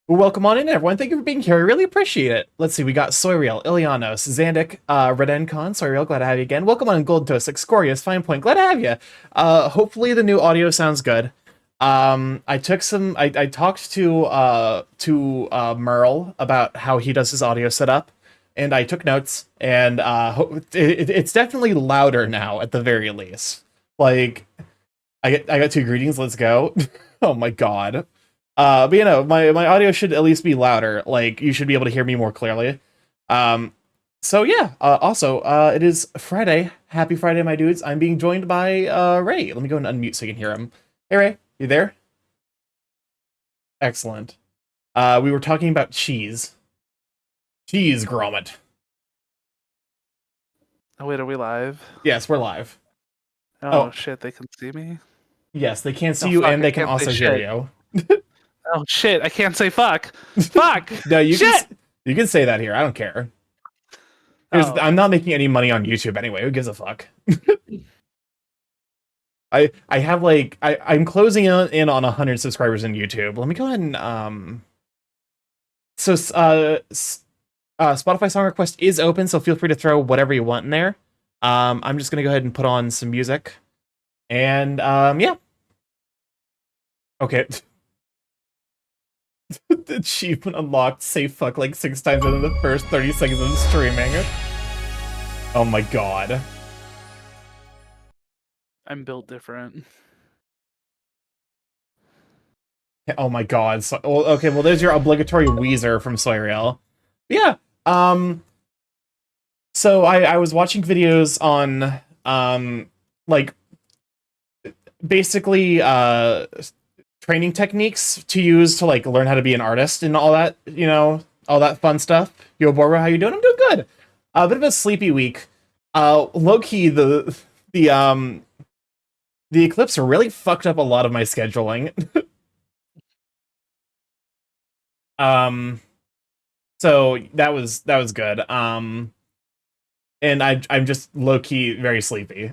Well, welcome on in, everyone. Thank you for being here. I really appreciate it. Let's see, we got Soyreal, Ilianos, Zandik, Redencon, Soyreal, glad to have you again. Welcome on Golden Toast, Excorious, Fine Point, glad to have you. Hopefully the new audio sounds good. I talked to Merle about how he does his audio setup, and I took notes, and it's definitely louder now at the very least. Like, I got two greetings, let's go. Oh my god. But my audio should at least be louder. Like, you should be able to hear me more clearly. Um, so yeah. Also, it is Friday. Happy Friday, my dudes. I'm being joined by Ray. Let me go and unmute so you can hear him. Hey Ray, you there? Excellent. We were talking about cheese. Cheese grommet. Oh wait, are we live? Yes, we're live. Oh Oh, shit, they can see me? yes, they can see Oh you fuck, and I they can can't say also hear shit. you. Oh shit, I can't say fuck. Fuck! No, Shit! you can say that here. I don't care. Oh. I'm not making any money on YouTube anyway. Who gives a fuck? I have like I'm closing in on 100 subscribers in YouTube. Let me go ahead and so Spotify song request is open, so feel free to throw whatever you want in there. I'm just gonna go ahead and put on some music, and yeah. Okay. The achievement unlocked. Say fuck like 6 times within the first 30 seconds of streaming. Oh my god. I'm built different. Oh my god. So, well, okay, well there's your obligatory Weezer from Soyreal. Yeah. So I was watching videos on like basically training techniques to use to like learn how to be an artist and all that, all that fun stuff. Yo Barbara, how you doing? I'm doing good. A bit of a sleepy week. Low key the um the eclipse really fucked up a lot of my scheduling. um so that was good. And I'm just low key very sleepy.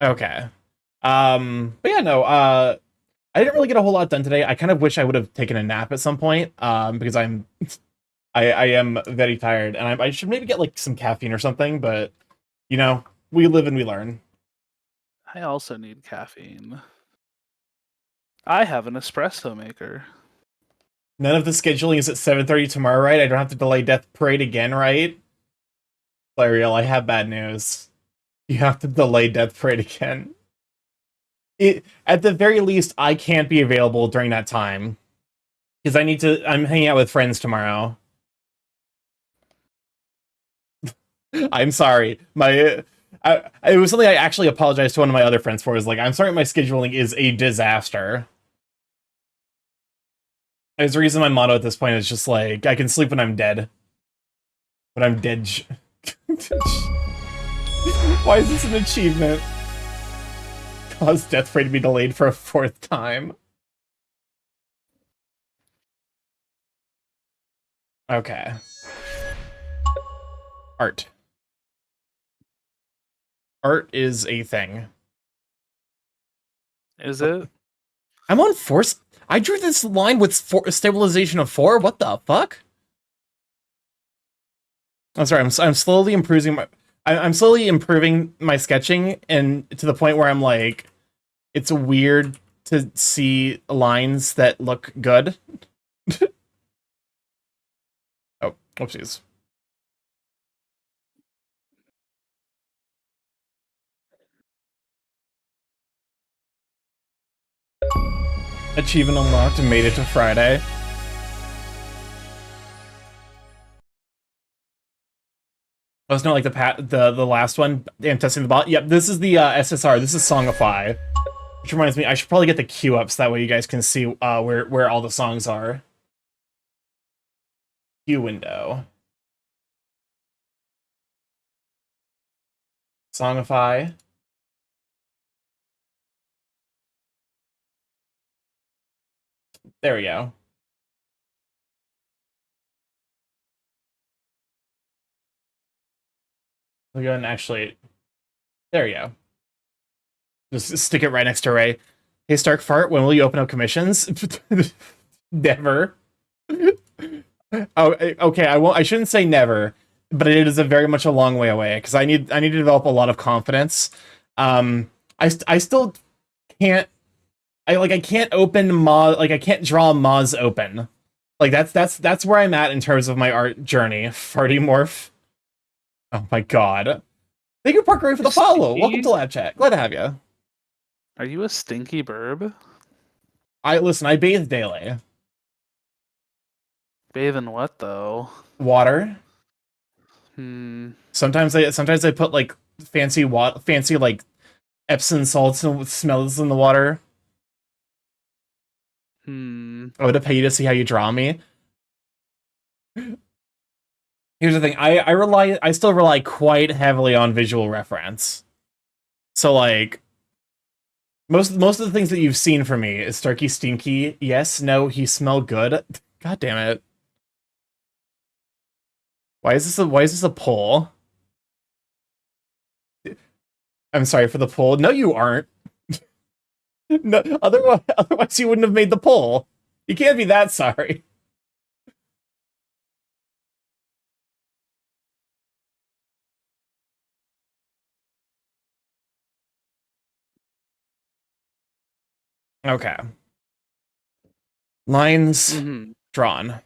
Okay. But yeah, no, I didn't really get a whole lot done today. I kind of wish I would have taken a nap at some point, because I am very tired, and I should maybe get like some caffeine or something. But we live and we learn. I also need caffeine. I have an espresso maker. None of the scheduling is at 7:30 tomorrow, right? I don't have to delay Death Parade again, right? Clariel, I have bad news. You have to delay Death Parade again. At the very least, I can't be available during that time because I'm hanging out with friends tomorrow. I'm sorry. It was something I actually apologized to one of my other friends for. Is like, I'm sorry, my scheduling is a disaster. There's the reason my motto at this point is just like, I can sleep when I'm dead. When I'm dead. Why is this an achievement? Cause Death Parade to be delayed for a fourth time. Okay. Art. Art is a thing. Is it? I'm on force. I drew this line with stabilization of 4. What the fuck? I'm sorry. I'm slowly improving my. I'm slowly improving my sketching, and to the point where I'm like, it's weird to see lines that look good. Oh, whoopsies. Achievement unlocked and made it to Friday. Oh, it's not like the last one. I'm testing the bot. Yep, this is the SSR. This is Songify, which reminds me, I should probably get the queue up so that way you guys can see where all the songs are. Queue window. Songify. There we go. We'll go and actually. There we go. Just stick it right next to Ray. Hey, Stark Fart, when will you open up commissions? Never. Oh, okay. I won't. I shouldn't say never, but it is a very much a long way away because I need to develop a lot of confidence. I still can't. I can't open Moz. Like I can't draw Moz open. Like that's where I'm at in terms of my art journey. Farty morph. Oh my god. Thank you, Parker, for the follow. Welcome to Lab Chat. Glad to have you. Are you a stinky burb? I bathe daily. Bathe in what though? Water. Hmm. Sometimes I put like fancy like Epsom salts and smells in the water. I would pay you to see how you draw me. Here's the thing. I still rely quite heavily on visual reference. So like most of the things that you've seen from me is Starky stinky. Yes, no, he smell good. God damn it. Why is this a poll? I'm sorry for the poll. No, you aren't. No, otherwise you wouldn't have made the poll. You can't be that sorry. Okay. Lines drawn.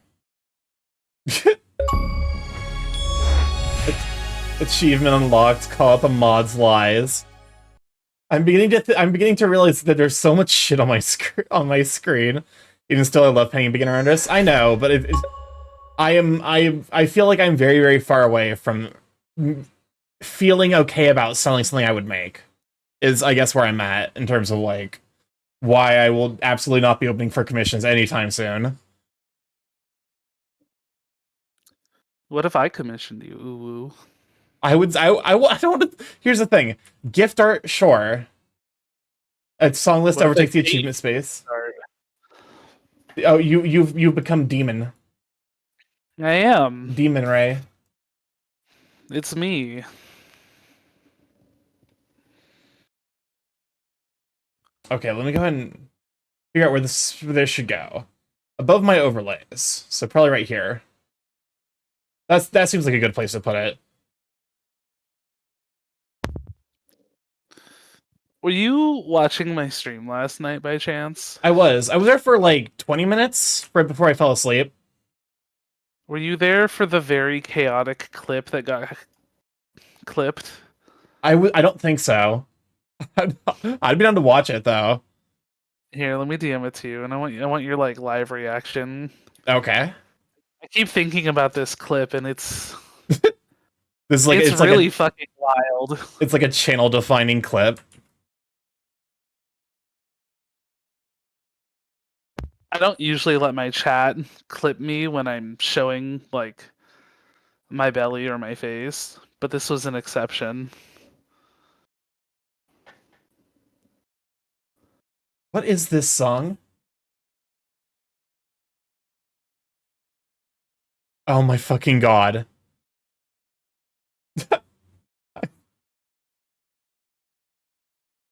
Achievement unlocked. Call out the mod's lies. I'm beginning to realize that there's so much shit on my screen. Even still, I love playing beginner artists. I know, but I feel like I'm very, very far away from feeling okay about selling something I would make. Is I guess where I'm at in terms of like why I will absolutely not be opening for commissions anytime soon. What if I commissioned you? Ooh. I don't want to. Here's the thing: gift art, sure. A song list overtakes the achievement space. Oh, you've become demon. I am. Demon Ray. It's me. Okay, let me go ahead and figure out where this should go. Above my overlays, so probably right here. That seems like a good place to put it. Were you watching my stream last night by chance? I was there for like 20 minutes right before I fell asleep. Were you there for the very chaotic clip that got clipped? I don't think so. I'd be down to watch it though. Here, let me DM it to you, and I want your like live reaction. Okay. I keep thinking about this clip, and it's this is like it's really like fucking wild. It's like a channel defining clip. I don't usually let my chat clip me when I'm showing like my belly or my face, but this was an exception. What is this song? Oh my fucking god.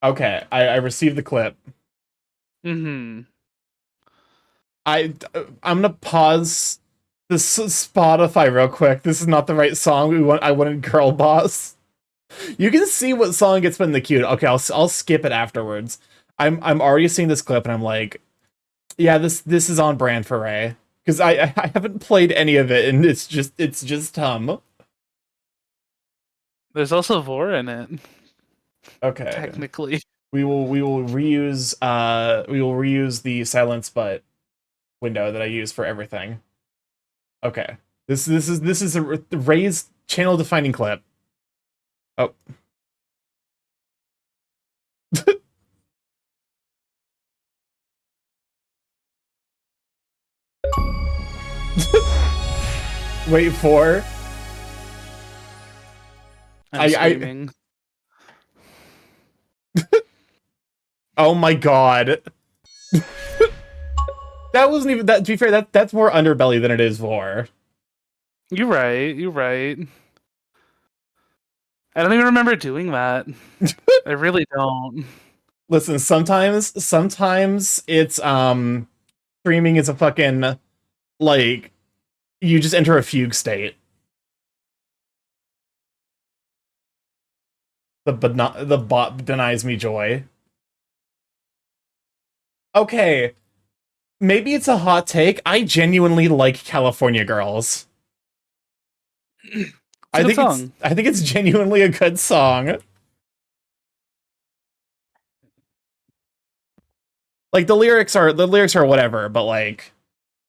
Okay, I received the clip. I'm gonna pause this Spotify real quick. This is not the right song. I wanted Girl Boss. You can see what song gets put in the queue. Okay, I'll skip it afterwards. I'm already seeing this clip and I'm like, yeah, this is on brand for Ray because I haven't played any of it and it's just There's also Vor in it. Okay. Technically. We will reuse the silence but window that I use for everything. Okay. This is a Ray's channel defining clip. Oh. Wait for. I'm screaming. Oh my god. That wasn't even that. To be fair, that's more underbelly than it is Vor. You're right. I don't even remember doing that. I really don't. Listen, sometimes it's streaming is a fucking like you just enter a fugue state. The bot denies me joy. Okay, maybe it's a hot take. I genuinely like California Girls. It's a good song. I think it's genuinely a good song. Like the lyrics are whatever, but like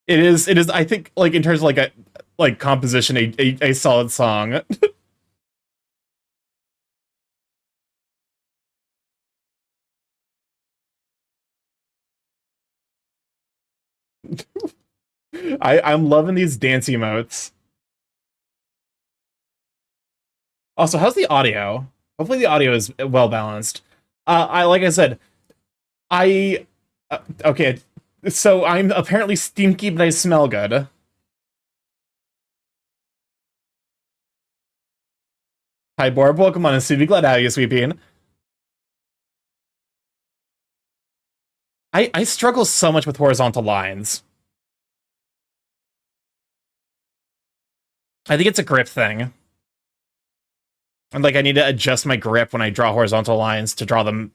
it is I think like in terms of like a like composition a solid song. I'm loving these dance emotes. Also, how's the audio? Hopefully the audio is well balanced. I like I said, I okay. So I'm apparently stinky, but I smell good. Hi, Borb. Welcome on, and be glad to have you, Sweeping. I struggle so much with horizontal lines. I think it's a grip thing. And like I need to adjust my grip when I draw horizontal lines to draw them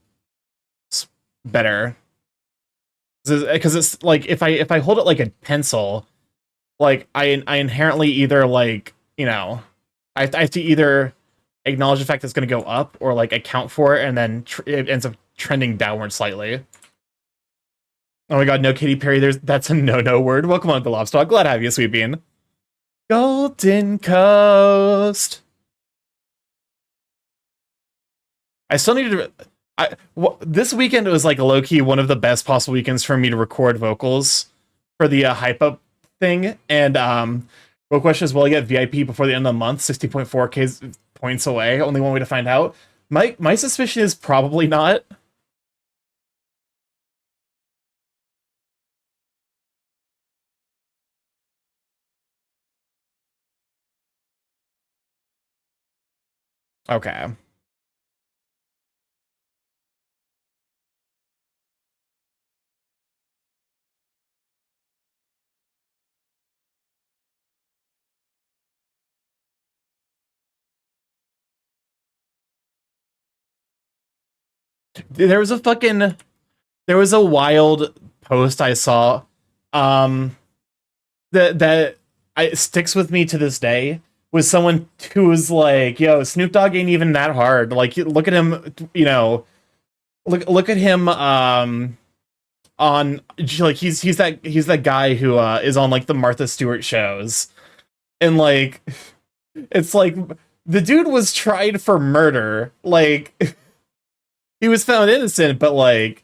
better. Because it's like if I hold it like a pencil, like I inherently either like I have to either acknowledge the fact that it's going to go up or like account for it, and then it ends up trending downward slightly. Oh my god, no Katy Perry. That's a no word. Welcome on the Lobster. Glad to have you, Sweet Bean. Golden Coast. I still need to. This weekend was like low key one of the best possible weekends for me to record vocals for the hype up thing. And real question is, will I get VIP before the end of the month? 60.4k points away. Only one way to find out. My suspicion is probably not. Okay. There was a wild post I saw that it sticks with me to this day, was someone who was like, yo, Snoop Dogg ain't even that hard. Like look at him, look at him on like he's that guy who is on like the Martha Stewart shows. And like it's like the dude was tried for murder. Like he was found innocent, but like,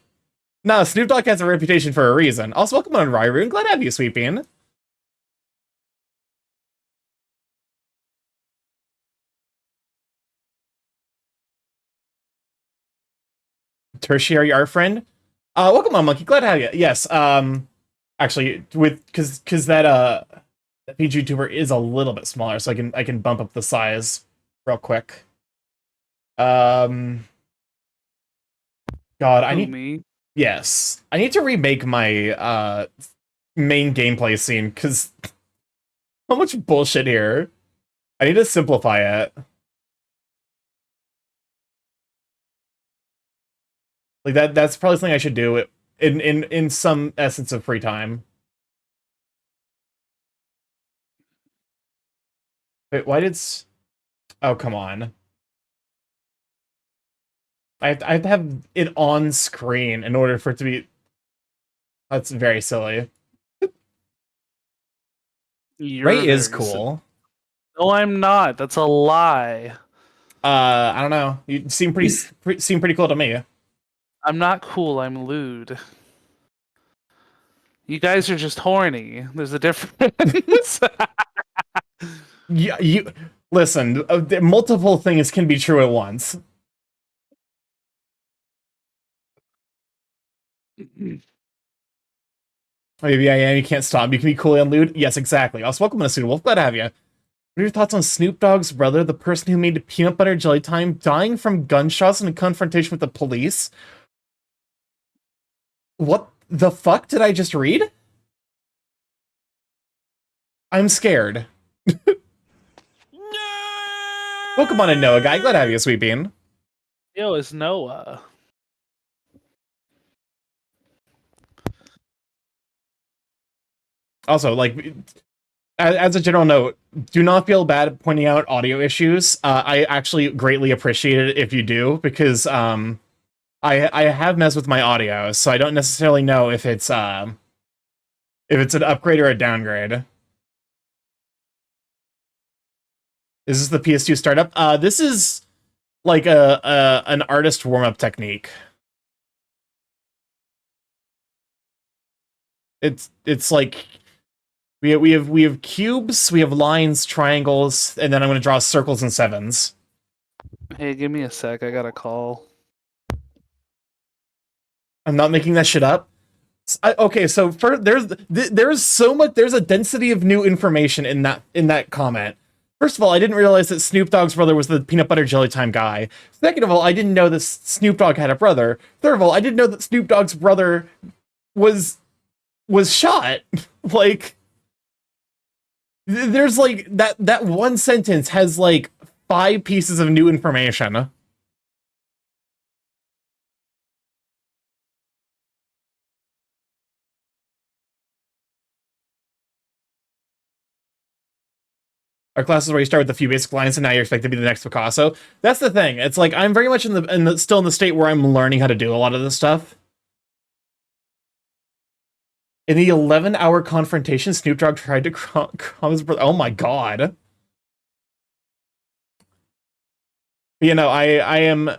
nah, Snoop Dogg has a reputation for a reason. Also, welcome on, Ryroon. Glad to have you, Sweeping. Tertiary art friend. Welcome on, Monkey. Glad to have you. Yes. Actually, because that PG YouTuber is a little bit smaller, so I can bump up the size real quick. God, I need Me. yes, I need to remake my main gameplay scene because how much bullshit here. I need to simplify it. Like that's probably something I should do in some essence of free time. Wait, why did oh, come on. I have to have it on screen in order for it to be. That's very silly. Ray is cool. No, I'm not. That's a lie. I don't know. You seem pretty cool to me. I'm not cool. I'm lewd. You guys are just horny. There's a difference. Yeah, you listen. Multiple things can be true at once. Maybe I am. You can't stop. You can be cool and lewd. Yes, exactly. Also, welcome to Pseudo Wolf. Glad to have you. What are your thoughts on Snoop Dogg's brother, the person who made peanut butter jelly time, dying from gunshots in a confrontation with the police? What the fuck did I just read? I'm scared. Welcome on in, Noah guy. Glad to have you, Sweet Bean. Yo, it's Noah. Also, like, as a general note, do not feel bad pointing out audio issues. I actually greatly appreciate it if you do, because I have messed with my audio, so I don't necessarily know if it's an upgrade or a downgrade. Is this the PS2 startup? This is like an artist warm-up technique. It's like we have cubes, we have lines, triangles, and then I'm gonna draw circles and sevens. Hey, give me a sec. I got a call. I'm not making that shit up. Okay, so there's so much. There's a density of new information in that comment. First of all, I didn't realize that Snoop Dogg's brother was the peanut butter jelly time guy. Second of all, I didn't know that Snoop Dogg had a brother. Third of all, I didn't know that Snoop Dogg's brother was shot. Like, there's like that one sentence has like 5 pieces of new information. Our classes where you start with a few basic lines and now you're expected to be the next Picasso. That's the thing. It's like I'm very much still in the state where I'm learning how to do a lot of this stuff. In the 11-hour confrontation, Snoop Dogg tried to calm his brother. Oh my god. You know, I am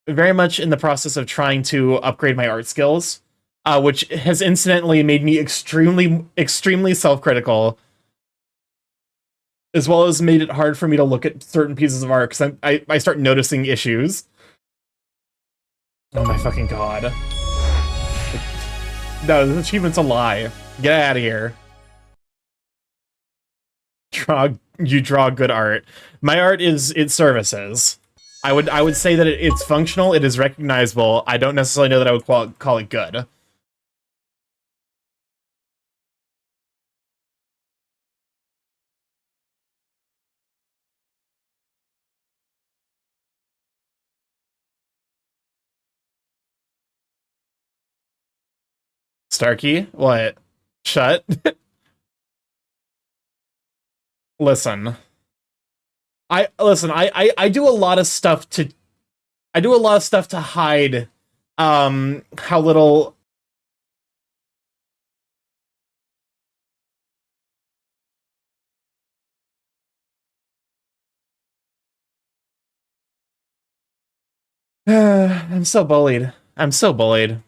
very much in the process of trying to upgrade my art skills, which has incidentally made me extremely self-critical, as well as made it hard for me to look at certain pieces of art because I start noticing issues. Oh my fucking god. No, this achievement's a lie. Get out of here. You draw good art. My art it services. I would say that it's functional, it is recognizable. I don't necessarily know that I would call it good. Starky? What? Shut? Listen. I do a lot of stuff to hide how little I'm so bullied. I'm so bullied.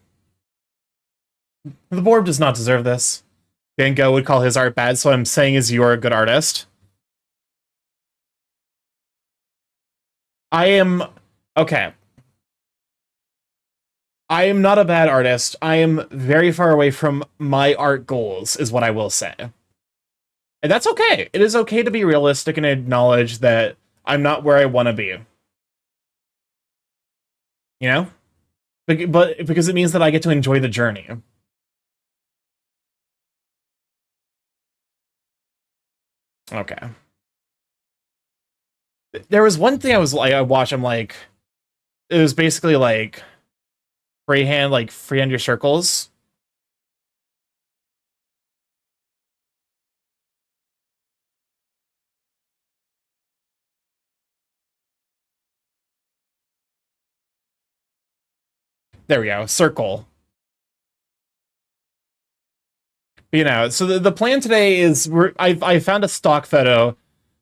The board does not deserve this. Van Gogh would call his art bad, so what I'm saying is you're a good artist. I am okay. I am not a bad artist. I am very far away from my art goals, is what I will say. And that's okay. It is okay to be realistic and acknowledge that I'm not where I want to be. You know? But because it means that I get to enjoy the journey. Okay. There was one thing I watched, I'm like, it was basically like freehand your circles. There we go, circle. You know, so the plan today is I found a stock photo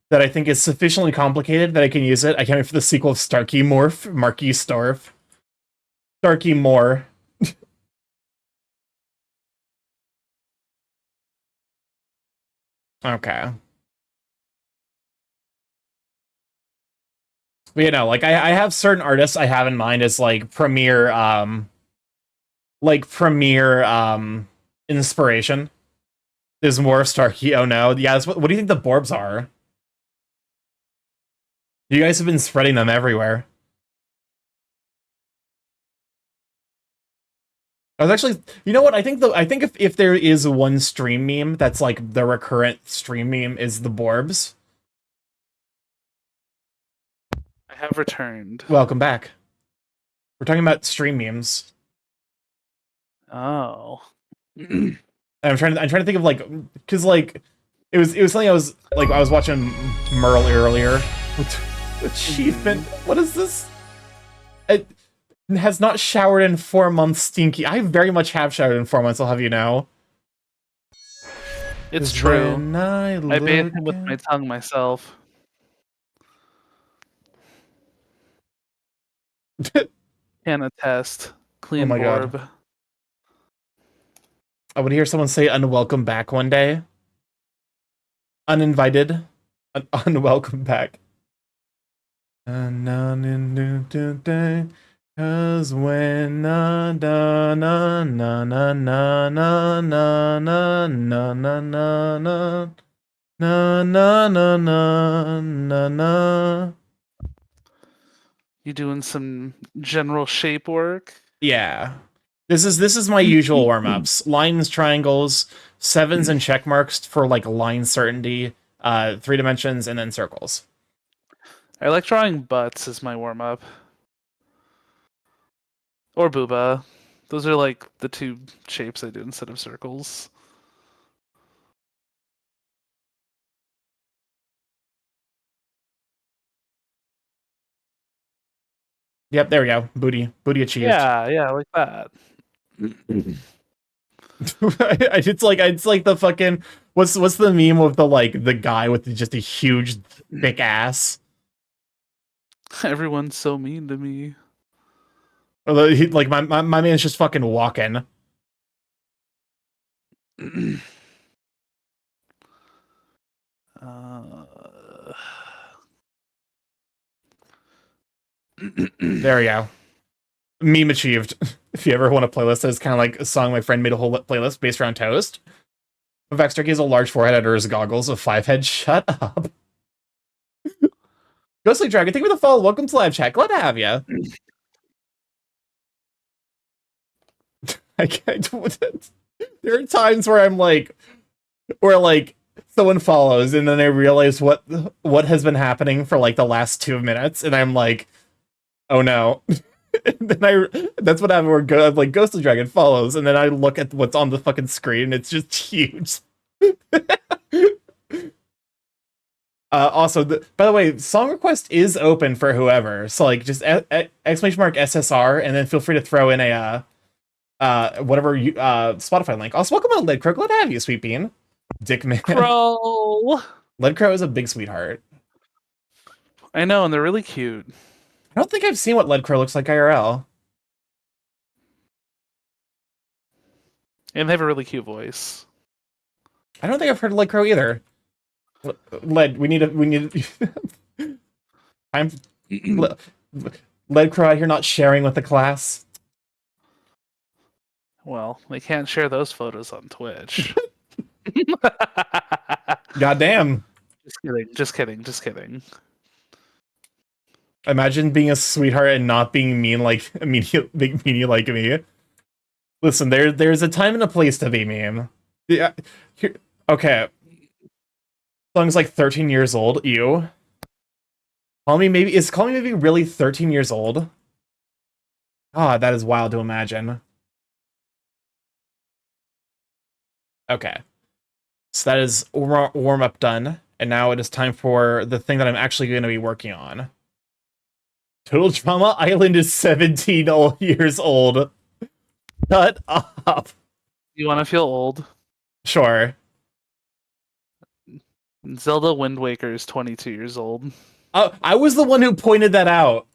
that I think is sufficiently complicated that I can use it. I can't wait for the sequel of StarkyMorph, Marquis Starf. Starky More. Okay. But, you know, like I have certain artists I have in mind as premier inspiration. There's more of Starky. Oh no. Yeah, what do you think the Borbs are? You guys have been spreading them everywhere. I was actually, you know what? I think if there is one stream meme that's like the recurrent stream meme is the Borbs. I have returned. Welcome back. We're talking about stream memes. Oh. And I'm trying to think of like, because like it was something I was watching Merle earlier. Achievement. What is this? It has not showered in 4 months. Stinky. I very much have showered in 4 months. I'll have you know. It's true. I bathed him with my tongue myself. Can attest. Clean my God. Borb. I would hear someone say unwelcome back one day. Uninvited. Unwelcome back. Cause when na na na na na na na na na na na na na na na na na na. You doing some general shape work? Yeah. This is my usual warm-ups. Lines, triangles, sevens and check marks for like line certainty, 3 dimensions, and then circles. I like drawing butts as my warm-up. Or booba. Those are like the 2 shapes I do instead of circles. Yep, there we go. Booty achieved. Yeah, like that. It's like the fucking what's the meme of the guy with just a huge thick ass? Everyone's so mean to me. Like my man's just fucking walking. There we go. Meme achieved. If you ever want a playlist that's kind of like a song my friend made a whole playlist based around toast. In fact, Starky has a large forehead under his goggles, a 5 head. Shut up. Ghostly Dragon, thank you for the follow. Welcome to live chat. Glad to have you. I can't. There are times where I'm like, someone follows and then I realize what has been happening for like the last 2 minutes, and I'm like, oh no. And then that's what happened where like Ghostly Dragon follows, and then I look at what's on the fucking screen and it's just huge. Also, by the way, song request is open for whoever, so like just exclamation mark SSR, and then feel free to throw in a whatever Spotify link. Also, welcome to Lead Crow. Glad to have you, Sweet Bean. Dick man. Crow. Lead Crow is a big sweetheart. I know, and they're really cute. I don't think I've seen what Lead Crow looks like IRL. And they have a really cute voice. I don't think I've heard of Lead Crow either. Lead, we need I'm Lead Crow out here not sharing with the class. Well, they can't share those photos on Twitch. Goddamn. Just kidding. Imagine being a sweetheart and not being mean like meanie like me. Listen, there's a time and a place to be mean. Yeah. Okay. Song's like 13 years old. Ew. Call Me Maybe really 13 years old? Ah, that is wild to imagine. Okay. So that is warm-up done. And now it is time for the thing that I'm actually going to be working on. Total Drama Island is 17 years old. Shut up. You want to feel old? Sure. Zelda Wind Waker is 22 years old. I was the one who pointed that out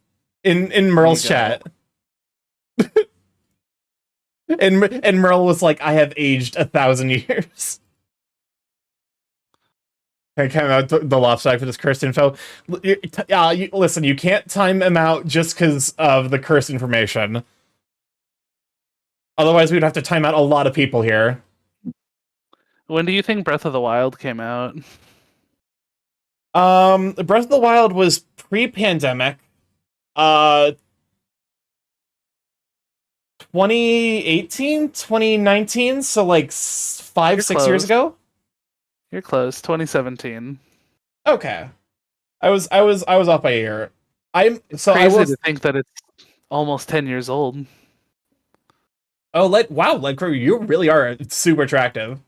in Merle's chat. and Merle was like, I have aged 1,000 years. I came out the lopsided for this cursed info. Listen, you can't time him out just because of the cursed information. Otherwise, we'd have to time out a lot of people here. When do you think Breath of the Wild came out? Breath of the Wild was pre-pandemic. 2018, 2019, so like five, You're 6 years close. ago. You're close. 2017. Okay, I was off by a year. It's I crazy was. to think that it's almost 10 years old. Oh, wow, like you really are super attractive.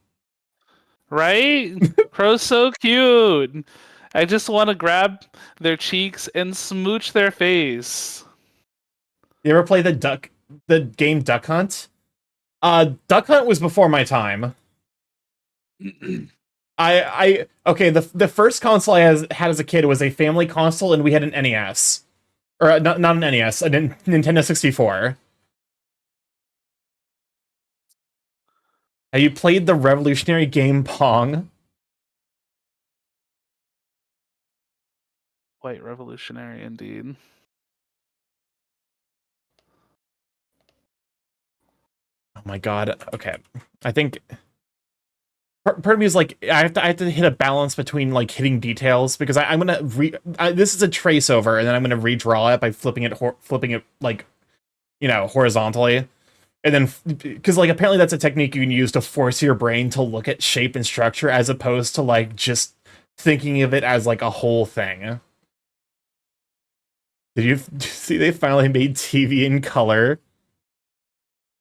Right? Crow's so cute. I just want to grab their cheeks and smooch their face. You ever play the game Duck Hunt? Duck Hunt was before my time. Okay, the first console had as a kid was a family console, and we had an NES, or not an NES, a Nintendo 64. Have you played the revolutionary game Pong? Quite revolutionary indeed. Oh my god. Okay, I think part of me is like I have to hit a balance between like hitting details because I'm gonna this is a trace over and then I'm gonna redraw it by flipping it like horizontally. And then, because like apparently that's a technique you can use to force your brain to look at shape and structure as opposed to like just thinking of it as like a whole thing. Did you see they finally made TV in color?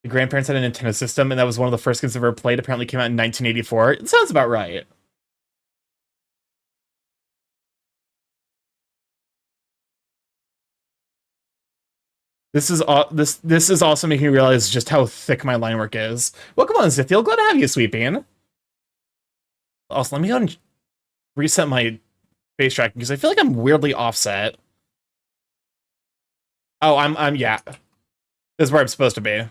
The grandparents had a Nintendo system, and that was one of the first games I've ever played. Apparently, came out in 1984. It sounds about right. This is also making me realize just how thick my line work is. Welcome on, Zithiel. Glad to have you, Sweet Bean. Also, let me go and reset my face tracking because I feel like I'm weirdly offset. Oh, yeah. This is where I'm supposed to be.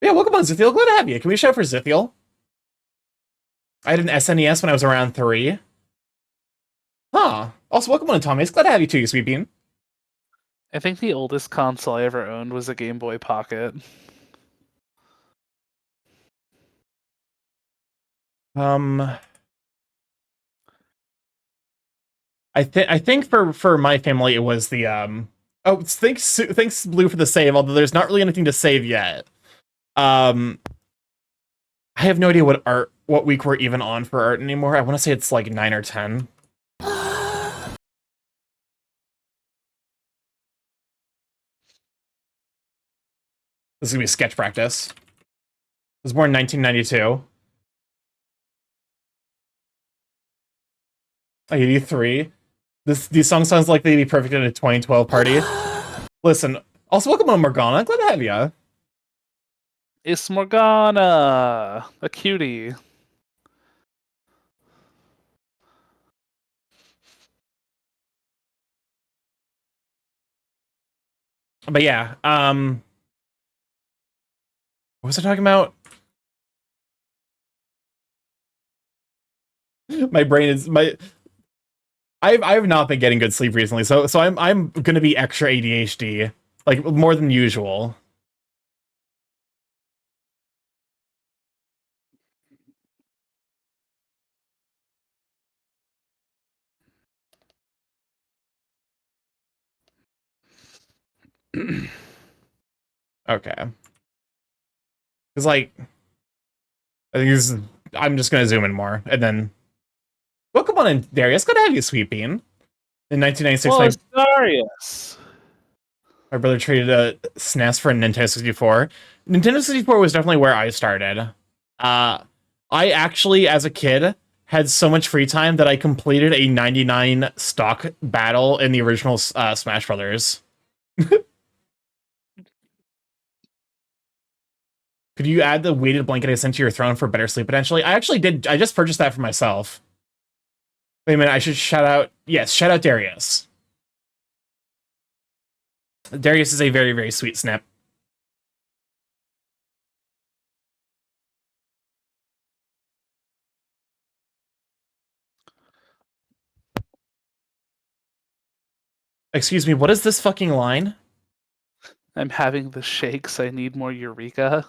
Yeah, welcome on, Zithiel. Glad to have you. Can we show for Zithiel? I had an SNES when I was around 3. Huh. Also, welcome on, Thomas. Glad to have you too, you sweet bean. I think the oldest console I ever owned was a Game Boy Pocket. I think for my family it was the Oh, thanks Blue for the save. Although there's not really anything to save yet. I have no idea what week we're even on for art anymore. I want to say it's like 9 or 10. This is gonna be sketch practice. It was born in 1992. 83. These songs sounds like they'd be perfect at a 2012 party. Listen, also welcome on Morgana. Glad to have you. It's Morgana, a cutie. But yeah, what was I talking about? My brain is my. I've not been getting good sleep recently, so I'm gonna be extra ADHD, like more than usual. Okay, it's like I think this is. I'm just gonna zoom in more, and then welcome on in, Darius. Good to have you, Sweet Bean. In 1996, Oh, Darius. my brother traded a SNES for a Nintendo 64. Nintendo 64 was definitely where I started. I actually, as a kid, had so much free time that I completed a 99 stock battle in the original Smash Brothers. Could you add the weighted blanket I sent to your throne for better sleep potentially? I actually did. I just purchased that for myself. Wait a minute. I should shout out. Yes, shout out Darius. Darius is a very, very sweet snip. Excuse me, what is this fucking line? I'm having the shakes. I need more Eureka.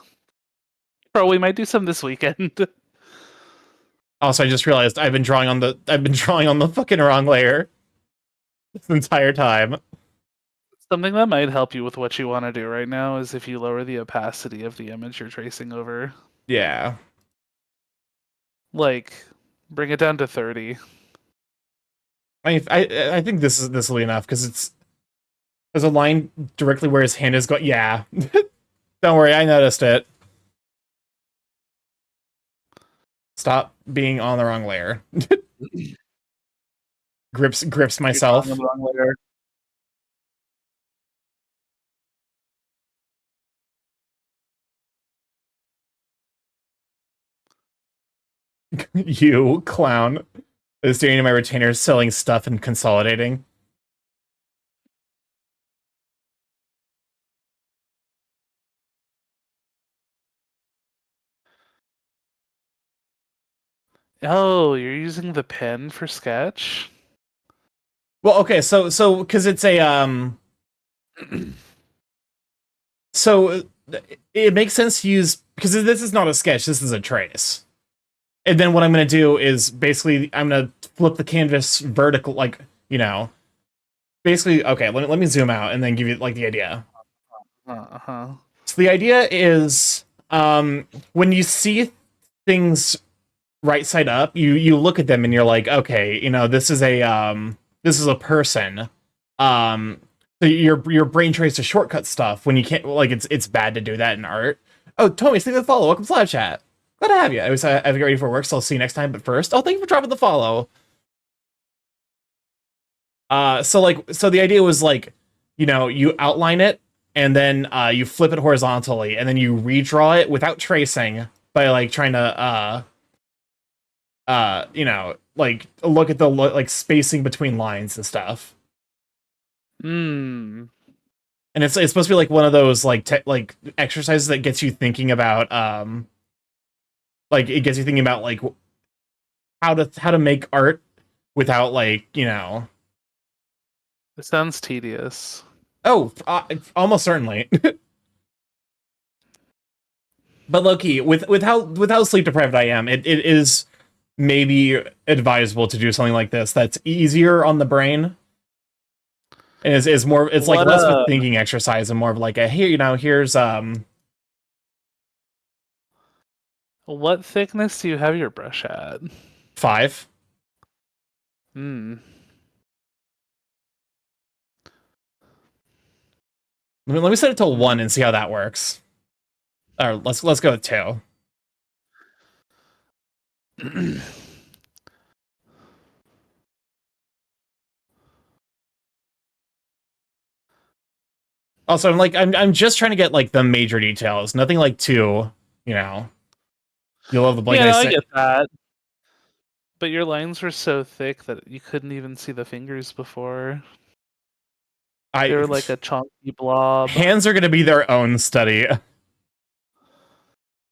Bro, we might do some this weekend. Also, I just realized I've been drawing on the fucking wrong layer this entire time. Something that might help you with what you want to do right now is if you lower the opacity of the image you're tracing over. Yeah. Like, bring it down to 30. I think this will be enough because there's a line directly where his hand is going. Yeah. Don't worry, I noticed it. Stop being on the wrong layer. grips You're drawing on myself. the wrong layer. You clown is staring at my retainers, selling stuff and consolidating. Oh, you're using the pen for sketch? Well, okay, so because it's a so it makes sense to use because this is not a sketch, this is a trace. And then what I'm going to do is basically I'm going to flip the canvas vertical, like, you know, basically. Okay, let me zoom out and then give you like the idea. Uh-huh. So the idea is when you see things right side up, you look at them and you're like, okay, you know, this is a person. So your brain tries to shortcut stuff when you can't. Like it's bad to do that in art. Oh, Tommy, thank you for the follow. Welcome to live chat. Glad to have you. I have to get ready for work, so I'll see you next time. But first, oh, thank you for dropping the follow. So the idea was like, you know, you outline it and then you flip it horizontally and then you redraw it without tracing by like trying to you know, like look at the like spacing between lines and stuff. Hmm. And it's supposed to be like one of those like like exercises that gets you thinking about like it gets you thinking about like how to make art without like, you know. It sounds tedious. Oh, almost certainly. But low-key, with how sleep deprived I am, it is maybe advisable to do something like this that's easier on the brain and is more, it's like What less of a thinking exercise and more of like a, here, you know, here's what thickness do you have your brush at? 5. Hmm. Let me set it to 1 and see how that works. Or let's go with 2. Also, I'm just trying to get like the major details, nothing like too, you know. You love the blank. Yeah, no, I get that. But your lines were so thick that you couldn't even see the fingers before. They were like a chunky blob. Hands are gonna be their own study.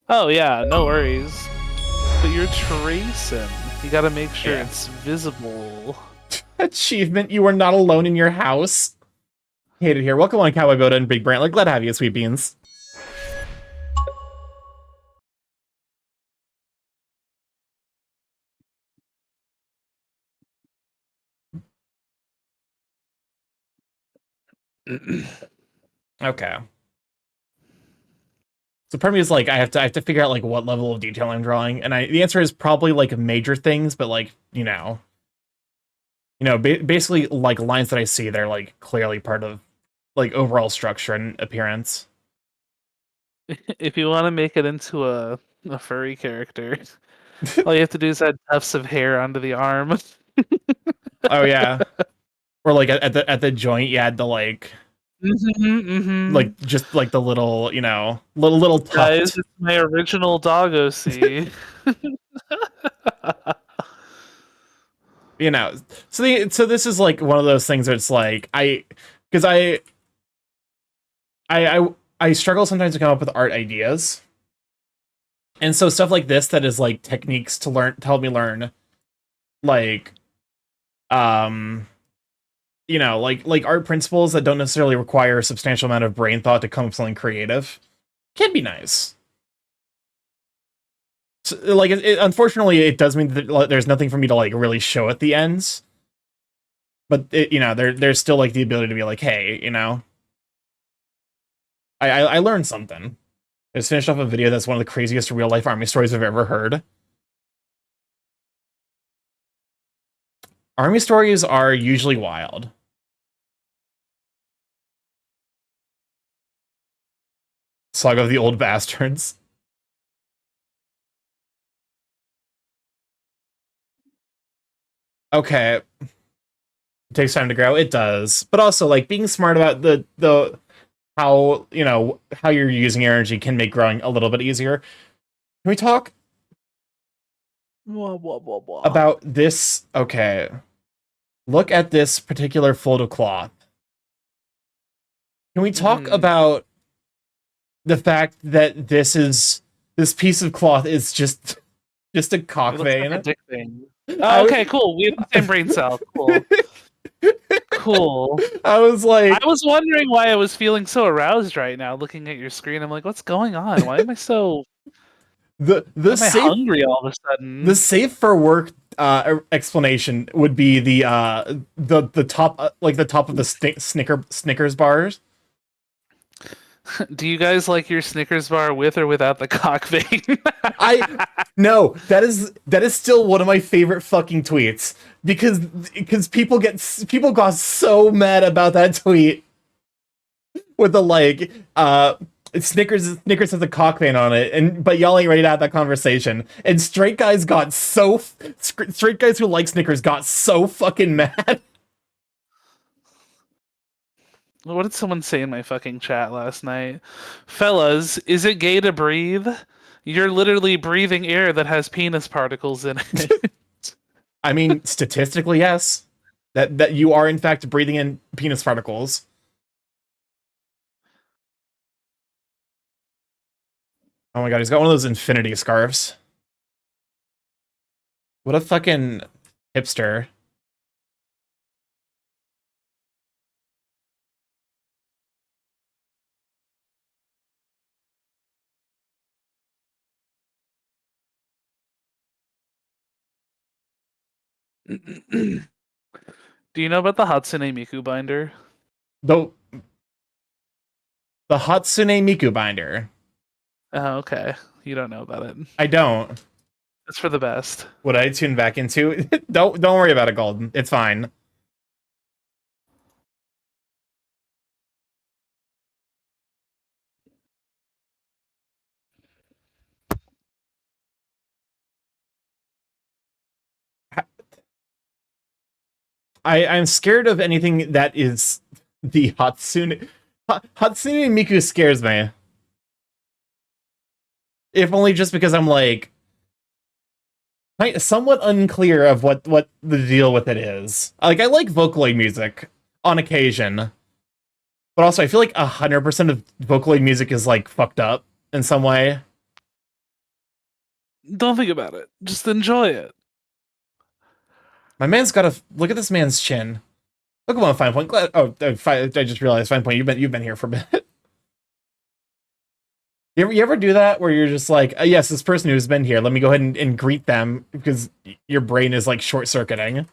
Oh yeah, no worries. But you're tracing. You gotta make sure it's visible. Achievement, you are not alone in your house. Hate it here. Welcome on Cowboy Boda and Big Brantler. Glad to have you, Sweet Beans. Okay. So part of me is like I have to figure out like what level of detail I'm drawing, and the answer is probably like major things, but like basically like lines that I see, they're like clearly part of like overall structure and appearance. If you want to make it into a furry character, all you have to do is add tufts of hair onto the arm. Oh yeah, or like at the joint, you had the like like just like the little little Guys, tuft. it's my original doggo see. You know, so this is like one of those things where it's like because I struggle sometimes to come up with art ideas. And so stuff like this that is like techniques to help me learn like like art principles that don't necessarily require a substantial amount of brain thought to come up with something creative can be nice. So, like unfortunately it does mean that there's nothing for me to like really show at the ends. but there's still like the ability to be like, hey, I learned something. I just finished off a video that's one of the craziest real life army stories I've ever heard. Army stories are usually wild. Saga of the Old Bastards. Okay. It takes time to grow. It does. But also, like, being smart about the how, how you're using energy can make growing a little bit easier. Can we talk about this? Okay. Look at this particular fold of cloth. Can we talk about the fact that this piece of cloth is just a cock vein? Like a dick vein. Oh, okay, cool. We have the same brain cell. Cool. Cool. I was wondering why I was feeling so aroused right now, looking at your screen. I'm like, what's going on? Why am I so am I hungry all of a sudden? The safe for work explanation would be the top, like the top of the Snickers bars. Do you guys like your Snickers bar with or without the cock vein? No, that is still one of my favorite fucking tweets because people got so mad about that tweet with the like Snickers has a cock vein on it, but y'all ain't ready to have that conversation. And straight guys who like Snickers got so fucking mad. What did someone say in my fucking chat last night? Fellas, is it gay to breathe? You're literally breathing air that has penis particles in it. I mean, statistically, yes. That you are in fact breathing in penis particles. Oh my god, he's got one of those infinity scarves. What a fucking hipster. Do you know about the Hatsune Miku binder? The Hatsune Miku binder. Oh, okay. You don't know about it. I don't. It's for the best. Would I tune back into? Don't worry about it, Golden. It's fine. I'm scared of anything that is the Hatsune Miku scares me. If only just because I'm like somewhat unclear of what the deal with it is. Like, I like Vocaloid music on occasion, but also I feel like 100% of Vocaloid music is like fucked up in some way. Don't think about it. Just enjoy it. My man's got a look at this man's chin. Look at one fine point. I just realized fine point. You've been here for a bit. You ever do that where you're just like, yes, this person who's been here, let me go ahead and greet them because your brain is like short circuiting.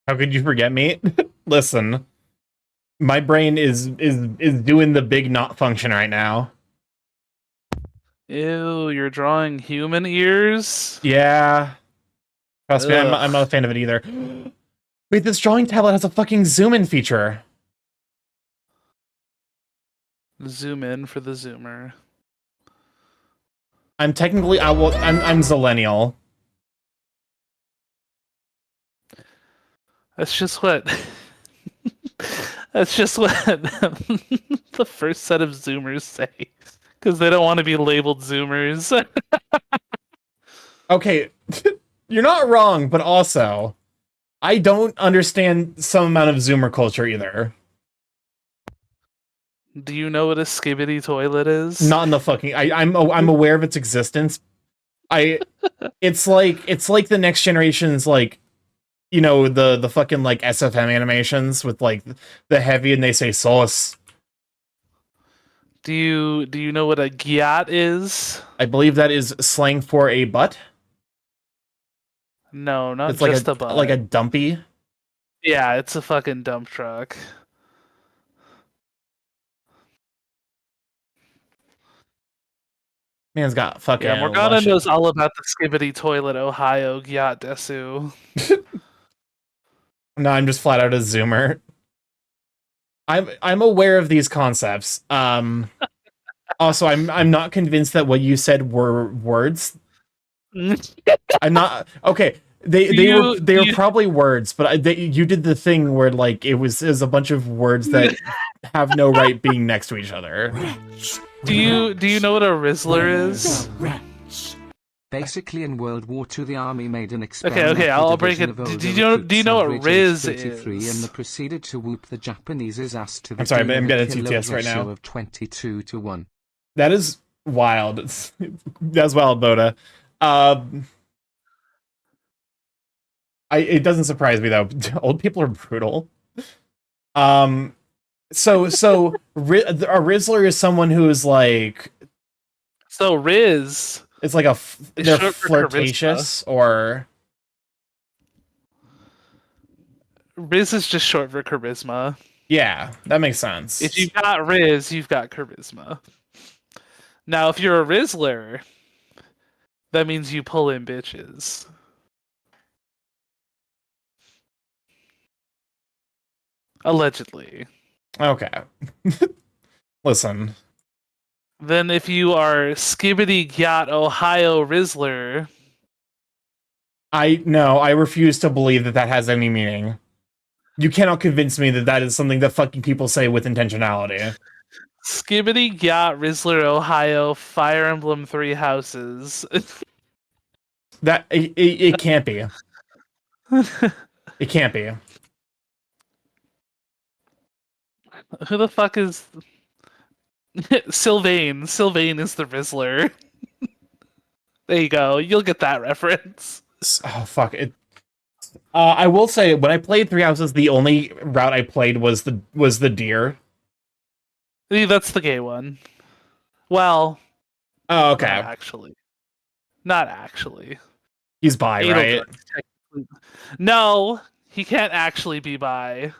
How could you forget me? Listen, my brain is doing the big not function right now. Ew, you're drawing human ears? Yeah. Trust me, I'm not a fan of it either. Wait, this drawing tablet has a fucking zoom in feature. Zoom in for the zoomer. I'm technically I'm Zillennial. That's just what that's just what the first set of zoomers say. Because they don't want to be labeled zoomers. Okay, you're not wrong, but also I don't understand some amount of Zoomer culture either. Do you know what a skibbity toilet is? Not in the fucking. I'm aware of its existence. It's like the next generation's like, you know, the fucking like SFM animations with like the heavy and they say sauce. Do you know what a gyat is? I believe that is slang for a butt. No, not It's like just a butt. a dumpy. Yeah, it's a fucking dump truck. Man's got fucking Yeah, Morgana knows all about the skibbity toilet Ohio gyat desu. No, I'm just flat out a Zoomer. I'm aware of these concepts. Also, I'm not convinced that what you said were words. I'm not okay. They were probably words, but you did the thing where like it was a bunch of words that have no right being next to each other. Do you know what a Rizzler is? Basically, in World War II, the army made an experiment. Okay, I'll break it. Do you know what Riz is? And they proceeded to whoop the Japanese's ass to the I'm sorry, but I'm getting kill TTS right now. Of 22-1. That is wild. That's wild, Boda. It doesn't surprise me though. Old people are brutal. So a Rizzler is someone who is like. So Riz. It's like they're flirtatious or. Riz is just short for charisma. Yeah, that makes sense. If you've got Riz, you've got charisma. Now, if you're a Rizzler, that means you pull in bitches. Allegedly. Okay. Listen. Then if you are Skibbity Gyat Ohio Rizzler... I refuse to believe that has any meaning. You cannot convince me that is something that fucking people say with intentionality. Skibbity Gyat Rizzler Ohio Fire Emblem 3 Houses. That it can't be. It can't be. Who the fuck is Sylvain? Sylvain is the Rizzler. There you go. You'll get that reference. Oh fuck it. I will say when I played Three Houses, the only route I played was the deer. That's the gay one. Well. Oh, okay. Not actually. He's bi, right? No, he can't actually be bi.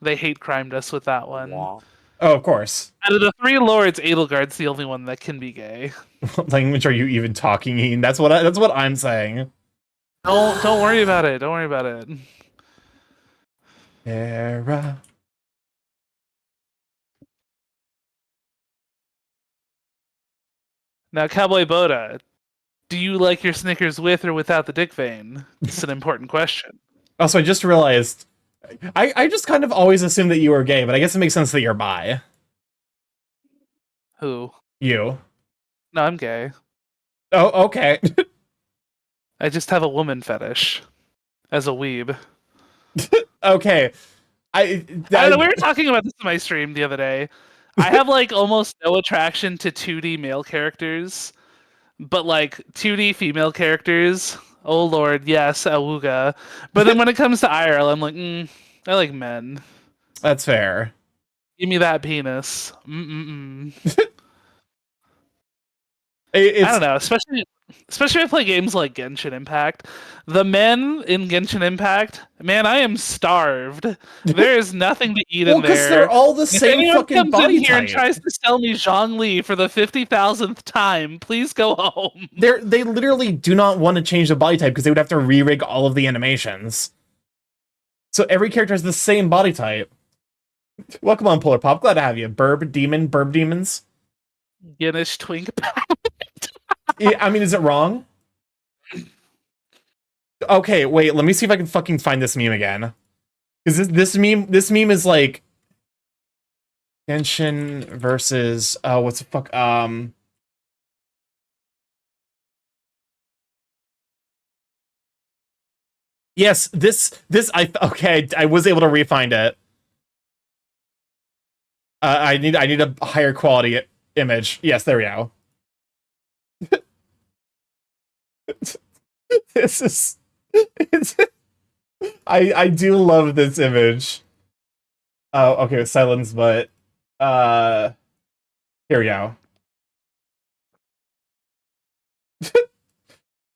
They hate crimed us with that one. Oh, of course. Out of the three lords, Edelgard's the only one that can be gay. What language are you even talking in? That's what I'm saying. Don't worry about it. Don't worry about it. Era. Now, Cowboy Boda, do you like your Snickers with or without the dick vein? It's an important question. Also, I just realized, I just kind of always assumed that you were gay, but I guess it makes sense that you're bi. Who? You. No, I'm gay. Oh, okay. I just have a woman fetish. As a weeb. Okay. I don't know, we were talking about this in my stream the other day. I have like almost no attraction to 2D male characters, but like 2D female characters, oh lord, yes, awooga. But then when it comes to IRL, I'm like, I like men. That's fair. Give me that penis. I don't know, especially if I play games like Genshin Impact. The men in Genshin Impact, man, I am starved. There is nothing to eat in there. Because they're all the same fucking body in here type. And tries to sell me Zhongli for the 50,000th time, please go home. They literally do not want to change the body type because they would have to re-rig all of the animations. So every character has the same body type. Welcome on, Polar Pop. Glad to have you. Burb demons. Guinness twink. I mean, is it wrong? Okay, wait, let me see if I can fucking find this meme again. Because this meme is like Genshin versus what's the fuck? Yes, I was able to re-find it. I need a higher quality image. Yes, there we go. This is it's, I do love this image. Oh, okay, silence, but here we go.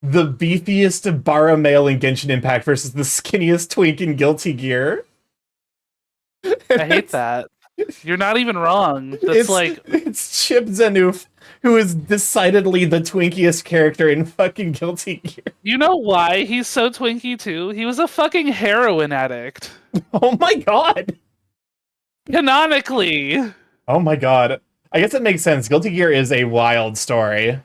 The beefiest Bara male in Genshin Impact versus the skinniest twink in Guilty Gear. I hate that. You're not even wrong. That's it's Chip Zanoof, who is decidedly the twinkiest character in fucking Guilty Gear. You know why he's so twinky too? He was a fucking heroin addict. Oh my god. Canonically. Oh my god. I guess it makes sense. Guilty Gear is a wild story.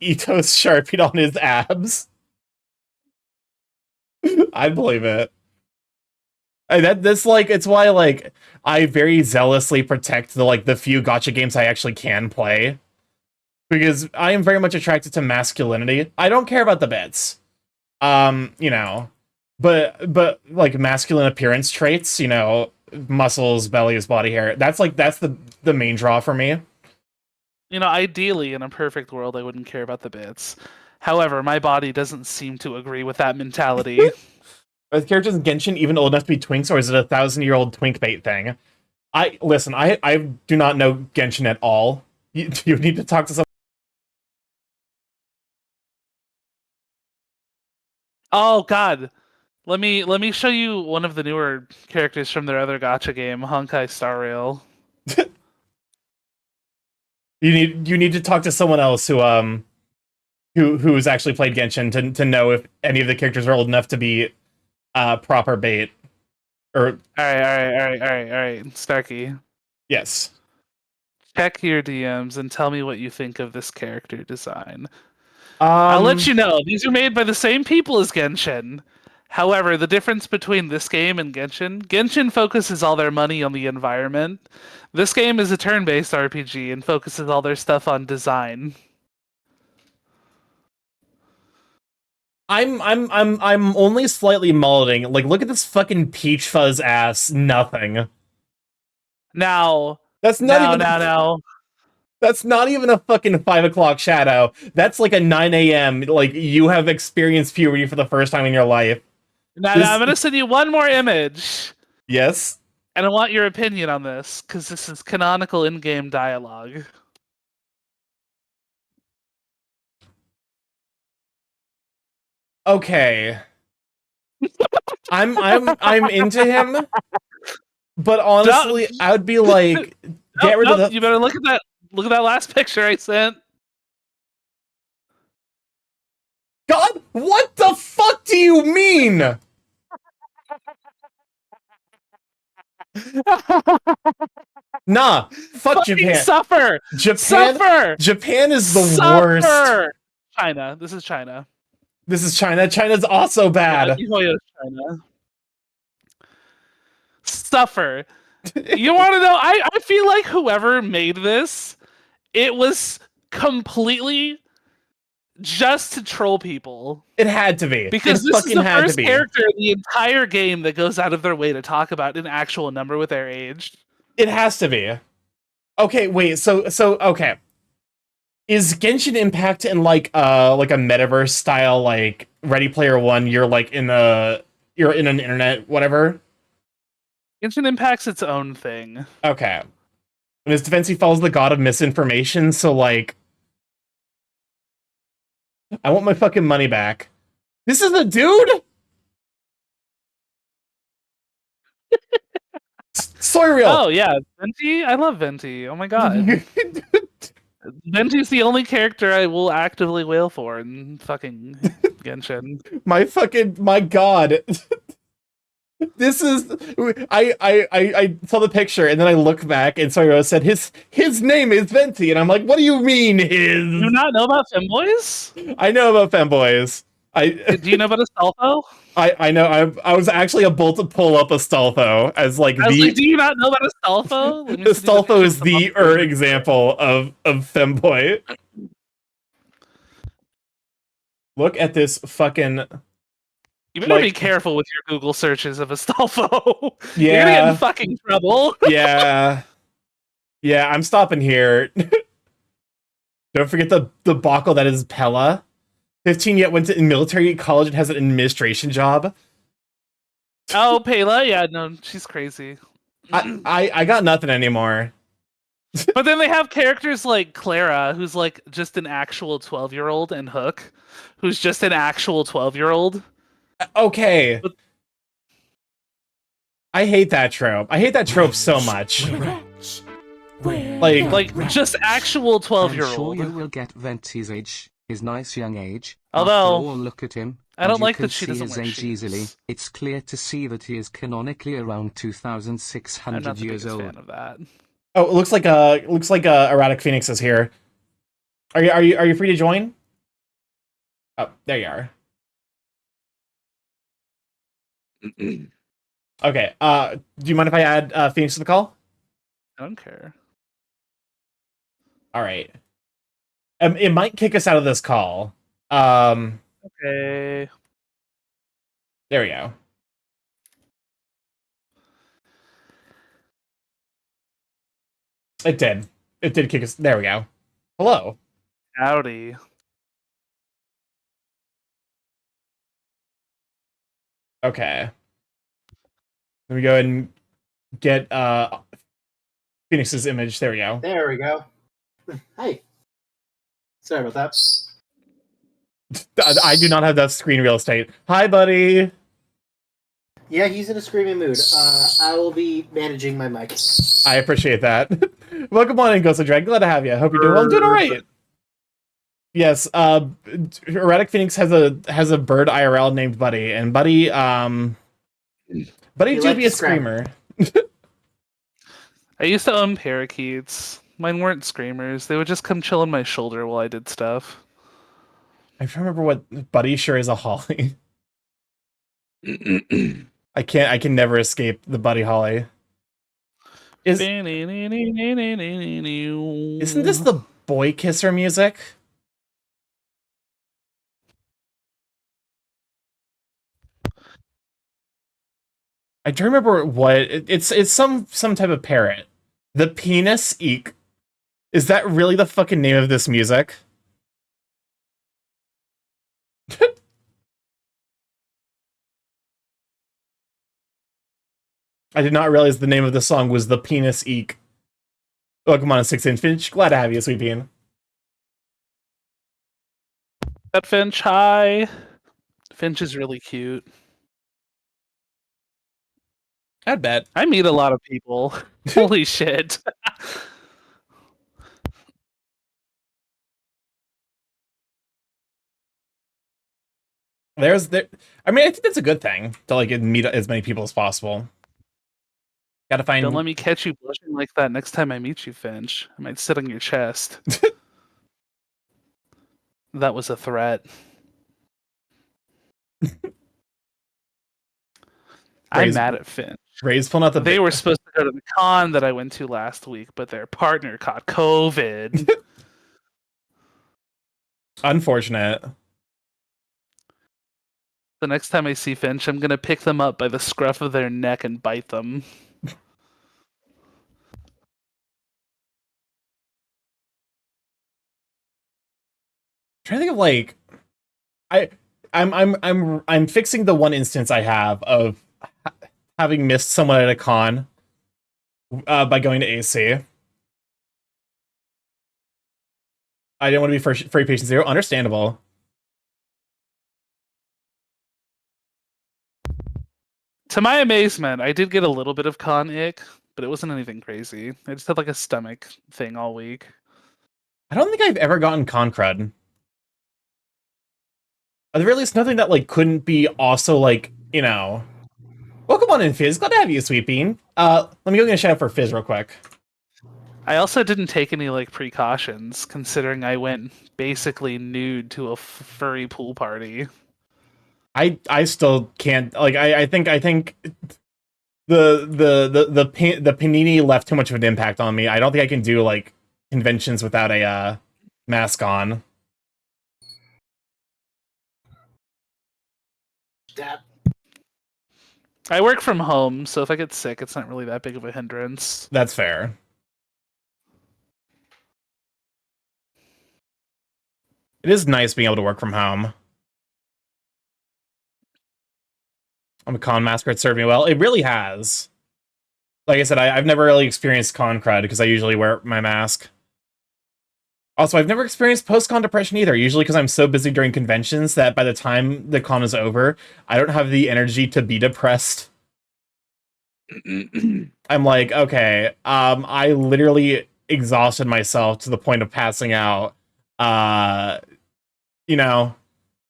Ito's sharpied on his abs. I believe it. It's why like I very zealously protect the few gacha games I actually can play, because I am very much attracted to masculinity. I don't care about the bits, you know, but like masculine appearance traits, you know, muscles, bellies, body hair. That's the main draw for me. You know, ideally, in a perfect world, I wouldn't care about the bits. However, my body doesn't seem to agree with that mentality. Are the characters in Genshin even old enough to be twinks, or is it a 1,000-year-old twink bait thing? I do not know Genshin at all. You need to talk to someone. Oh God, let me show you one of the newer characters from their other gacha game, Honkai Star Rail. You need to talk to someone else who's actually played Genshin to know if any of the characters are old enough to be proper bait. Or all right, Starky. Yes. Check your DMs and tell me what you think of this character design. I'll let you know. These are made by the same people as Genshin. However, the difference between this game and Genshin focuses all their money on the environment. This game is a turn-based RPG and focuses all their stuff on design. I'm only slightly mulleting. Like, look at this fucking peach fuzz ass nothing. Now, that's not That's not even a fucking 5 o'clock shadow. That's like a 9 a.m. Like, you have experienced puberty for the first time in your life. Now I'm gonna send you one more image. Yes. And I want your opinion on this, because this is canonical in-game dialogue. Okay. I'm into him, but honestly, I would be like, get rid of the. You better look at that. Look at that last picture I sent. God, what the fuck do you mean? Nah, fuck Japan. Suffer. Japan is the worst. China. This is China. This is China. China's also bad. Yeah, China. Suffer. You want to know? I feel like whoever made this, it was completely just to troll people. It had to be. Because this is the first character in the entire game that goes out of their way to talk about an actual number with their age. It has to be. Okay, wait, so okay. Is Genshin Impact in like a metaverse style, like Ready Player One, you're in an internet, whatever? Genshin Impact's its own thing. Okay. And his defense, he follows the god of misinformation, so like I want my fucking money back. This is the dude? Soy real. Oh yeah, Venti? I love Venti. Oh my god. Venti's the only character I will actively wail for in fucking Genshin. My god. This is I saw the picture and then I look back and Soyo said his name is Venti and I'm like, what do you mean his? Do you not know about femboys? I know about femboys. Do you know about Astolfo? I know. I was actually about to pull up Astolfo as like do you not know about Astolfo? Astolfo is the example of femboy. Look at this fucking. You better be careful with your Google searches of Astolfo. Yeah. You're gonna get in fucking trouble. Yeah. Yeah, I'm stopping here. Don't forget the debacle that is Pella. 15 yet went to military college and has an administration job. Oh, Pela? Yeah, no, she's crazy. I got nothing anymore. But then they have characters like Clara, who's like just an actual 12-year-old, and Hook, who's just an actual 12-year-old. Okay. I hate that trope. I hate that trope so much. Like just actual 12-year-old. I'm sure you will get Venti's age, his nice young age. Although, after all, look at him. I don't like that she doesn't wear shoes. Easily. It's clear to see that he is canonically around 2,600 I'm not the years biggest old. fan of that. Oh, it looks like Erratic Phoenix is here. Are you free to join? Oh, there you are. Okay. Do you mind if I add Phoenix to the call? I don't care. All right. It might kick us out of this call. Okay. There we go. It did. It did kick us. There we go. Hello. Howdy. Okay. Let me go ahead and get Phoenix's image. There we go. There we go. Hey. Sorry about that. I do not have that screen real estate. Hi, buddy. Yeah, he's in a screaming mood. I will be managing my mic. I appreciate that. Welcome on in, Ghost of Drag. Glad to have you. Hope you're doing well. I'm doing all right. Yes, Erratic Phoenix has a bird IRL named Buddy, and Buddy do be a screamer. I used to own parakeets. Mine weren't screamers. They would just come chill on my shoulder while I did stuff. I remember what Buddy sure is a holly. I can never escape the Buddy holly. Isn't this the boy kisser music? I don't remember what it's some type of parrot. The penis eek. Is that really the fucking name of this music? I did not realize the name of the song was The Penis Eek. Welcome on 6-inch Finch. Glad to have you, Sweet Bean. That Finch, hi. Finch is really cute. I'd bet. I meet a lot of people. Holy shit. I mean, I think that's a good thing to like meet as many people as possible. Gotta find. Don't let me catch you blushing like that next time I meet you, Finch. I might sit on your chest. That was a threat. I'm mad at Finch. Ray's pulling out the. They were supposed to go to the con that I went to last week, but their partner caught COVID. Unfortunate. The next time I see Finch, I'm gonna pick them up by the scruff of their neck and bite them. Trying to think of like, I'm fixing the one instance I have of having missed someone at a con by going to AC. I didn't want to be free patient zero. Understandable. To my amazement, I did get a little bit of con ick, but it wasn't anything crazy. I just had like a stomach thing all week. I don't think I've ever gotten con crud. At the very least, nothing that like couldn't be also like, you know. Welcome on in, Fizz. Glad to have you, Sweet Bean. Let me go get a shout out for Fizz real quick. I also didn't take any like precautions, considering I went basically nude to a furry pool party. I still can't like I think the panini left too much of an impact on me. I don't think I can do like conventions without a mask on. that. I work from home, so if I get sick, it's not really that big of a hindrance. That's fair. It is nice being able to work from home. I'm a con masker. It served me well. It really has. Like I said, I've never really experienced con crud because I usually wear my mask. Also, I've never experienced post-con depression either, usually because I'm so busy during conventions that by the time the con is over, I don't have the energy to be depressed. I'm like, okay, I literally exhausted myself to the point of passing out. You know,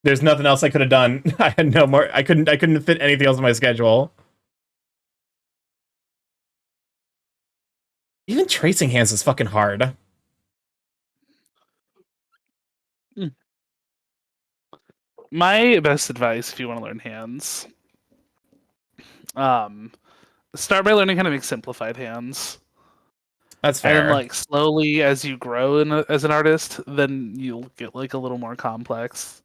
there's nothing else I could have done. I had no more. I couldn't fit anything else in my schedule. Even tracing hands is fucking hard. My best advice, if you want to learn hands, start by learning how to make simplified hands. That's And then, fair. like, slowly as you grow as an artist, then you'll get like a little more complex.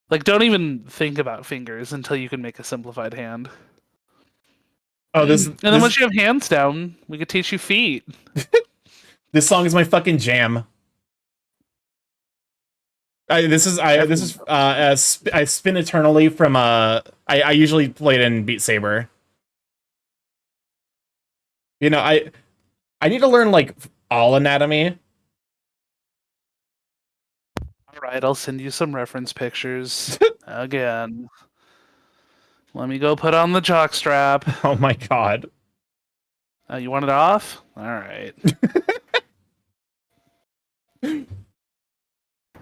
Like, don't even think about fingers until you can make a simplified hand. Oh, this And then once you have hands down, we could teach you feet. this song is my fucking jam. I spin eternally from I usually play it in Beat Saber. You know, I need to learn like all anatomy. All right, I'll send you some reference pictures. Again, let me go put on the jock strap. Oh my god. You want it off? All right.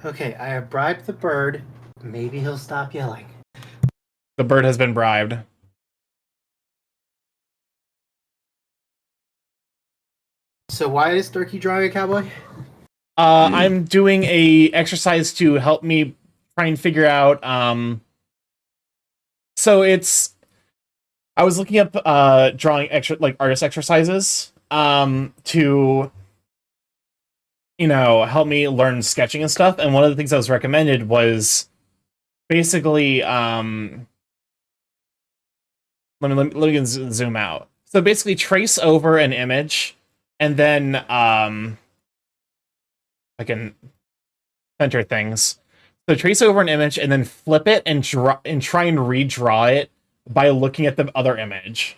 Okay, I have bribed the bird. Maybe he'll stop yelling. The bird has been bribed. So why is Sturky drawing a cowboy? I'm doing a exercise to help me try and figure out so it's I was looking up drawing extra like artist exercises to help me learn sketching and stuff, and one of the things that was recommended was basically let me zoom out. So basically trace over an image and then I can center things. So trace over an image and then flip it and try and redraw it by looking at the other image.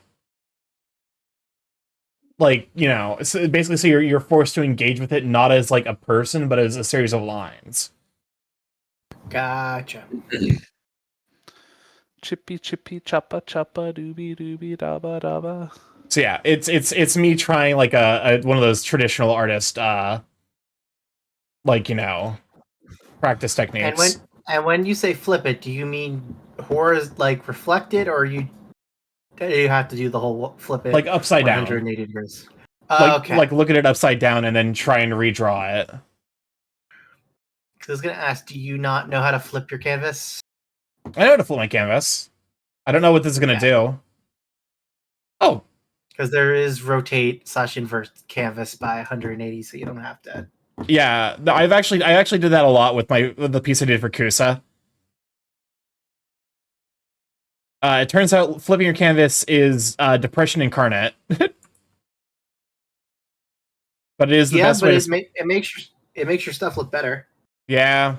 Like, so basically, so you're forced to engage with it not as like a person, but as a series of lines. Gotcha. Chippy chippy choppa choppa doobie doobie daba daba. So yeah, it's me trying like a one of those traditional artist practice techniques. And when you say flip it, do you mean like reflected, or you have to do the whole flip it Like upside down. 180 degrees? Like look at it upside down and then try and redraw it. I was gonna ask, do you not know how to flip your canvas? I know how to flip my canvas. I don't know what this is gonna do. Oh, because there is rotate/invert canvas by 180, so you don't have to. Yeah, I actually did that a lot with the piece I did for Kusa. It turns out flipping your canvas is depression incarnate. But it is the best way to... it makes your stuff look better. Yeah.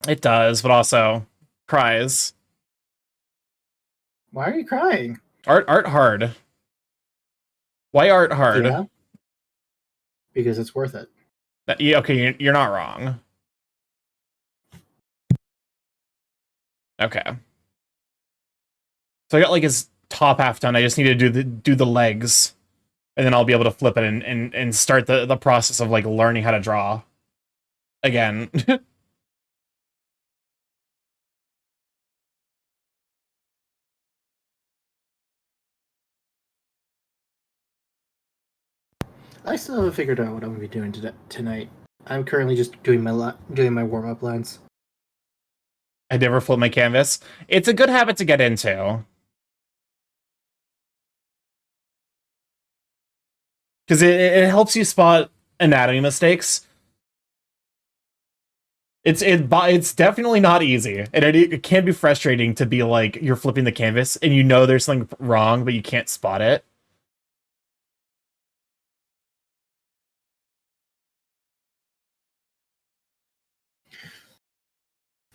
It does, but also cries. Why are you crying? Art hard. Why art hard? Yeah. Because it's worth it. Okay, you're not wrong. Okay. So I got like his top half done. I just need to do the legs, and then I'll be able to flip it and start the process of like learning how to draw again. I still haven't figured out what I'm gonna be doing tonight. I'm currently just doing my warm up lines. I never flip my canvas. It's a good habit to get into. Because it helps you spot anatomy mistakes. It's definitely not easy, and it can be frustrating to be like you're flipping the canvas and you know there's something wrong, but you can't spot it.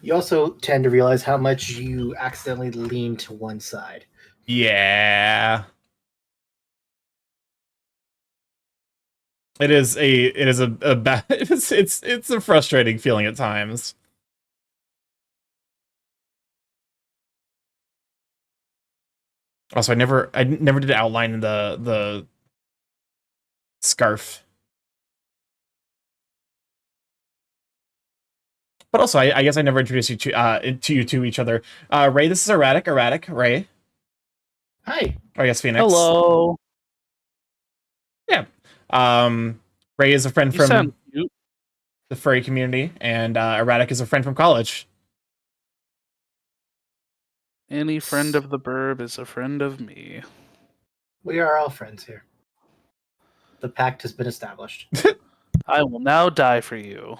You also tend to realize how much you accidentally lean to one side. Yeah. It is a bad it's a frustrating feeling at times. Also, I never did outline the scarf. But also, I guess I never introduced you to each other. Ray, this is Erratic. Ray. Hi. Or I guess Phoenix. Hello. Yeah. Ray is a friend You from sound cute. the furry community, and Erratic is a friend from college. Any friend of the burb is a friend of me. We are all friends here. The pact has been established. I will now die for you.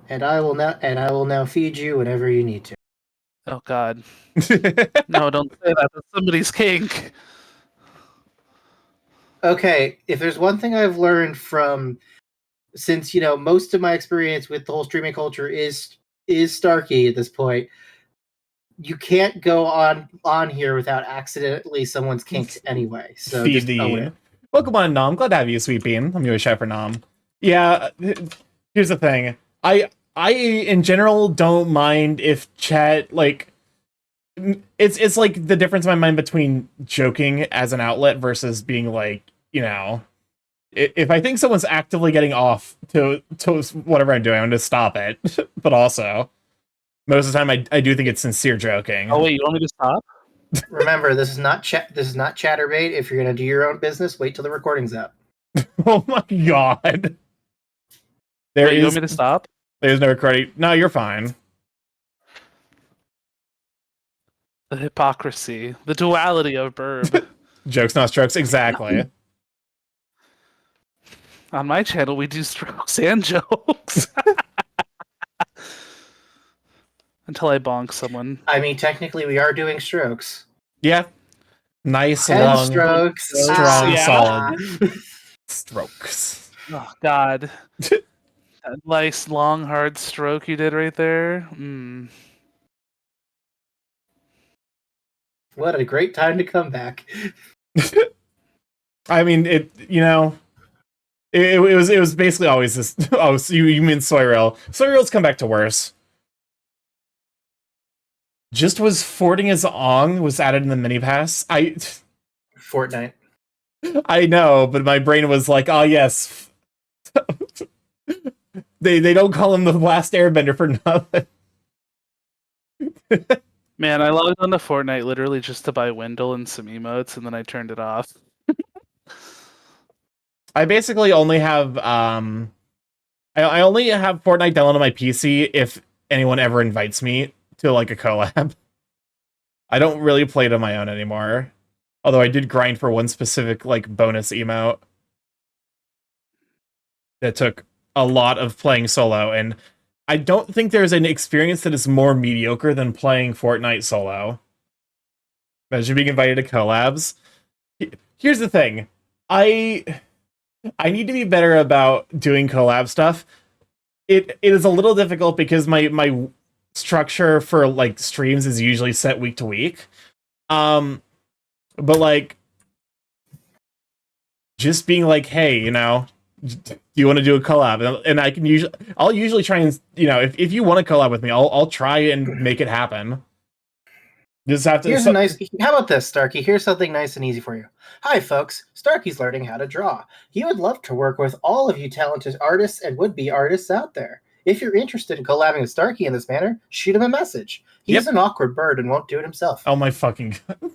And I will now feed you whenever you need to. Oh God. No, don't say that. That's somebody's kink. Okay, if there's one thing I've learned from since most of my experience with the whole streaming culture is Starky at this point, you can't go on here without accidentally someone's kinked anyway. So just own it. Welcome on, Nom. Glad to have you, Sweet Bean. I'm your chef for Nom. Yeah, here's the thing. I in general don't mind if chat like it's like the difference in my mind between joking as an outlet versus being like, if I think someone's actively getting off to whatever I'm doing, I'm gonna stop it. But also, most of the time, I do think it's sincere joking. Oh wait, you want me to stop? Remember, this is not chatterbait. If you're gonna do your own business, wait till the recording's up. Oh my God! You want me to stop? There's no recording. No, you're fine. The hypocrisy, the duality of burb. Jokes, not strokes. Exactly. On my channel, we do strokes and jokes. Until I bonk someone. I mean, technically, we are doing strokes. Yeah. Nice, 10 long, strokes. strong, Yeah. solid strokes. Oh God. That nice, long, hard stroke you did right there. What a great time to come back. I mean, it was basically always this. Oh, so you mean Soyrel? Soyrel's come back to worse. Just was Fording his Ong was added in the mini pass. Fortnite. I know, but my brain was like, oh yes. They don't call him the last airbender for nothing. Man, I logged on to Fortnite literally just to buy Wendell and some emotes, and then I turned it off. I basically only have I only have Fortnite downloaded on my PC if anyone ever invites me to like a collab. I don't really play it on my own anymore. Although I did grind for one specific like bonus emote that took a lot of playing solo, and I don't think there's an experience that is more mediocre than playing Fortnite solo. Imagine being invited to collabs. Here's the thing. I need to be better about doing collab stuff. It is a little difficult because my structure for like streams is usually set week to week. But like just being like, hey, do you want to do a collab? And I'll usually try and, if you want to collab with me, I'll try and make it happen. Just have to. How about this, Starky? Here's something nice and easy for you. Hi, folks. Starky's learning how to draw. He would love to work with all of you talented artists and would-be artists out there. If you're interested in collabing with Starky in this manner, shoot him a message. He's an awkward bird and won't do it himself. Oh my fucking God.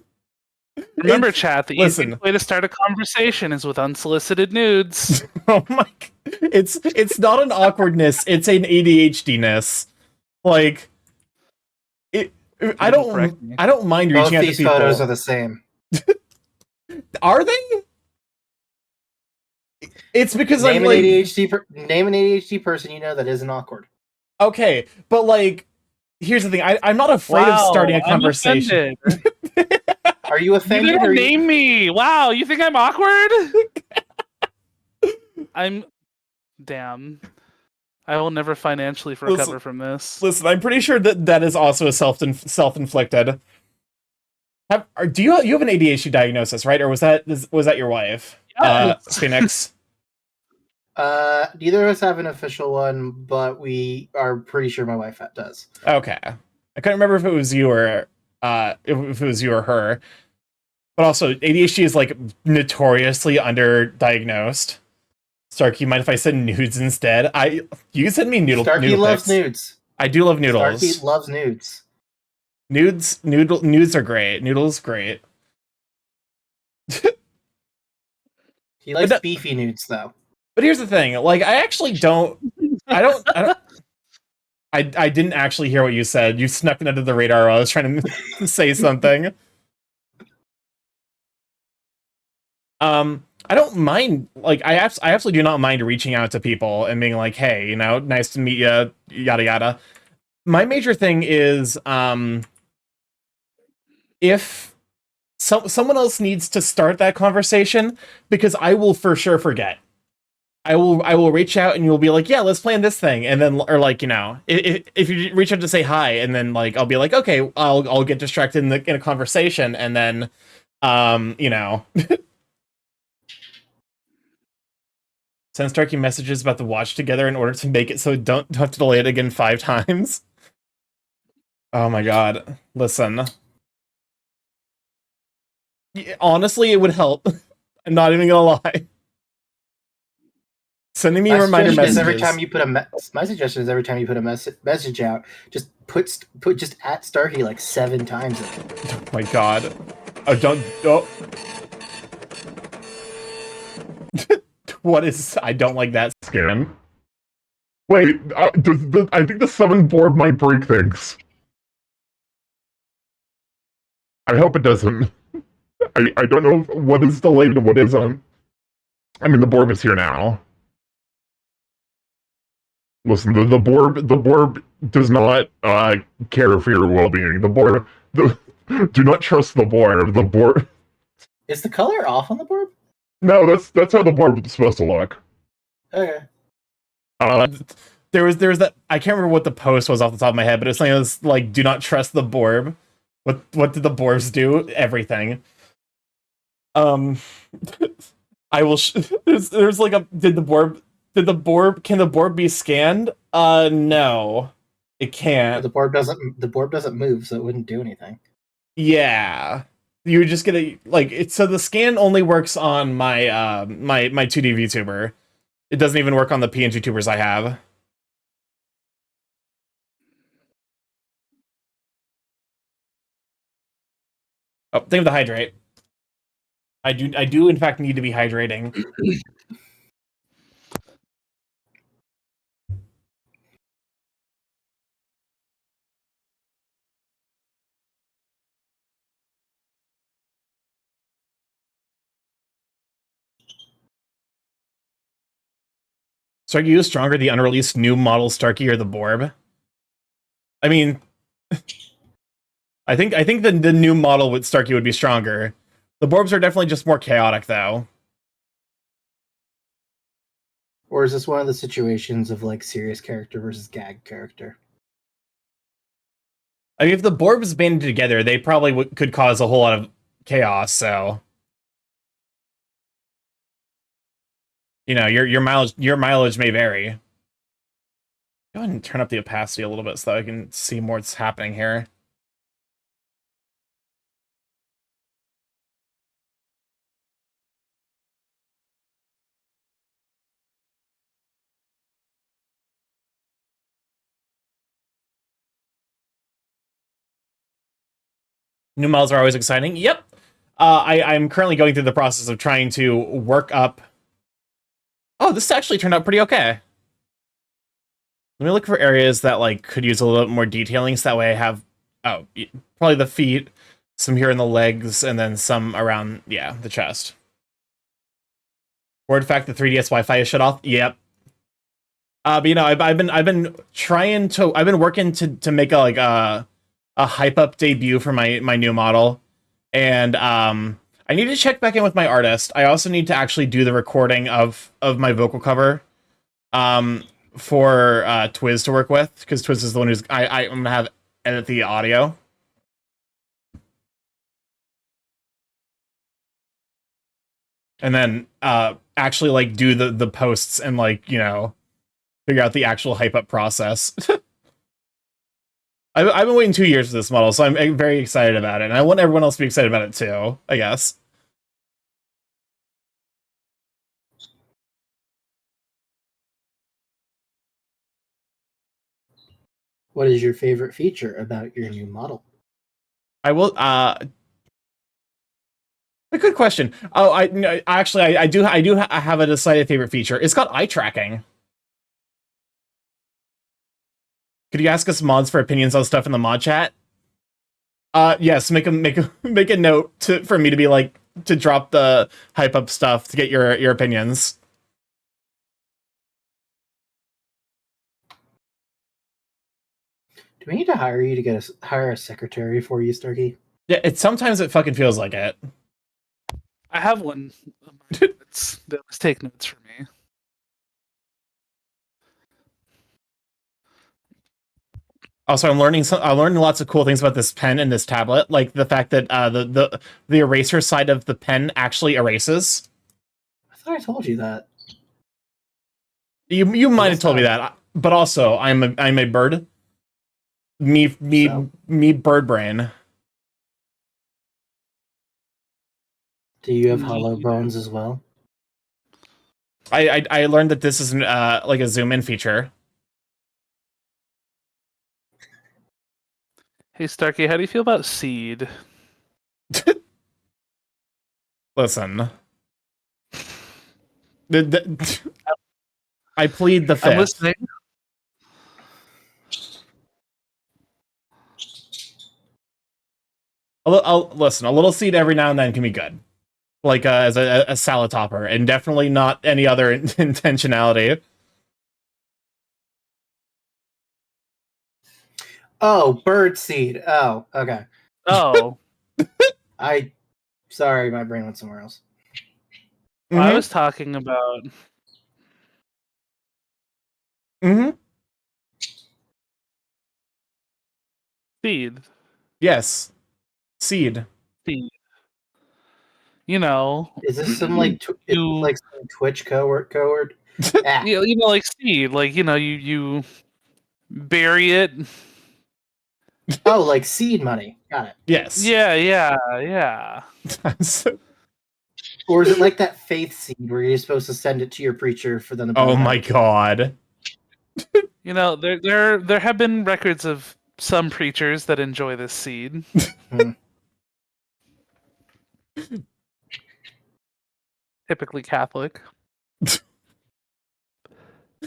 Remember, chat, the easiest way to start a conversation is with unsolicited nudes. Oh my! It's not an awkwardness; it's an ADHD-ness. Like, I don't mind reaching out to people. Both these photos are the same. Are they? It's because name I'm like, name an ADHD person you know that isn't awkward. okay, but like, here's the thing. I'm not afraid of starting a conversation. Are you You offended? didn't Or name me. Wow, you think I'm awkward? I'm. Damn. I will never financially recover from this. Listen, I'm pretty sure that is also a self-inflicted. Do you have an ADHD diagnosis, right? Or was that your wife, Yes. Phoenix? Neither of us have an official one, but we are pretty sure my wife does. Okay, I couldn't remember if it was you or if it was you or her. But also, ADHD is like notoriously underdiagnosed. Stark, you mind if I send nudes instead? You can send me noodle. Starky noodle loves pics. nudes. I do love noodles. Starky loves nudes. Nudes are great. Noodles great. He likes beefy nudes though. But here's the thing, like I actually don't I didn't actually hear what you said. You snuck it under the radar while I was trying to say something. I don't mind, like, I absolutely do not mind reaching out to people and being like, hey, you know, nice to meet you, yada yada. My major thing is, if someone else needs to start that conversation, because I will for sure forget. I will reach out and you'll be like, yeah, let's plan this thing, and then, or like, you know, if you reach out to say hi, and then like I'll be like, okay, I'll get distracted in a conversation, and then, you know. Send Starky messages about the watch together in order to make it so don't have to delay it again 5 times. Oh my god. Listen. Honestly, it would help. I'm not even gonna lie. Sending me reminder messages. Every time you put my suggestion is every time you put a message out, just put just at Starky like 7 times. Oh my god. Oh, don't. Oh. What is... I don't like that scan. Wait, I think the 7 board might break things. I hope it doesn't. I don't know what is delayed and what isn't. I mean, the board is here now. Listen, the board does not care for your well-being. Do not trust the board. The board... Is the color off on the board? No, that's how the board is supposed to look. Okay. There was that, I can't remember what the post was off the top of my head, but it was something that was like, do not trust the borb. What did the borbs do? Everything. I will there's like a, can the borb be scanned? No. It can't. The board doesn't move, so it wouldn't do anything. Yeah. You just get a, like, so the scan only works on my my 2D VTuber. It doesn't even work on the PNG tubers I have. Oh, think of the hydrate. I do in fact need to be hydrating. So are you stronger, the unreleased new model Starky or the Borb? I mean, I think the new model with Starky would be stronger. The Borbs are definitely just more chaotic, though. Or is this one of the situations of like serious character versus gag character? I mean, if the Borbs banded together, they probably could cause a whole lot of chaos. So, you know, your mileage may vary. Go ahead and turn up the opacity a little bit so that I can see more what's happening here. New models are always exciting. Yep. I'm currently going through the process of trying to work up... Oh, this actually turned out pretty okay. Let me look for areas that like could use a little bit more detailing, so that way I have... Oh, probably the feet, some here in the legs, and then some around, yeah, the chest. Word fact: the 3DS Wi-Fi is shut off. Yep. But you know, I've been working to make a hype up debut for my new model, and I need to check back in with my artist. I also need to actually do the recording of my vocal cover, for Twiz to work with, because Twiz is the one who's I'm gonna have edit the audio. And then actually like do the posts and like, you know, figure out the actual hype up process. I've been waiting 2 years for this model, so I'm very excited about it. And I want everyone else to be excited about it too, I guess. What is your favorite feature about your new model? I will a good question. Oh, I do have a decided favorite feature. It's got eye tracking. Could you ask us mods for opinions on stuff in the mod chat? Yes, make a note for me to be like to drop the hype up stuff to get your opinions. Do we need to hire you to hire a secretary for you, Starky? Yeah, sometimes it fucking feels like it. I have one. That was take notes for me. Also, I'm learning lots of cool things about this pen and this tablet, like the fact that the eraser side of the pen actually erases. I thought I told you that. You might have told me that, but also I'm a bird. Me bird brain. Do you have hollow bones as well? I learned that this is like a zoom in feature. Hey Starkey, how do you feel about seed? Listen. I plead the fifth. I'm listening. Listen, a little seed every now and then can be good. Like as a salad topper, and definitely not any other intentionality. Oh, bird seed. Oh, okay. Oh. Sorry, my brain went somewhere else. Mm-hmm. I was talking about... Mm-hmm. Seed. Yes. Seed. Seed. You know... Is this some, like, some Twitch coward? Ah. You know, like seed. Like, you know, you bury it... Oh, like seed money. Got it. Yes. Yeah. Or is it like that faith seed where you're supposed to send it to your preacher for them to... Oh my god. You know, there have been records of some preachers that enjoy this seed. Typically Catholic.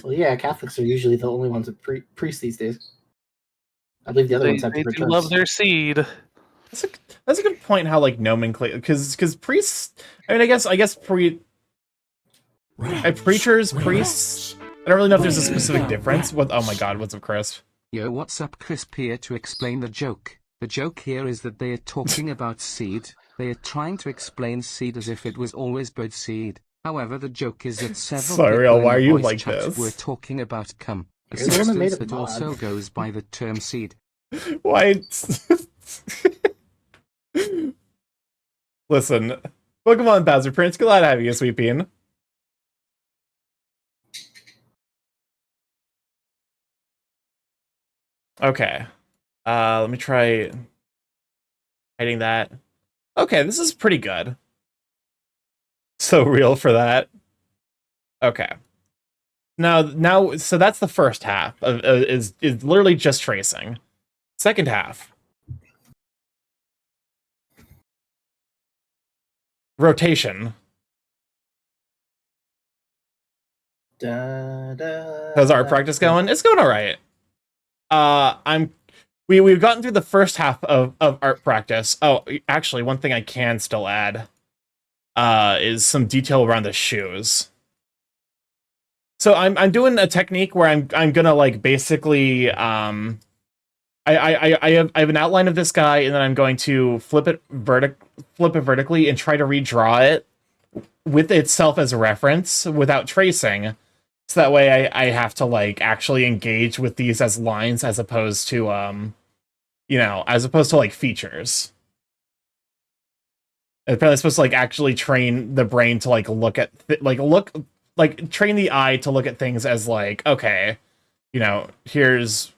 Well, yeah, Catholics are usually the only ones that priests these days. I believe the other ones have different terms. They love their seed. That's a good point. How like nomenclature, because priests. I mean, I guess preachers, priests. I don't really know if there's a specific difference. What? Oh my god, what's up, Chris? Yo, what's up, Chris here to explain the joke. The joke here is that they are talking about seed. They are trying to explain seed as if it was always bird seed. However, the joke is that several Sorry, why are you voice like chats this? were talking about cum. A You're the one that made substance it that mod. also goes by the term seed. Why? Listen, Pokemon Bowser Prince, glad to have you, Sweet Bean. Okay. Let me try hiding that. Okay, this is pretty good. So real for that. Okay. Now, so that's the first half of is literally just tracing. Second half. Rotation. How's our practice going? It's going all right. We've gotten through the first half of art practice. Oh, actually, one thing I can still add is some detail around the shoes. So I'm doing a technique where I'm gonna like basically I have an outline of this guy, and then I'm going to flip it vertically and try to redraw it with itself as a reference without tracing. So that way I have to like actually engage with these as lines as opposed to as opposed to like features. And apparently it's supposed to like actually train the brain to like look at train the eye to look at things as like, okay, here's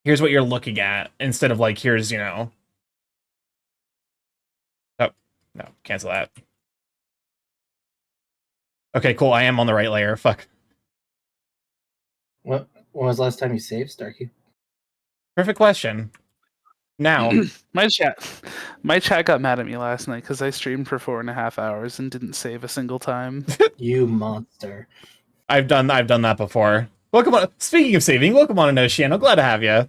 what you're looking at instead of like here's oh no, cancel that. Okay, cool. I am on the right layer. Fuck. When was the last time you saved, Starky? Perfect question. Now, my chat got mad at me last night because I streamed for 4.5 hours and didn't save a single time. You monster. I've done that before. Welcome on. Speaking of saving, welcome on, Oceano. Glad to have you.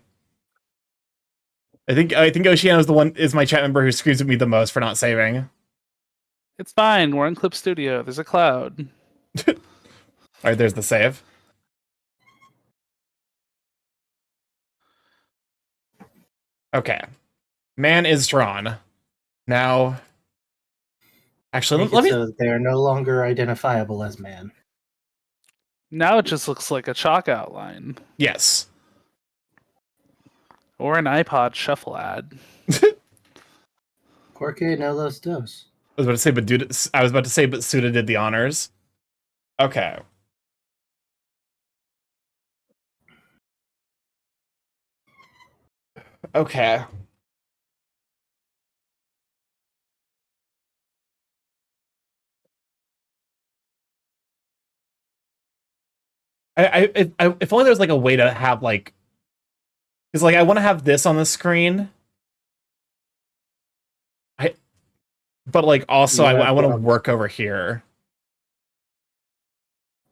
I think Oceano is my chat member who screams at me the most for not saving. It's fine. We're in Clip Studio. There's a cloud. All right, there's the save. Okay. Man is drawn. Now, actually, let me. So they are no longer identifiable as man. Now it just looks like a chalk outline. Yes. Or an iPod shuffle ad. Porque no los dos. I was about to say, but Suda did the honors. Okay. Okay. If only there was like a way to have like, because like I want to have this on the screen. But like also I want to work over here.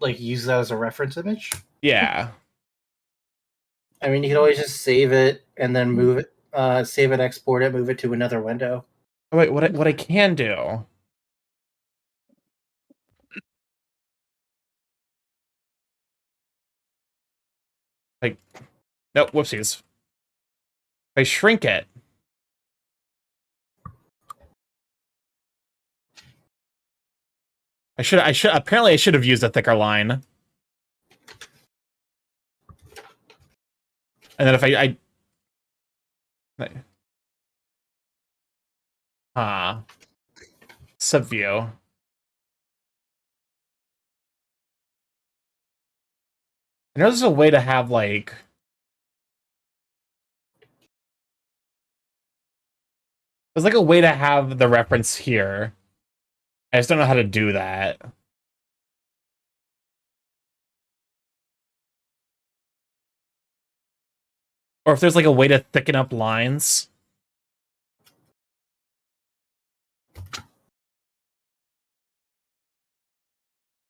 Like use that as a reference image? Yeah. I mean, you can always just save it and then move it, save it, export it, move it to another window. Oh, wait, what I can do? Like, nope, whoopsies. If I shrink it. Apparently I should have used a thicker line. And then if I subview. I know there's a way to have like there's like a way to have the reference here. I just don't know how to do that. Or if there's like a way to thicken up lines.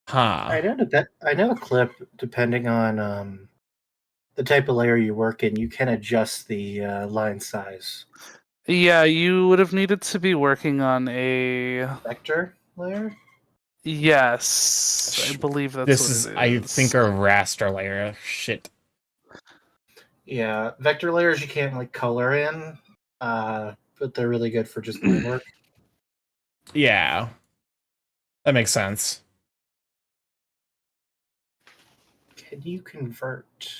Huh. I know a clip, depending on the type of layer you work in, you can adjust the line size. Yeah, you would have needed to be working on a Vector layer? Yes, I believe that's this what is, it is. I think, a raster layer. Shit. Yeah, vector layers you can't like color in, but they're really good for just line work. Yeah. That makes sense. Can you convert?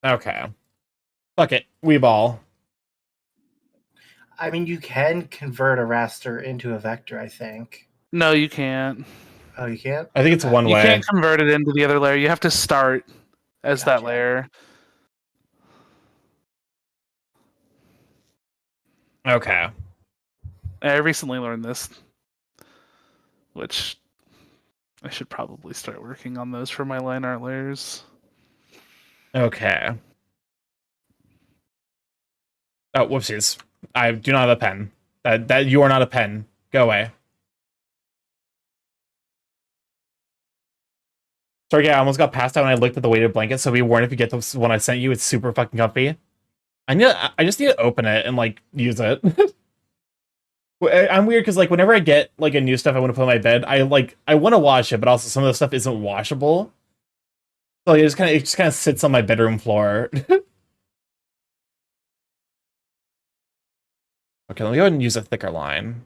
Okay. Fuck it. We ball. I mean, you can convert a raster into a vector, I think. No, you can't. Oh, you can't? I think it's one You way. can't convert it into the other layer. You have to start as that Gotcha. layer. Okay. I recently learned this, which I should probably start working on those for my line art layers. Okay. Oh, whoopsies. I do not have a pen. That you are not a pen. Go away. Sorry, yeah, I almost got passed out when I looked at the weighted blanket, so be warned if you get the one I sent you, it's super fucking comfy. I just need to open it and like use it. I'm weird because like whenever I get like a new stuff I want to put on my bed, I want to wash it, but also some of the stuff isn't washable. So it just kind of sits on my bedroom floor. Okay, let me go ahead and use a thicker line.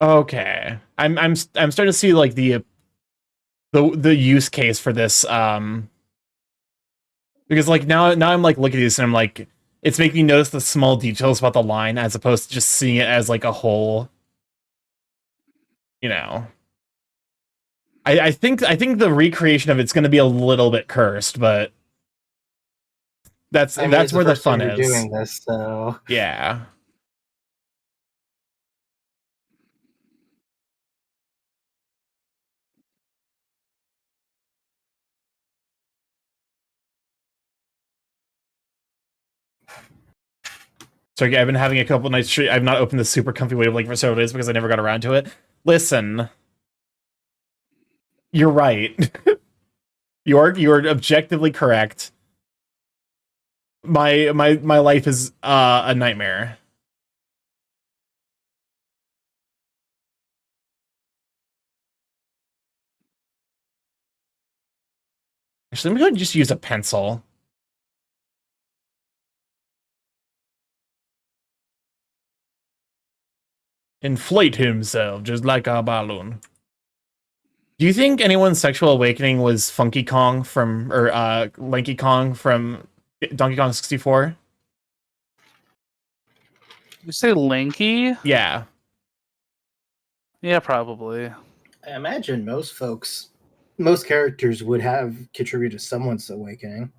Okay, I'm starting to see like the use case for this because like now I'm like looking at this and I'm like it's making me notice the small details about the line as opposed to just seeing it as like a whole, you know. I think the recreation of it's going to be a little bit cursed, but that's I mean, it's where the first time fun you're is. doing this, so Yeah. So yeah, I've been having a couple nights. I've not opened the super comfy Wave Link for several days because I never got around to it. Listen, you're right. You're objectively correct. My life is a nightmare. Actually, let me go ahead and just use a pencil. Inflate himself just like a balloon. Do you think anyone's sexual awakening was Funky Kong from or Lanky Kong from Donkey Kong 64? You say lanky? Yeah. Yeah, probably. I imagine most characters would have contributed to someone's awakening.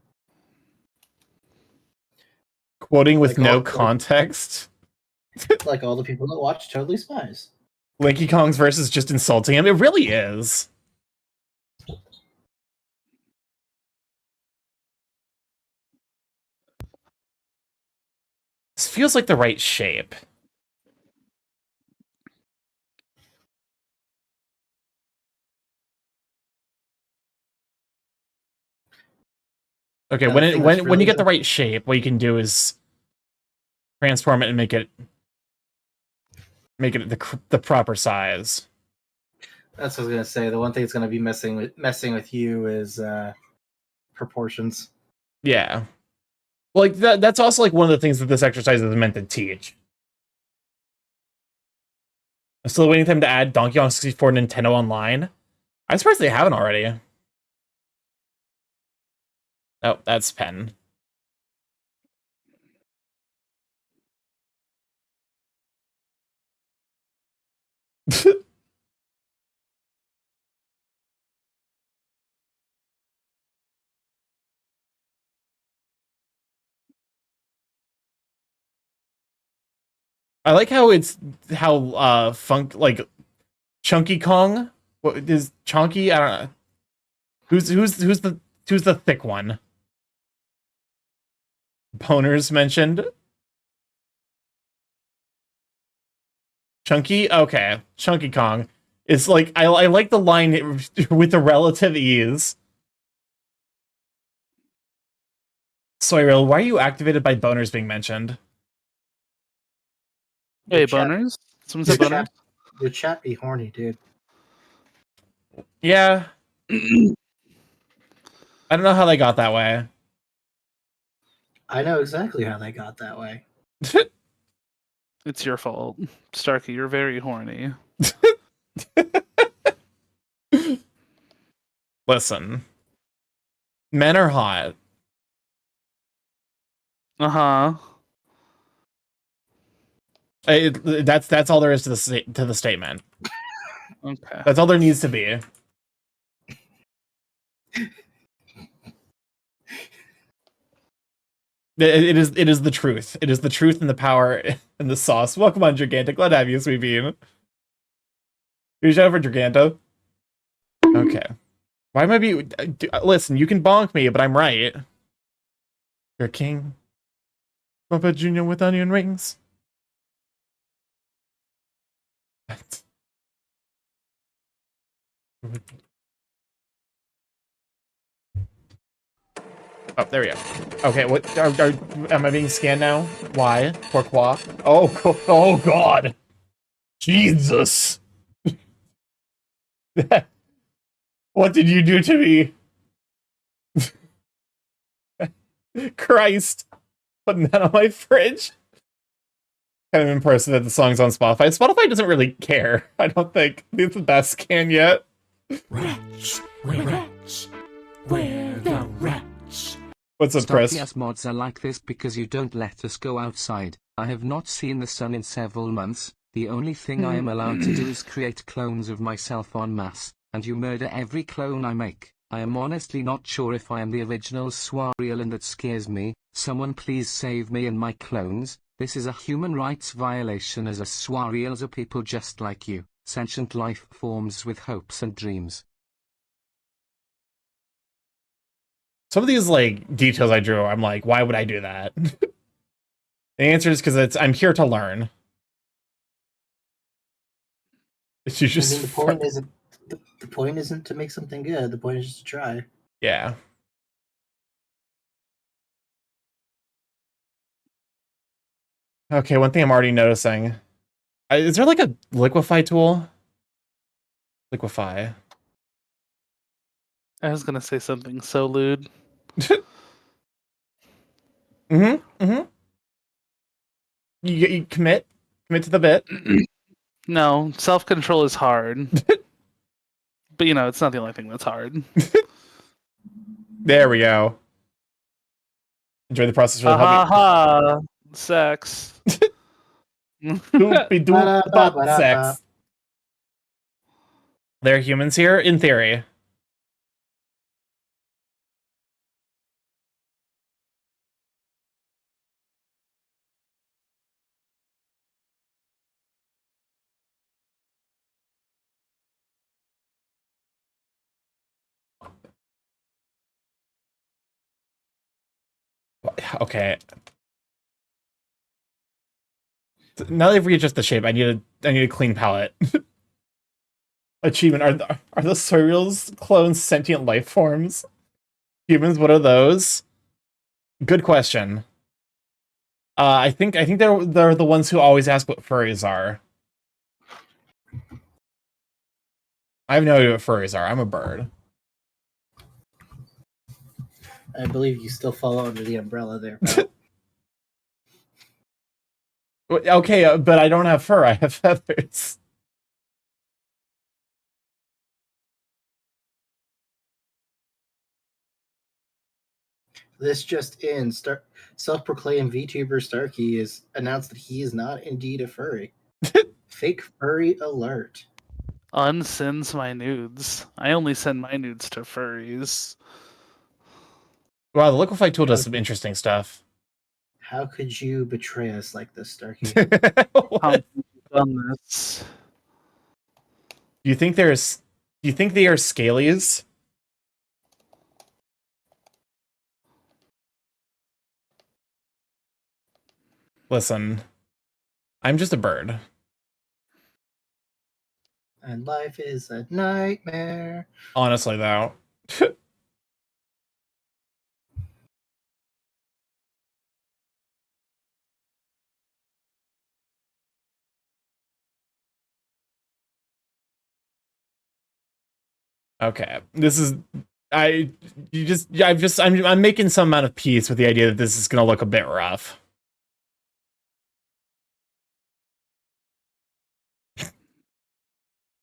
Quoting with Like no all- like- context. Like all the people that watch Totally Spies. Lanky Kong's verse is just insulting him. It really is. This feels like the right shape. Okay, when you get the right shape, what you can do is transform it and make it the proper size. That's what I was gonna say. The one thing that's gonna be messing with you is proportions. Yeah. Well, like that's also like one of the things that this exercise is meant to teach. I'm still waiting for them to add Donkey Kong 64 Nintendo Online. I'm surprised they haven't already. Oh, that's pen. I like how funk like Chunky Kong. What is Chunky? I don't know. Who's the thick one? Boners mentioned. Chunky? Okay. Chunky Kong. It's like I like the line with the relative ease. Soyril, why are you activated by boners being mentioned? Hey, chat- boners? Someone said Your boners? chat, your chat be horny, dude. Yeah. I don't know how they got that way. I know exactly how they got that way. It's your fault. Starky, you're very horny. Listen. Men are hot. Uh-huh. That's all there is to the statement. Okay. That's all there needs to be. It is the truth. It is the truth and the power and the sauce. Welcome on, Gigantic. Glad to have you, sweet bean. Here's shout out for Giganto. Okay. Why am I listen, you can bonk me, but I'm right. You're a king. Muppet Junior with onion rings. Oh, there we go. Okay, what? Am I being scanned now? Why? Pourquoi? Oh God! Jesus! What did you do to me? Christ! Putting that on my fridge. Kind of impressive that the song's on Spotify. Spotify doesn't really care. I don't think it's the best scan yet. Rats, we're rats, we're the rats. What's up, Chris? Starky mods are like this because you don't let us go outside. I have not seen the sun in several months. The only thing I am allowed to do is create clones of myself en masse, and you murder every clone I make. I am honestly not sure if I am the original Swariel, and that scares me. Someone please save me and my clones. This is a human rights violation, as a Swariels are people just like you, sentient life forms with hopes and dreams. Some of these like details I drew, I'm like, why would I do that? The answer is because I'm here to learn. It's just the point isn't the point isn't to make something good. The point is just to try. Yeah. Okay, one thing I'm already noticing. Is there like a liquefy tool? Liquefy. I was gonna say something so lewd. You commit to the bit. No, self-control is hard. But it's not the only thing that's hard. There we go. Enjoy the process. Really Ha ha! Sex. Doopy-doop butt sex. There are humans here, in theory. Okay. Now that I've readjusted the shape, I need a clean palette. Achievement: are the Surreals clones sentient life forms? Humans, what are those? Good question. I think they're the ones who always ask what furries are. I have no idea what furries are. I'm a bird. I believe you still fall under the umbrella there. Okay, but I don't have fur. I have feathers. This just in: self-proclaimed VTuber Starky is announced that he is not indeed a furry. Fake furry alert. Unsends my nudes. I only send my nudes to furries. Wow, the liquefy tool does some interesting stuff. How could you betray us like this, Starky? How have you done this? Do you think they are scalies? Listen, I'm just a bird. And life is a nightmare. Honestly, though. Okay, this is I'm making some amount of peace with the idea that this is gonna look a bit rough.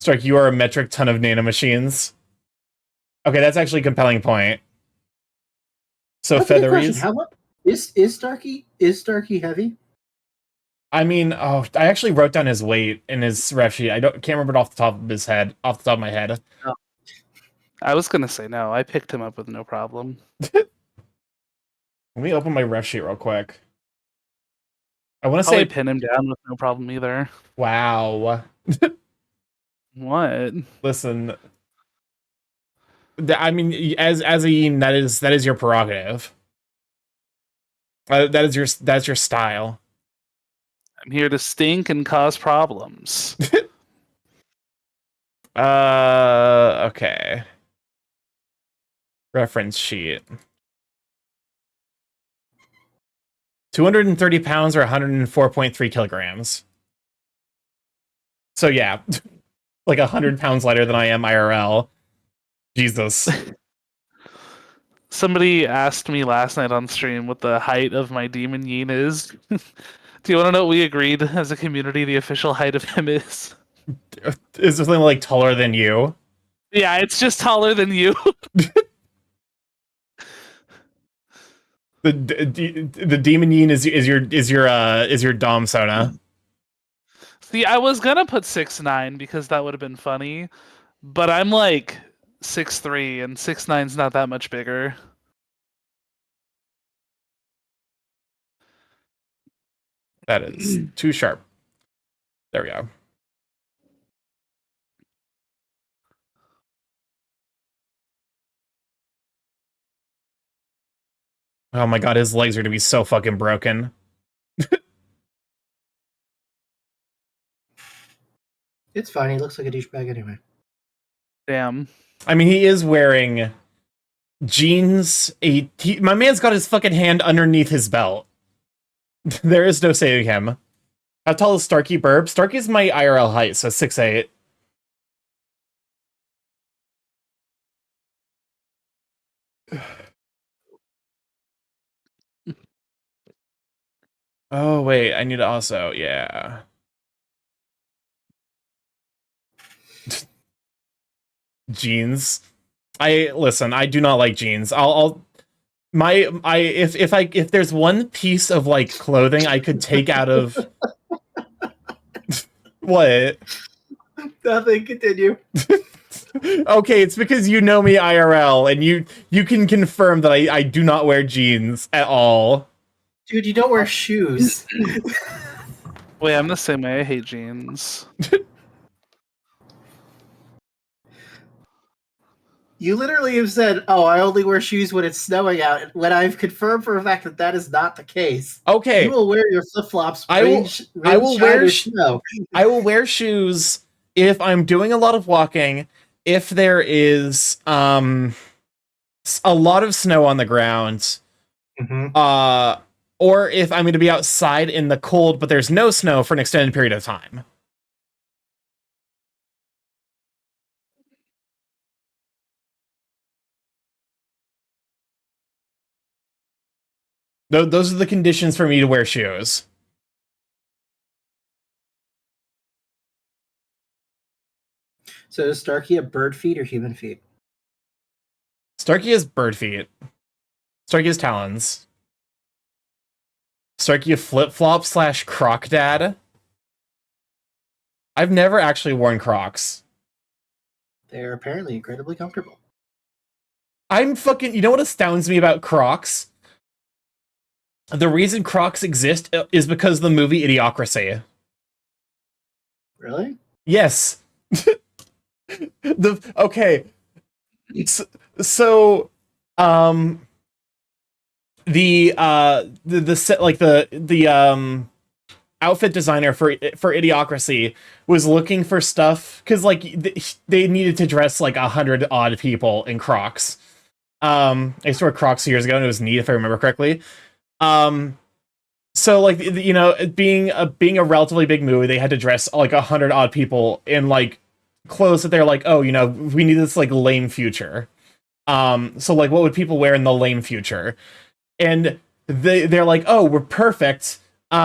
Strike, you are a metric ton of nanomachines. Okay, that's actually a compelling point. So That's a good question. featheries. How much is Starky heavy? I mean, I actually wrote down his weight in his ref sheet. Can't remember it off the top of my head. Oh. I was gonna say no. I picked him up with no problem. Let me open my ref sheet real quick. I want to Probably say pin him down with no problem either. Wow. What? Listen, I mean, as a Yin, that is your prerogative. That's your style. I'm here to stink and cause problems. Okay. Reference sheet. 230 pounds or 104.3 kilograms. So yeah, like 100 pounds lighter than I am IRL. Jesus. Somebody asked me last night on stream what the height of my demon yin is. Do you want to know what we agreed as a community the official height of him is? Is there something like taller than you? Yeah, it's just taller than you. The demon yin is your dom Sona. See, I was gonna put 6'9" because that would have been funny, but I'm like 6'3", and 6'9's not that much bigger. That is too sharp. There we go. Oh my god, his legs are gonna be so fucking broken. It's fine. He looks like a douchebag anyway. Damn. I mean, he is wearing jeans. My man's got his fucking hand underneath his belt. There is no saving him. How tall is Starky Burb? Starky's my IRL height, so 6'8". Oh, wait, I need to also, yeah. Jeans. Listen, I do not like jeans. If there's one piece of like clothing I could take out of what? Nothing. Continue. Okay, it's because you know me IRL and you can confirm that I do not wear jeans at all. Dude, you don't wear shoes. Wait, I'm the same way. I hate jeans. You literally have said, "Oh, I only wear shoes when it's snowing out." When I've confirmed for a fact that that is not the case. Okay, You will wear your flip flops. I will wear snow. I will wear shoes if I'm doing a lot of walking. If there is a lot of snow on the ground, or if I'm going to be outside in the cold, but there's no snow for an extended period of time. Those are the conditions for me to wear shoes. So is Starky a bird feet or human feet? Starky has bird feet. Starky has talons. Starky a flip-flop / croc dad. I've never actually worn Crocs. They're apparently incredibly comfortable. I'm fucking... You know what astounds me about Crocs? The reason Crocs exist is because of the movie Idiocracy. Really? Yes. Okay. So the outfit designer for Idiocracy was looking for stuff because like they needed to dress like 100 odd people in Crocs. I used to wear Crocs years ago and it was neat if I remember correctly. So like being a relatively big movie, they had to dress like 100 odd people in like clothes that they're like, oh, we need this like lame future. So like what would people wear in the lame future? And they're like, oh, we're perfect. We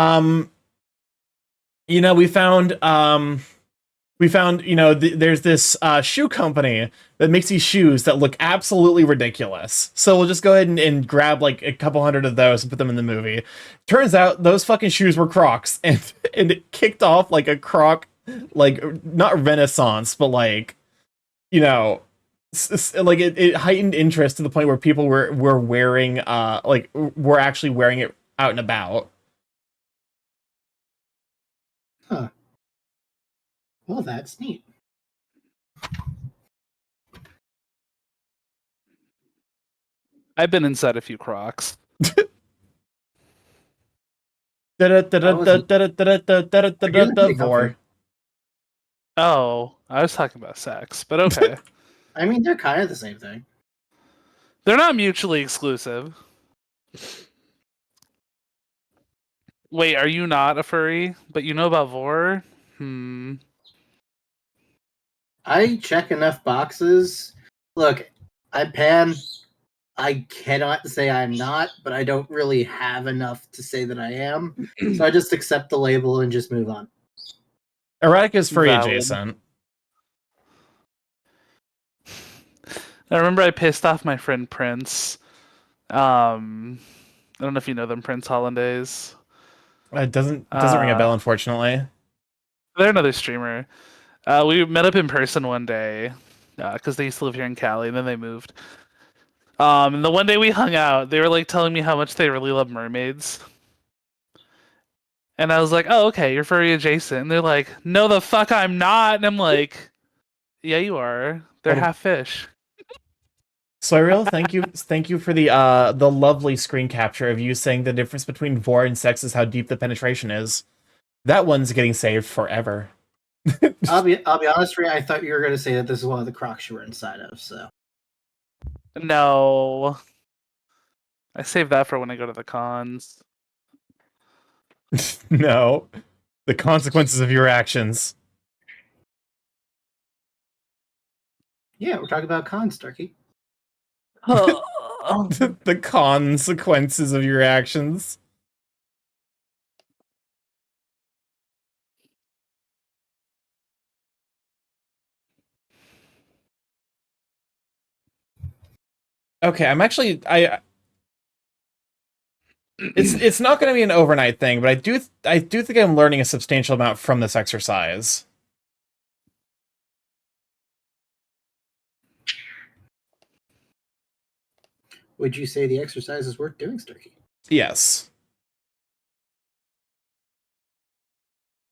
found, there's this shoe company that makes these shoes that look absolutely ridiculous. So we'll just go ahead and grab like a couple hundred of those and put them in the movie. Turns out those fucking shoes were Crocs, and it kicked off like a Croc, like not renaissance, but like, like it heightened interest to the point where people were wearing, were actually wearing it out and about. Huh. Well, that's neat. I've been inside a few Crocs. Vor. Oh, I was talking about sex, but okay. I mean, they're kind of the same thing. They're not mutually exclusive. Wait, are you not a furry? But you know about Vor? I check enough boxes. Look, I'm pan. I cannot say I'm not, but I don't really have enough to say that I am. So I just accept the label and just move on. Erotic is furry Valid. adjacent. I remember I pissed off my friend Prince. I don't know if you know them, Prince Hollandaise. It doesn't ring a bell, unfortunately. They're another streamer. We met up in person one day because they used to live here in Cali, and then they moved. And the one day we hung out, they were like telling me how much they really love mermaids. And I was like, "Oh, okay, you're furry adjacent." And they're like, "No, the fuck, I'm not." And I'm like, "Yeah, you are. They're half fish." Soiril, thank you for the lovely screen capture of you saying the difference between vor and sex is how deep the penetration is. That one's getting saved forever. I'll be honest, Ray. I thought you were going to say that this is one of the Crocs you were inside of. So No, I save that for when I go to the cons. No, the consequences of your actions. yeah, we're talking about cons, Starky. The consequences of your actions. Okay, I'm actually it's not going to be an overnight thing, but I do think I'm learning a substantial amount from this exercise. Would you say the exercise is worth doing, Starky? Yes.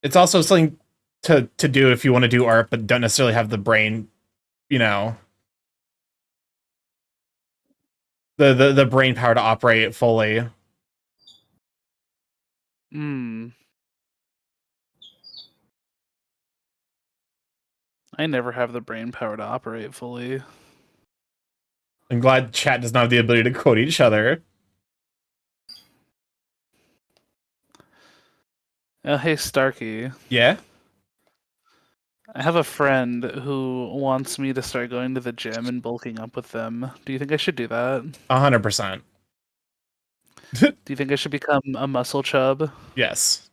It's also something to do if you want to do art, but don't necessarily have the brain, you know, the brain power to operate it fully. I never have the brain power to operate fully. I'm glad chat does not have the ability to quote each other. Oh, hey, Starky. Yeah? I have a friend who wants me to start going to the gym and bulking up with them. Do you think I should do that? 100%. Do you think I should become a muscle chub? Yes.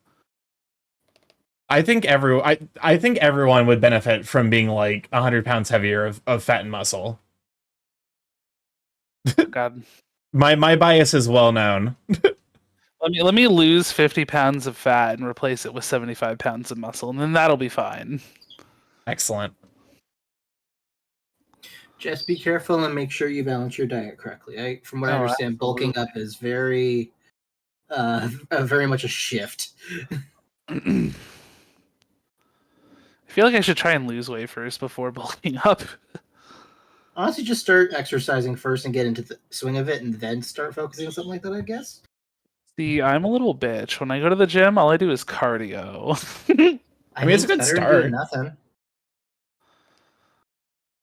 I think everyone would benefit from being like 100 pounds heavier of fat and muscle. God. My bias is well known. Let me lose 50 pounds of fat and replace it with 75 pounds of muscle, and then that'll be fine. Excellent. Just be careful and make sure you balance your diet correctly. From what I understand, bulking up is very much a shift. I feel like I should try and lose weight first before bulking up. Honestly, just start exercising first and get into the swing of it, and then start focusing on something like that, I guess. See, I'm a little bitch. When I go to the gym, all I do is cardio. I mean, it's a good start. Nothing.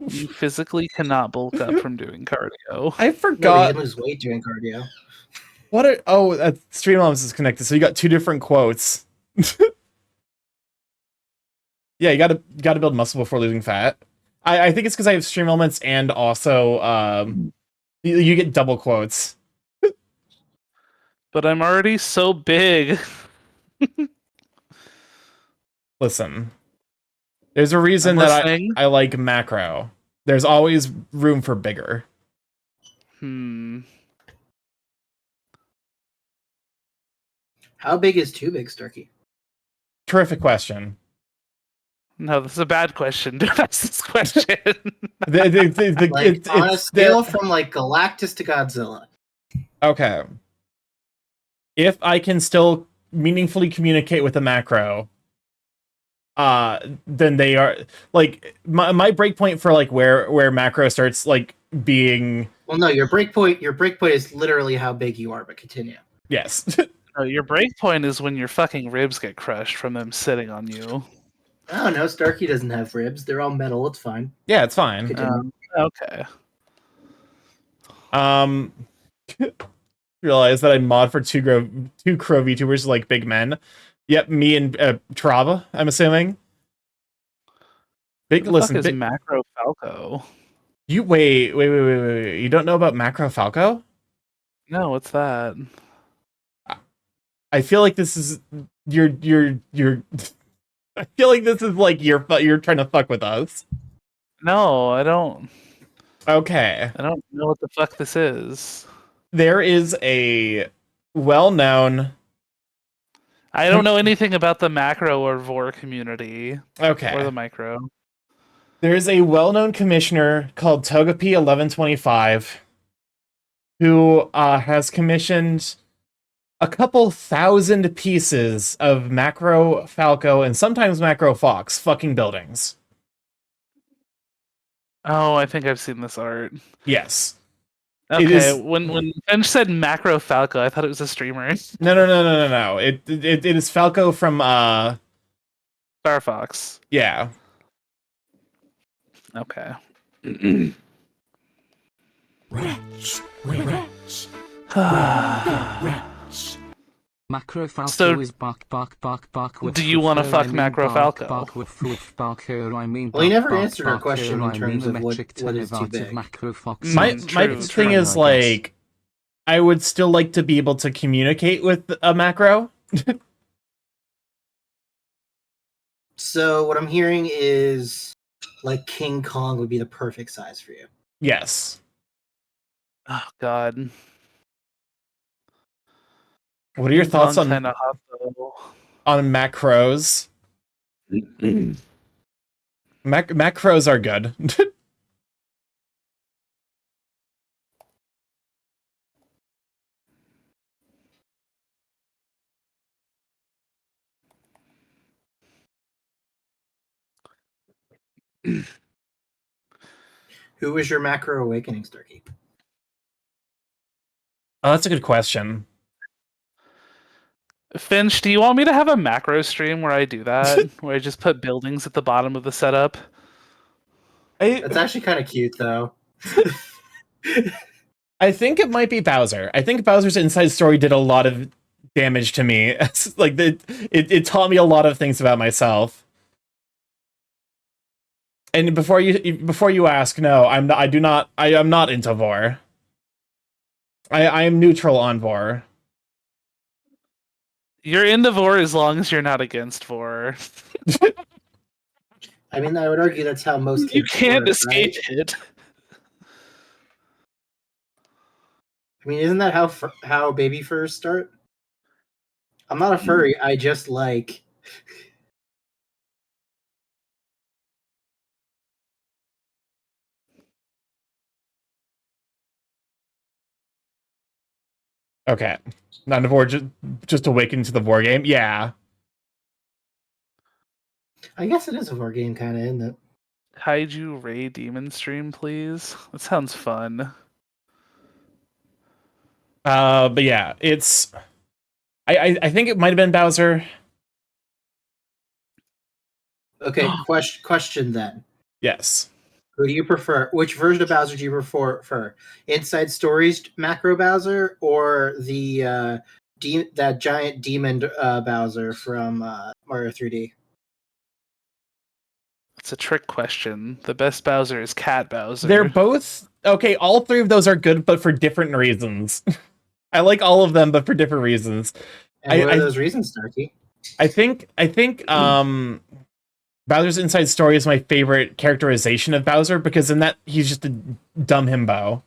You physically cannot bulk up from doing cardio. I No, forgot. you can lose weight doing cardio. Streamlabs is connected, so you got two different quotes. Yeah, you gotta build muscle before losing fat. I think it's because I have stream elements and also you get double quotes. But I'm already so big. Listen, there's a reason that I like macro. There's always room for bigger. How big is too big, Starky? Terrific question. No, this is a bad question. Don't ask this question. On a scale from like Galactus to Godzilla. Okay. If I can still meaningfully communicate with a macro, then they are like my breakpoint for like where macro starts like being. Well, no, your breakpoint is literally how big you are. But continue. Yes. No, your break point is when your fucking ribs get crushed from them sitting on you. I don't know. Starky doesn't have ribs. They're all metal. It's fine. Yeah, it's fine. Continue. Okay. Realize that I mod for two crow VTubers like big men. Yep, me and Trava, I'm assuming. Who the fuck is Macro Falco? You wait. You don't know about Macro Falco? No, what's that? I feel like this is you're I feel like this is like you're trying to fuck with us. No, I don't. Okay. I don't know what the fuck this is. There is a well-known. I don't know anything about the macro or vor community. Okay. Or the micro. There is a well-known commissioner called Togepi 1125 who has commissioned a couple thousand pieces of Macro Falco and sometimes Macro Fox fucking buildings. Oh, I think I've seen this art. Yes. Okay, when Finch said Macro Falco, I thought it was a streamer. No. It is Falco from Star Fox. Yeah. Okay. Rats. Where rats? Where the rats? Macro Falco So, is bark. Do you want to fuck Macro Falco? Well, he never answered our question in terms of what is too big. My thing is like, I would still like to be able to communicate with a macro. So what I'm hearing is like King Kong would be the perfect size for you. Yes. Oh God. What are your thoughts on macros? Macros are good. Who was your macro awakening, Starky? Oh, that's a good question. Finch, do you want me to have a macro stream where I do that? Where I just put buildings at the bottom of the setup? That's actually kind of cute, though. I think it might be Bowser. I think Bowser's Inside Story did a lot of damage to me. Like it taught me a lot of things about myself. And before you ask, no, I am not into Vor. I am neutral on Vor. You're into Vor as long as you're not against Vor. I mean, I would argue that's how most you kids can't work, escape right? it. I mean, isn't that how baby furs start? I'm not a furry. I just like. Okay, not a Vor, just awaken to the Vor game. Yeah. I guess it is a war game, kind of, isn't it? Kaiju Ray Demon stream, please. That sounds fun. But yeah, it's. I think it might have been Bowser. Okay, question then. Yes. Who do you prefer? Which version of Bowser do you prefer? Inside Stories Macro Bowser or the that giant demon Bowser from Mario 3D? It's a trick question. The best Bowser is Cat Bowser. They're both okay. All three of those are good, but for different reasons. I like all of them, but for different reasons. And what are those reasons, Starkey? I think Bowser's Inside Story is my favorite characterization of Bowser because in that he's just a dumb himbo.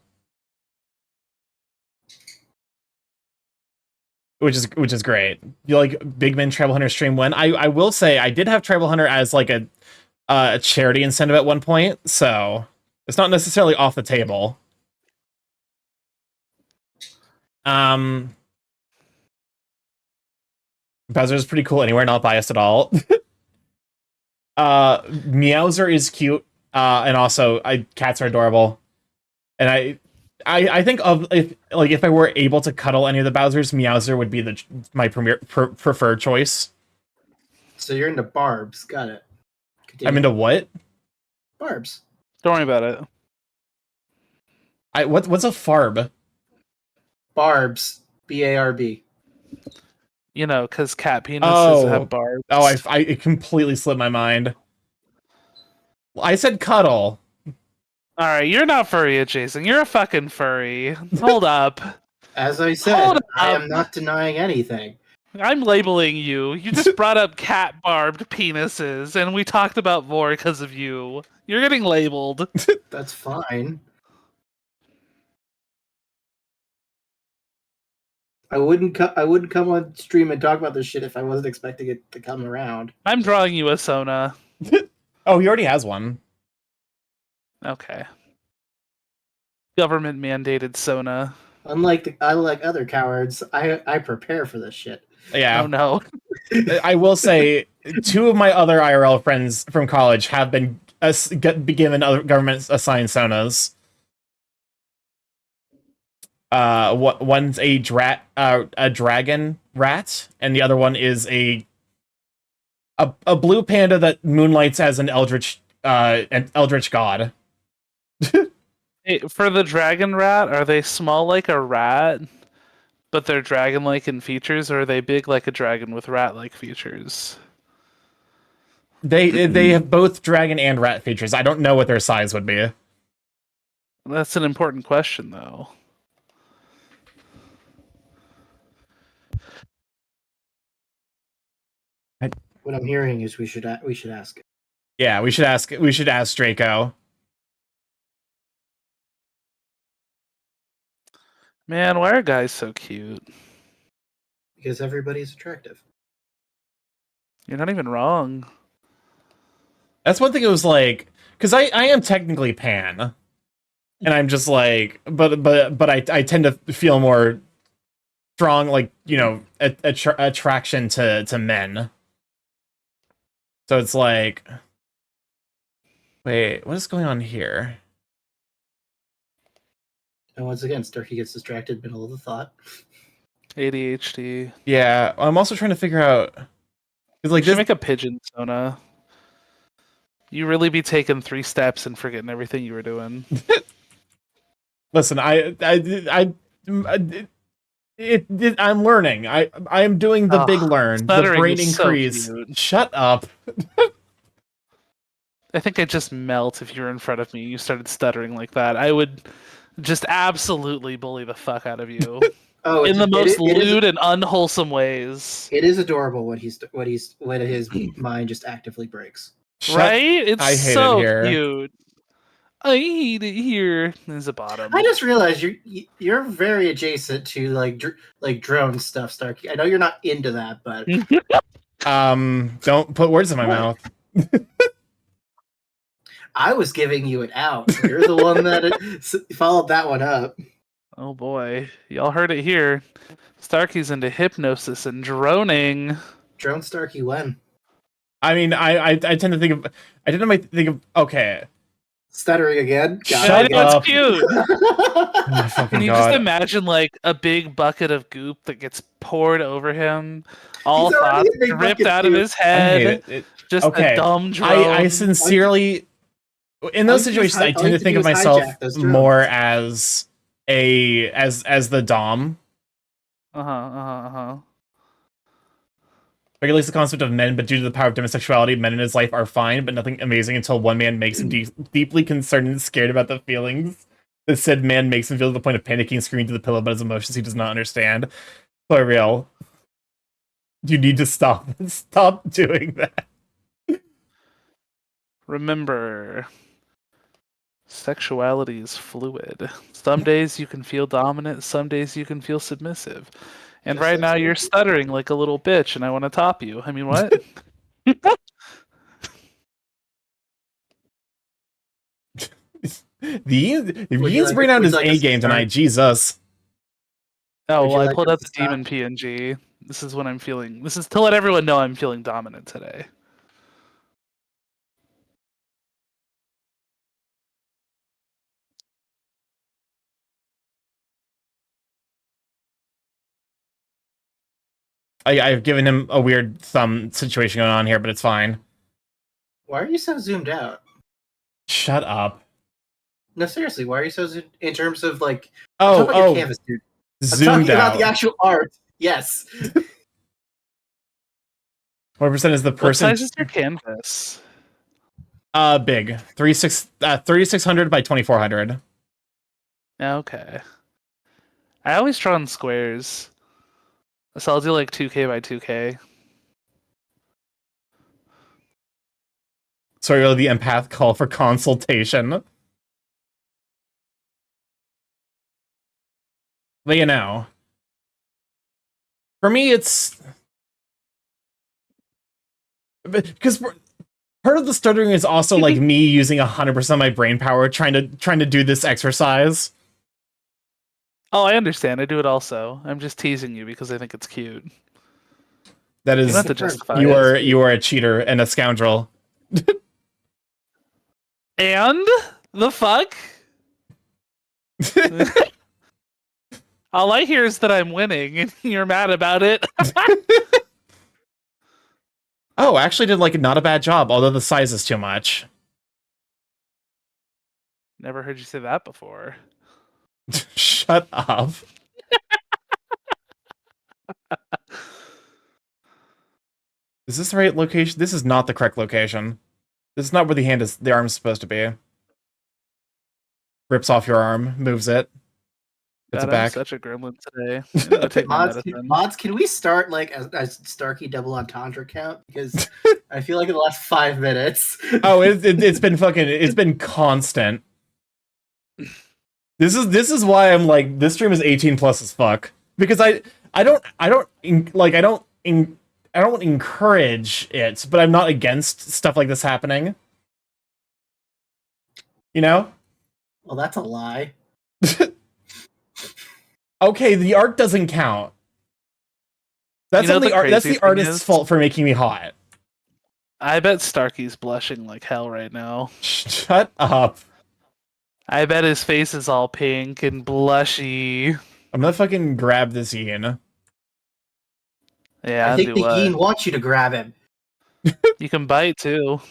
Which is great. You like Big Man Tribal Hunter stream when I will say I did have Tribal Hunter as like a charity incentive at one point, so it's not necessarily off the table. Bowser's pretty cool anywhere, not biased at all. Meowser is cute, and also cats are adorable. And I think of if I were able to cuddle any of the Bowsers, Meowser would be my preferred choice. So you're into barbs. Got it. Continue. I'm into what? Barbs. Don't worry about it. What's a farb? Barbs. B-A-R-B. You know, because cat penises Oh. have barbs. Oh, it completely slipped my mind. Well, I said cuddle. All right, you're not furry, Jason. You're a fucking furry. Hold up. As I said, Hold I up. am not denying anything. I'm labeling you. You just brought up cat barbed penises, and we talked about more because of you. You're getting labeled. That's fine. I wouldn't come on stream and talk about this shit if I wasn't expecting it to come around. I'm drawing you a Sona. Oh, he already has one. Okay. Government mandated Sona. Unlike other cowards, I prepare for this shit. Yeah. Oh no. I will say, 2 of my other IRL friends from college have been given other government assigned Sonas. One's a dragon rat, and the other one is a blue panda that moonlights as an eldritch god. Hey, for the dragon rat, are they small like a rat, but they're dragon-like in features, or are they big like a dragon with rat-like features? They have both dragon and rat features. I don't know what their size would be. That's an important question, though. What I'm hearing is we should ask it. Yeah, we should ask Draco. Man, why are guys so cute? Because everybody's attractive. You're not even wrong. That's one thing. It was like, because I am technically pan, and I'm just like, but I tend to feel more strong, like, you know, attraction to men. So it's like, wait, what is going on here? And once again, Starky gets distracted middle of the thought. ADHD. Yeah, I'm also trying to figure out, because like You should this. make a pigeon, Sona. You really be taking 3 steps and forgetting everything you were doing. Listen, I'm learning. I am doing the big learn, the stuttering brain is so increase. cute. Shut up. I think I'd just melt if you were in front of me and you started stuttering like that. I would just absolutely bully the fuck out of you. Oh, in the most it is- lewd and unwholesome ways. It is adorable when his mind just actively breaks. Right? It's I hate it so here. cute. I hate it here. There's a bottom. I just realized you're very adjacent to like drone stuff, Starky. I know you're not into that, but Don't put words in my mouth. I was giving you an out. You're the one that followed that one up. Oh boy. Y'all heard it here. Starky's into hypnosis and droning. Drone Starky when? I mean, I tend to think of okay. Stuttering again. Shut I know up. it's cute. Oh my fucking Can you God. just imagine like a big bucket of goop that gets poured over him, all He's already thoughts a big ripped bucket out of goop. his I hate head? it. Just Okay. a dumb drone. I sincerely, in those All you do is situations, I all tend you to do think of is myself hijack those drones. more as as the dom. Regulates the concept of men, but due to the power of demisexuality, men in his life are fine, but nothing amazing until one man makes him deeply concerned and scared about the feelings that said man makes him feel to the point of panicking, screaming to the pillow about his emotions he does not understand. For real. You need to stop doing that. Remember, sexuality is fluid. Some days you can feel dominant, some days you can feel submissive. And Just right like now you. you're stuttering like a little bitch, and I want to top you. I mean, what? If Ian's like bringing to- out would his you like A us to game start? tonight, Jesus. Oh, Would you well, I like pulled us out to the demon stop? PNG. This is what I'm feeling. This is to let everyone know I'm feeling dominant today. I've given him a weird thumb situation going on here, but it's fine. Why are you so zoomed out? Shut up. No, seriously, why are you so zoomed in terms of like? I'm talking about your canvas, dude. I'm Zoomed talking about out. the actual art. Yes. What percent is the What person? size is your canvas? Big. 3600 by 2400. Okay. I always draw in squares. So I'll do like 2K by 2K. Sorry, the empath call for consultation. But you know, for me, it's because part of the stuttering is also like me using 100% of my brain power trying to do this exercise. Oh, I understand. I do it also. I'm just teasing you because I think it's cute. That You is, don't have to justify you it. are a cheater and a scoundrel. And the fuck? All I hear is that I'm winning, and you're mad about it. Oh, actually did like not a bad job, although the size is too much. Never heard you say that before. Shut up. Is this the right location? This is not the correct location. This is not where the arm is supposed to be. Rips off your arm, moves it. Gets God, it back. I'm such a gremlin today. I'm gonna take my medicine. Mods, can we start like a Starky double entendre count? Because I feel like in the last 5 minutes. Oh, it's been constant. This is why I'm like, this stream is 18 plus as fuck, because I don't encourage it, but I'm not against stuff like this happening. You know? Well, that's a lie. Okay, the art doesn't count. That's You know on the the art. That's crazy the thing artist's is- fault for making me hot. I bet Starky's blushing like hell right now. Shut up. I bet his face is all pink and blushy. I'm gonna fucking grab this Ian. Yeah, I think do the what? Ian wants you to grab him. You can bite too.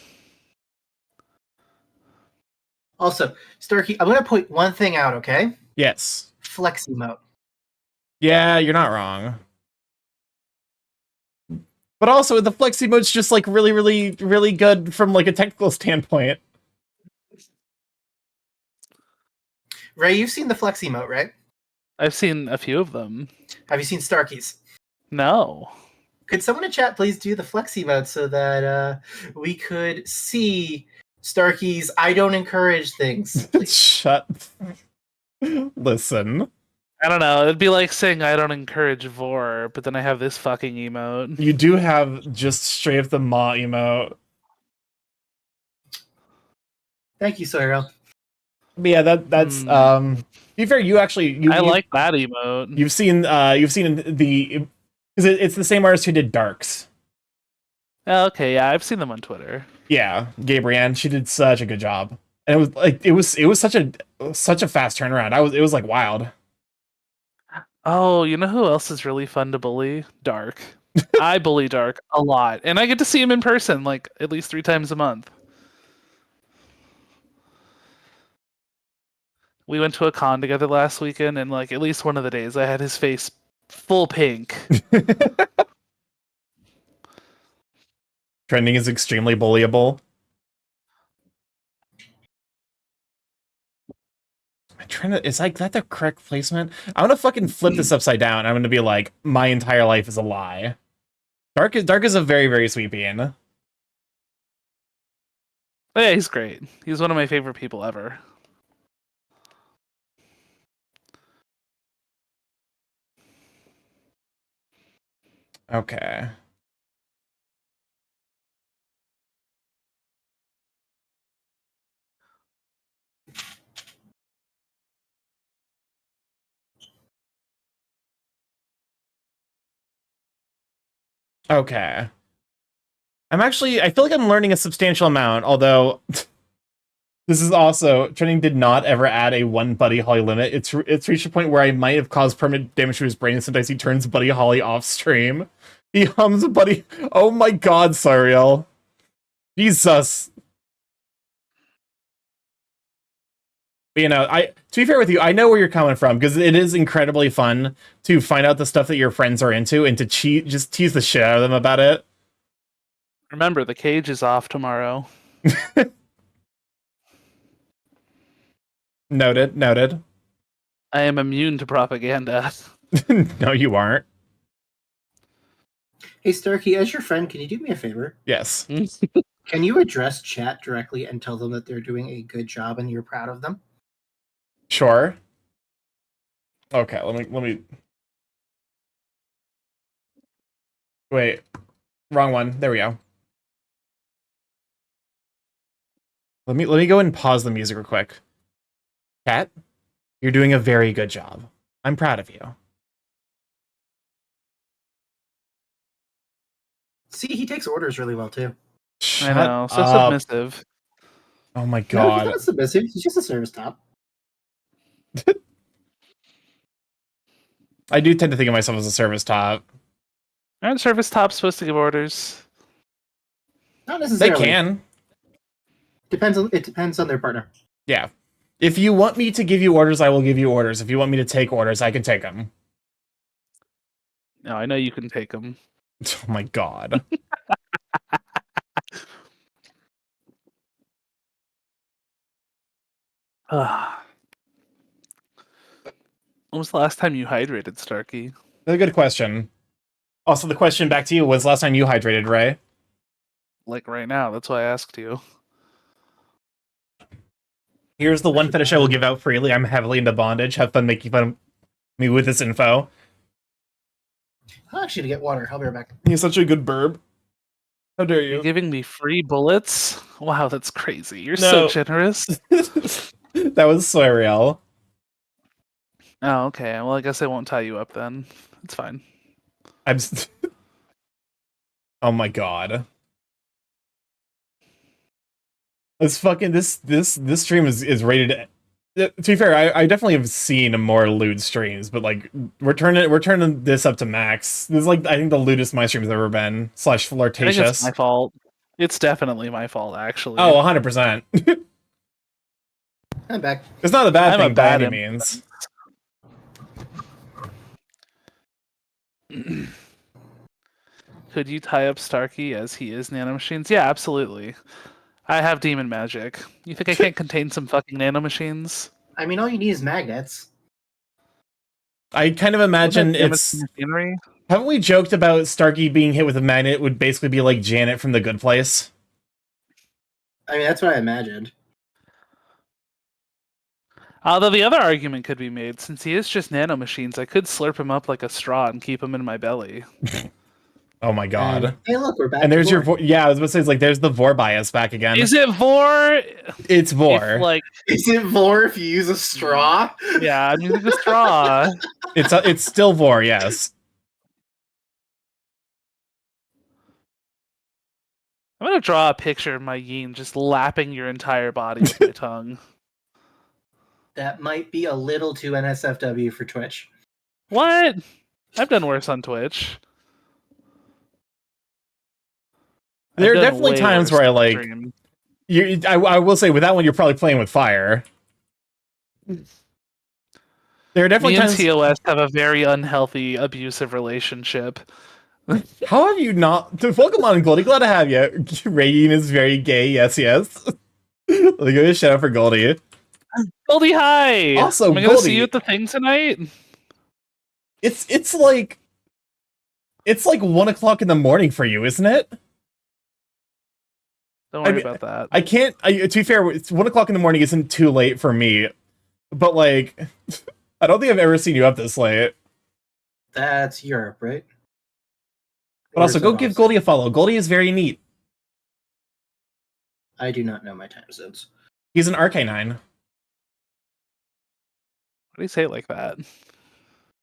Also, Starky, I'm gonna point one thing out, okay? Yes. Flex emote. Yeah, you're not wrong. But also, the flex emote's just like really, really, really good from like a technical standpoint. Ray, you've seen the flex emote, right? I've seen a few of them. Have you seen Starky's? No. Could someone in chat please do the flex emote so that we could see Starky's I don't encourage things, please? Shut. Listen. I don't know. It'd be like saying I don't encourage vor, but then I have this fucking emote. You do have just straight up the Ma emote. Thank you, Soyrel. But yeah, that's to be fair, you actually I like that emote. You've seen the because it's the same artist who did Darks. Okay, yeah, I've seen them on Twitter. Yeah, Gabrielle, she did such a good job. And it was like it was such a fast turnaround. It was like wild. Oh, you know who else is really fun to bully? Dark. I bully Dark a lot, and I get to see him in person like at least 3 times a month. We went to a con together last weekend, and like at least one of the days I had his face full pink. Trending is extremely bullyable. Is like that the correct placement? I'm gonna fucking flip this upside down. I'm gonna be like, my entire life is a lie. Dark is a very, very sweet being. Oh, yeah, he's great. He's one of my favorite people ever. Okay. Okay. I feel like I'm learning a substantial amount, although this is also, Trending did not ever add a 1 Buddy Holly limit. It's reached a point where I might have caused permanent damage to his brain, and sometimes he turns Buddy Holly off stream. He hums, buddy. Oh my god, Sariel. Jesus. But, you know, to be fair with you, I know where you're coming from, because it is incredibly fun to find out the stuff that your friends are into and to just tease the shit out of them about it. Remember, the cage is off tomorrow. Noted. I am immune to propaganda. No, you aren't. Hey, Starky, as your friend, can you do me a favor? Yes. Can you address chat directly and tell them that they're doing a good job and you're proud of them? Sure. Okay, let me. Wait, wrong one. There we go. Let me go and pause the music real quick. Cat, you're doing a very good job. I'm proud of you. See, he takes orders really well too. Shut I know, so up. submissive. Oh my No, he's god. not submissive. He's just a service top. I do tend to think of myself as a service top. Aren't service tops supposed to give orders? Not They necessarily. can. It depends on their partner. Yeah. If you want me to give you orders, I will give you orders. If you want me to take orders, I can take them. No, I know you can take them. Oh my god. When was the last time you hydrated, Starky? That's a good question. Also, the question back to you was last time you hydrated, Ray? Like right now, that's why I asked you. Here's the one fetish I will give out freely. I'm heavily into bondage. Have fun making fun of me with this info. I'll actually get water. I'll be right back. He's such a good burb. How dare You're you? giving me free bullets? Wow, that's crazy. You're No. so generous. That was Sariel. Oh, okay. Well, I guess I won't tie you up then. It's fine. I'm. Oh my god. This fucking this stream is rated. To be fair, I definitely have seen more lewd streams, but like we're turning this up to max. This is like I think the lewdest my stream's ever been / I think it's flirtatious. my fault. It's definitely my fault, actually. Oh, 100%. I'm back. It's not a bad I'm a thing by bad any means. Could you tie up Starky as he is nanomachines? Yeah, absolutely. I have demon magic. You think I can't contain some fucking nanomachines? I mean, all you need is magnets. I kind of imagine Damn it's. machinery. Haven't we joked about Starky being hit with a magnet would basically be like Janet from The Good Place? I mean, that's what I imagined. Although the other argument could be made, since he is just nanomachines, I could slurp him up like a straw and keep him in my belly. Oh my god. And, hey, look, we're back. And there's to your Vor. yeah, I was about to say it's like there's the Vor bias back again. Is it Vor? It's Vor. If, like, Is it Vor if you use a straw? yeah, I'm using a straw. It's still Vor, yes. I'm gonna draw a picture of my yin just lapping your entire body with my tongue. That might be a little too NSFW for Twitch. What? I've done worse on Twitch. There are I've done definitely way times worse where I on like stream. I will say with that one you're probably playing with fire. There are definitely Me and times. TOS have a very unhealthy, abusive relationship. How have you not? Welcome on, Goldie. Glad to have you. Radiant is very gay. Yes, yes. Let me give a shout out for Goldie. Goldie, hi! Also, am I gonna Goldie- see you at the thing tonight? It's like 1 o'clock in the morning for you, isn't it? Don't worry mean, about that. I can't. To be fair, it's 1 o'clock in the morning isn't too late for me, but like, I don't think I've ever seen you up this late. That's Europe, right? But also, go give Goldie a follow. Goldie is very neat. I do not know my time zones. He's an Arcanine. Why do you say it like that?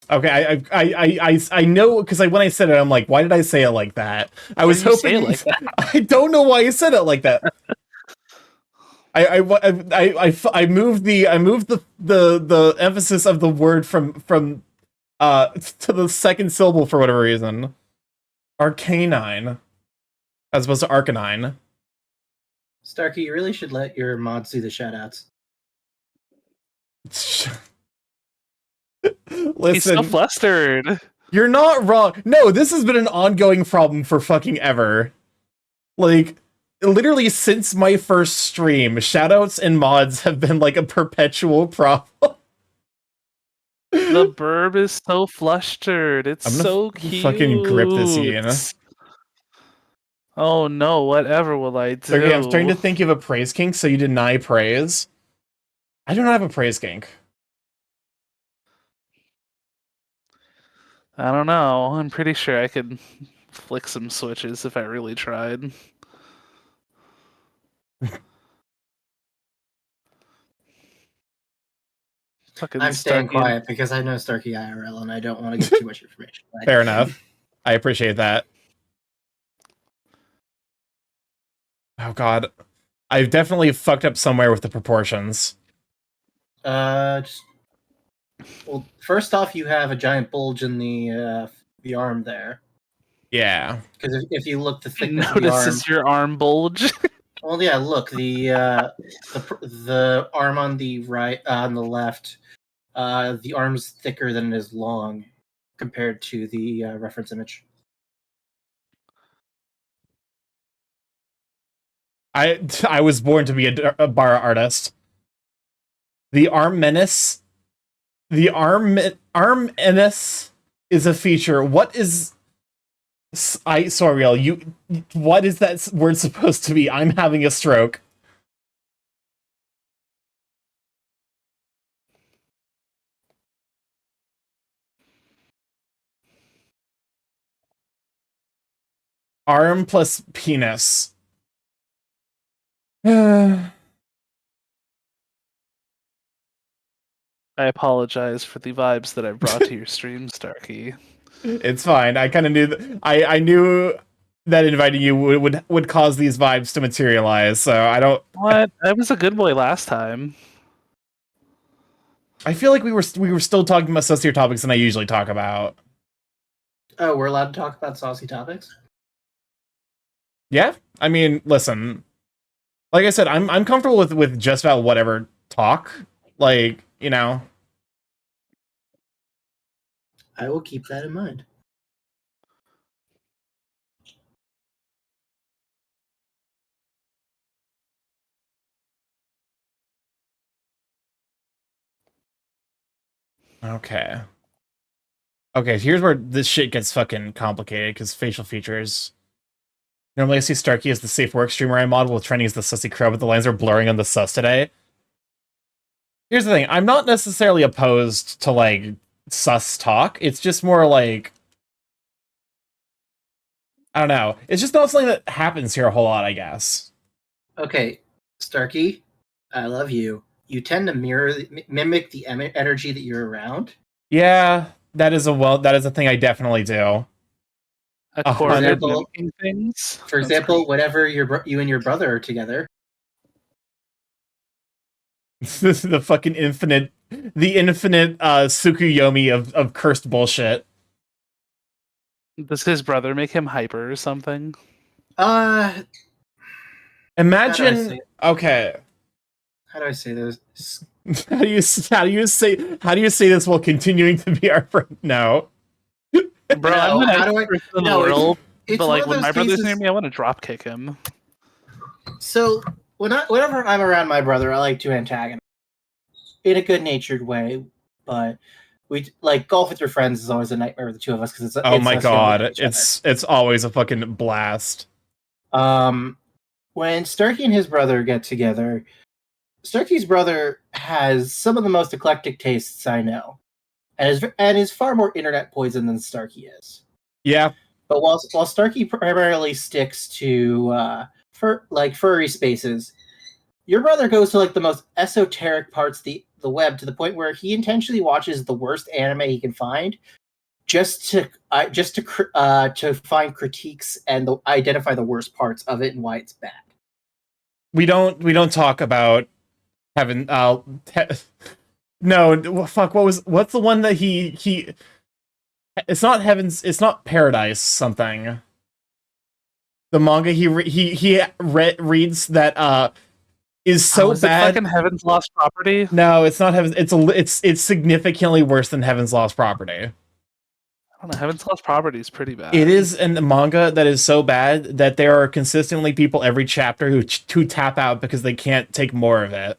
Okay, I know because when I said it, I'm like, why did I say it like that? I was Why do you say hoping. it like that? I don't know why I said it like that. I moved the emphasis of the word from to the second syllable for whatever reason. Arcanine. As opposed to Arcanine. Starkey, you really should let your mods do the shoutouts. He's so Listen, flustered. you're not wrong. No, this has been an ongoing problem for fucking ever. Like, literally since my first stream, shoutouts and mods have been like a perpetual problem. The burb is so flustered. It's I'm gonna so cute. fucking grip this, Ian. Oh no, whatever will I do? Okay, I'm starting to think you have a praise kink, so you deny praise. I do not have a praise kink. I don't know. I'm pretty sure I could flick some switches if I really tried. Fucking I'm staying Starky. quiet because I know Starkey IRL and I don't want to give too much information. Fair enough. I appreciate that. Oh god. I've definitely fucked up somewhere with the proportions. Just, well, first off, you have a giant bulge in the arm there. Yeah. Because if you look the thickness of the Notices arm, your arm bulge. well, yeah, look the arm on the right on the left, the arm's thicker than it is long compared to the reference image. I was born to be a bar artist. The arm menace. The arm menace is a feature. What is? Sorry, you. What is that word supposed to be? I'm having a stroke. Arm plus penis. I apologize for the vibes that I've brought to your stream, Starkey. It's fine. I kind of knew I knew that inviting you would cause these vibes to materialize. So I don't. What? I was a good boy last time. I feel like we were still talking about saucier topics than I usually talk about. Oh, we're allowed to talk about saucy topics? Yeah, I mean, listen. Like I said, I'm comfortable with just about whatever talk. Like, you know. I will keep that in mind. Okay. Okay, here's where this shit gets fucking complicated, because facial features. Normally I see Starkey as the safe work streamer I mod, while trending as the sussy crow, but the lines are blurring on the sus today. Here's the thing, I'm not necessarily opposed to, like, sus talk. It's just more like... I don't know. It's just not something that happens here a whole lot, I guess. Okay, Starkey, I love you. You tend to mimic the energy that you're around. Yeah, that is a thing I definitely do. A quarter example- mimicking things. For example, whenever you and your brother are together, This is the fucking infinite Tsukuyomi of cursed bullshit. Does his brother make him hyper or something? Imagine, okay. how do I say this? How do you say this while continuing to be our friend? No. Bro, I'm the how do I- nicest person in the no, it's- world, It's but one like of when those my brother's cases- near me, I want to drop kick him. So whenever I'm around my brother, I like to antagonize in a good-natured way, but we like golf with your friends is always a nightmare for the two of us because it's Oh my us yelling god, at each other. it's always a fucking blast. When Starkey and his brother get together, Starkey's brother has some of the most eclectic tastes I know, and is far more internet poison than Starkey is. Yeah. But while Starkey primarily sticks to furry spaces, your brother goes to like the most esoteric parts of the web to the point where he intentionally watches the worst anime he can find just to find critiques and identify the worst parts of it and why it's bad. We don't talk about heaven. No, fuck. What's the one that he? It's not heavens. It's not paradise. Something. The manga reads that is so is it bad. fucking Heaven's Lost Property? No, it's not Heaven's. It's significantly worse than Heaven's Lost Property. I don't know. Heaven's Lost Property is pretty bad. It is a manga that is so bad that there are consistently people every chapter who tap out because they can't take more of it.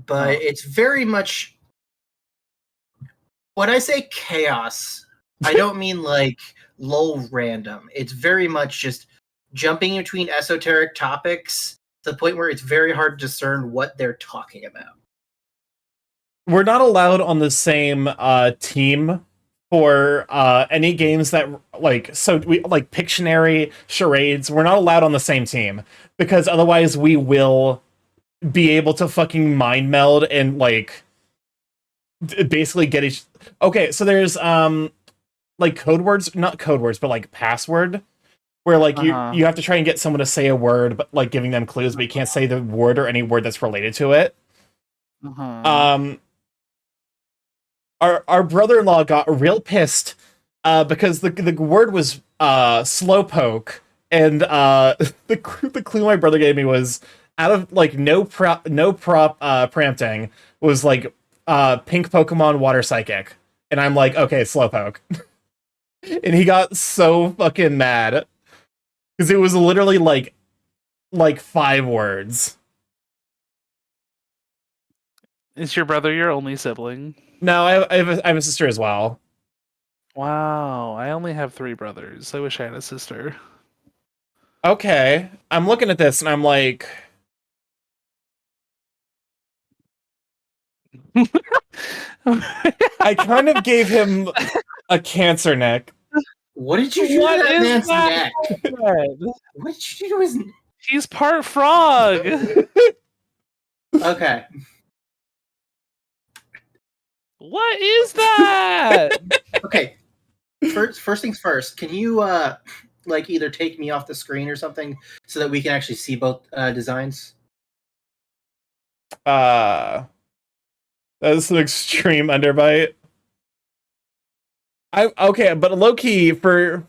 But it's very much. When I say chaos, I don't mean like low random. It's very much just jumping between esoteric topics to the point where it's very hard to discern what they're talking about. We're not allowed on the same team for any games that like Pictionary, charades. We're not allowed on the same team because otherwise we will be able to fucking mind meld and like basically get each. Okay, so there's like code words, not code words, but like password, where like you have to try and get someone to say a word, but like giving them clues, but you can't say the word or any word that's related to it. Our brother-in-law got real pissed because the word was slowpoke, and the clue my brother gave me was out of like no prop prompting was like pink Pokemon water psychic, and I'm like, okay, slowpoke. And he got so fucking mad because it was literally like 5 words. Is your brother your only sibling? No, I have a sister as well. Wow, I only have 3 brothers. I wish I had a sister. Okay, I'm looking at this and I'm like, I kind of gave him a cancer neck. What did you do to that man's neck? What did you do to his neck? He's part frog. Okay. What is that? Okay. First things first. Can you like either take me off the screen or something so that we can actually see both designs? That's an extreme underbite. Okay, but low key for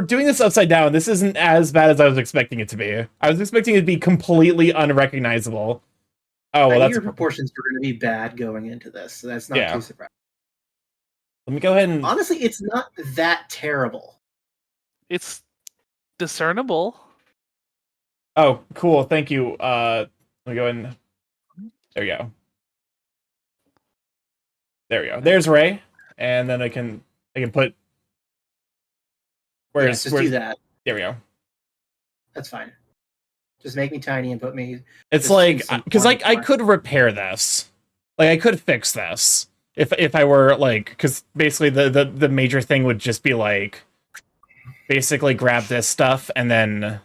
doing this upside down, this isn't as bad as I was expecting it to be. I was expecting it to be completely unrecognizable. Oh, well, Your proportions are going to be bad going into this, so that's not too surprising. Let me go ahead and... Honestly, it's not that terrible. It's discernible. Oh, cool. Thank you. Let me go in. There we go. There we go. There's Ray, and then I can put. Just do that. There we go. That's fine. Just make me tiny and put me. It's like because I could repair this, like I could fix this if I were like, because basically the major thing would just be like basically grab this stuff and then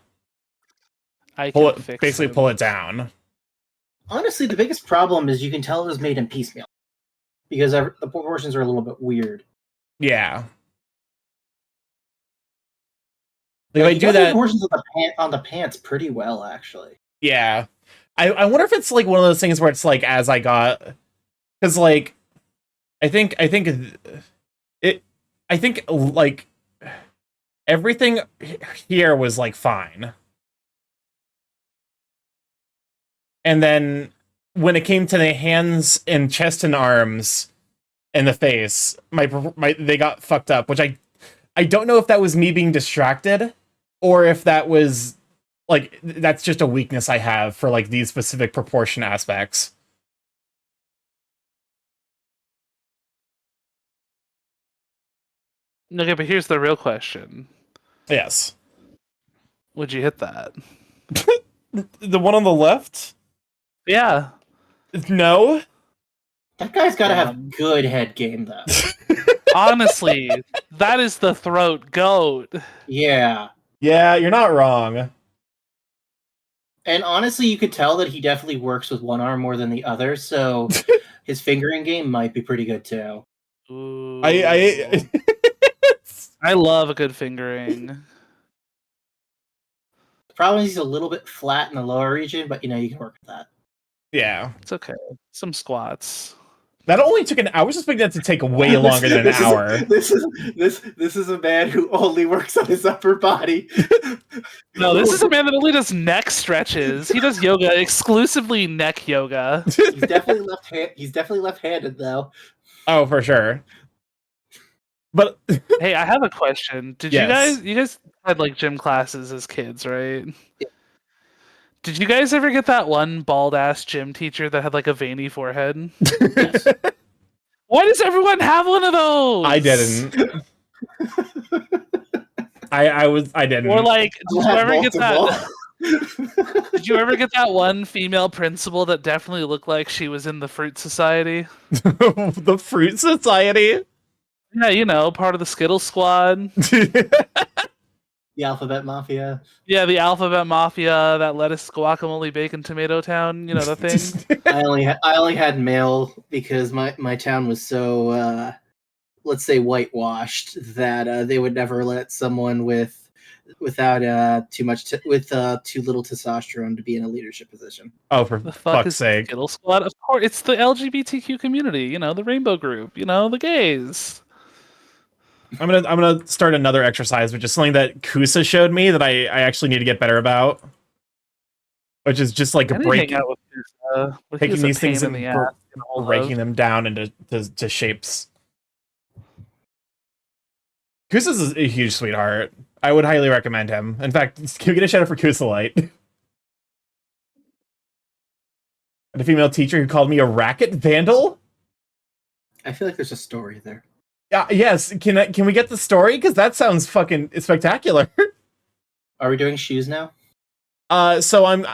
pull it down. Honestly, the biggest problem is you can tell it was made in piecemeal because the proportions are a little bit weird. Yeah. Like, I do that proportions on the pants pretty well, actually. Yeah, I wonder if it's like one of those things where it's like as I got, because like I think like everything here was like fine, and then when it came to the hands and chest and arms and the face, they got fucked up, which I don't know if that was me being distracted or if that was like that's just a weakness I have for like these specific proportion aspects. Okay, but here's the real question. Yes. Would you hit that? The one on the left? Yeah. No. That guy's got to have good head game, though. Honestly, that is the throat goat. Yeah. Yeah, you're not wrong. And honestly, you could tell that he definitely works with one arm more than the other, so his fingering game might be pretty good too. Ooh. I love a good fingering. The problem is he's a little bit flat in the lower region, but you can work with that. Yeah. It's okay. Some squats. That only took an hour. I was expecting that to take way longer than an hour. This is a man who only works on his upper body. No, this is a man that only does neck stretches. He does yoga, exclusively neck yoga. He's definitely left-handed though. Oh, for sure. But Hey, I have a question. Did Yes. you guys had like gym classes as kids, right? Yeah. Did you guys ever get that one bald ass gym teacher that had like a veiny forehead? Yes. Why does everyone have one of those? I didn't. I didn't. Or like, did you I'll have ever get that? multiple. Did you ever get that one female principal that definitely looked like she was in the Fruit Society? The Fruit Society. Yeah, you know, part of the Skittles Squad. The Alphabet Mafia. Yeah, the Alphabet Mafia, that lettuce, guacamole, bacon, tomato town. You know the thing. I only had male because my town was so let's say whitewashed that they would never let someone without too little testosterone to be in a leadership position. Oh, for The fuck fuck's is sake! Skittles Squad? Of course, it's the LGBTQ community. You know, the rainbow group. You know, the gays. I'm gonna start another exercise, which is something that Kusa showed me that I actually need to get better about, which is just like I didn't hang out with his, but taking he's a these things pain in and the ass. to get a hold of. breaking them down into to shapes. Kusa's a huge sweetheart. I would highly recommend him. In fact, can we get a shout out for Kusa Light? And a female teacher who called me a racket vandal. I feel like there's a story there. Yes. Can we get the story? Because that sounds fucking spectacular. Are we doing shoes now? So I'm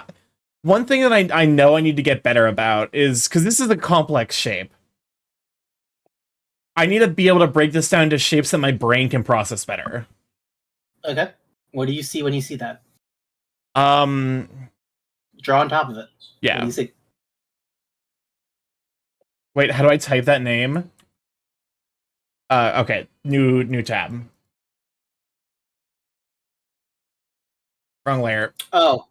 one thing that I know I need to get better about is because this is a complex shape. I need to be able to break this down into shapes that my brain can process better. Okay. What do you see when you see that? Draw on top of it. Yeah. What do you see? Wait, how do I type that name? Okay, new tab. Wrong layer. Oh,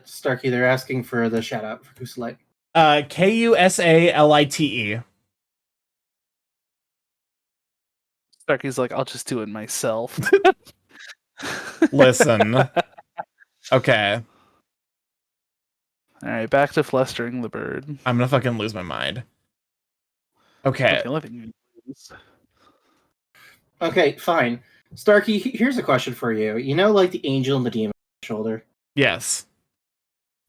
Starky, they're asking for the shout out for Kusalite. Kusalite. Starky's like, I'll just do it myself. Listen. Okay. All right, back to flustering the bird. I'm gonna fucking lose my mind. Okay. Okay, fine. Starky, here's a question for you. You know, like the angel and the demon shoulder? Yes.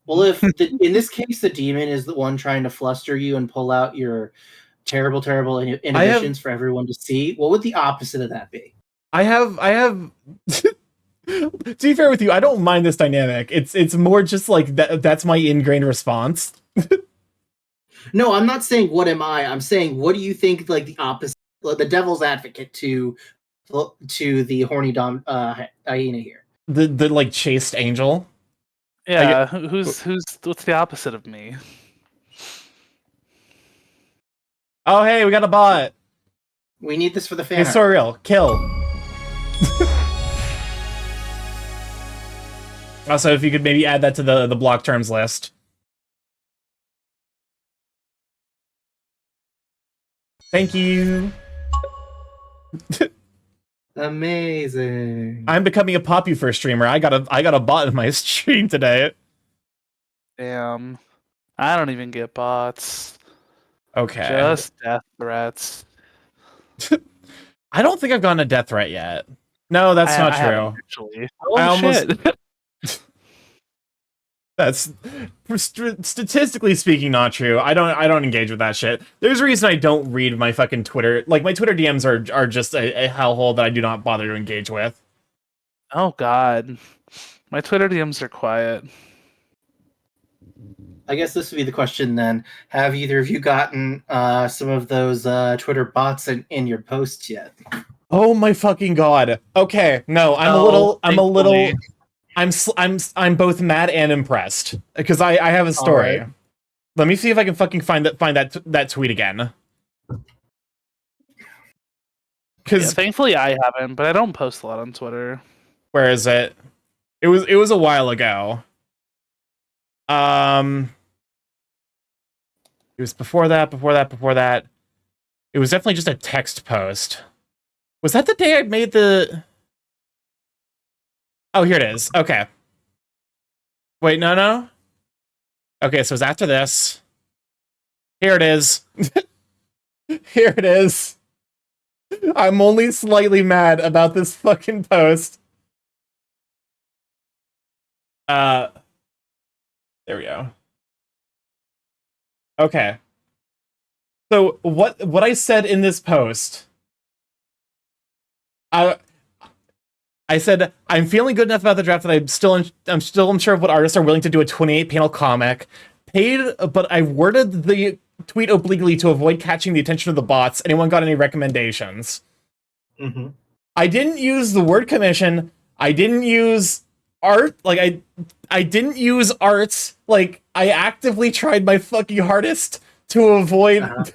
Well, if in this case the demon is the one trying to fluster you and pull out your terrible inhibitions for everyone to see, what would the opposite of that be? I have to be fair with you, I don't mind this dynamic. It's more just like that's my ingrained response. No, I'm not saying what am I. I'm saying what do you think like the opposite, the devil's advocate to the horny hyena here? The like chaste angel. Yeah, what's the opposite of me? Oh hey, we got a bot. We need this for the fan. It's so real. Kill. Also, if you could maybe add that to the block terms list. Thank you. Amazing. I'm becoming a Popular streamer. I got a bot in my stream today. Damn. I don't even get bots. Okay. Just death threats. I don't think I've gotten a death threat yet. No, that's not true. Actually. I Oh, almost- shit. That's statistically speaking not true. I don't engage with that shit. There's a reason I don't read my fucking Twitter. Like my Twitter DMs are just a hellhole that I do not bother to engage with. Oh god. My Twitter DMs are quiet. I guess this would be the question then. Have either of you gotten some of those Twitter bots in your posts yet? Oh my fucking god. Okay, no, I'm both mad and impressed because I have a story. Right. Let me see if I can fucking find that tweet again. Because thankfully I haven't, but I don't post a lot on Twitter. where is it? It was a while ago. It was before that. It was definitely just a text post. Was that the day I made the... Oh, here it is. Okay. Wait, no. Okay, so it's after this. Here it is. Here it is. I'm only slightly mad about this fucking post. There we go. Okay. So what I said in this post, I said I'm feeling good enough about the draft that I'm still unsure of what artists are willing to do a 28 panel comic. Paid, but I worded the tweet obliquely to avoid catching the attention of the bots. Anyone got any recommendations? Mm-hmm. I didn't use the word commission. I didn't use art. Like I didn't use arts. Like I actively tried my fucking hardest to avoid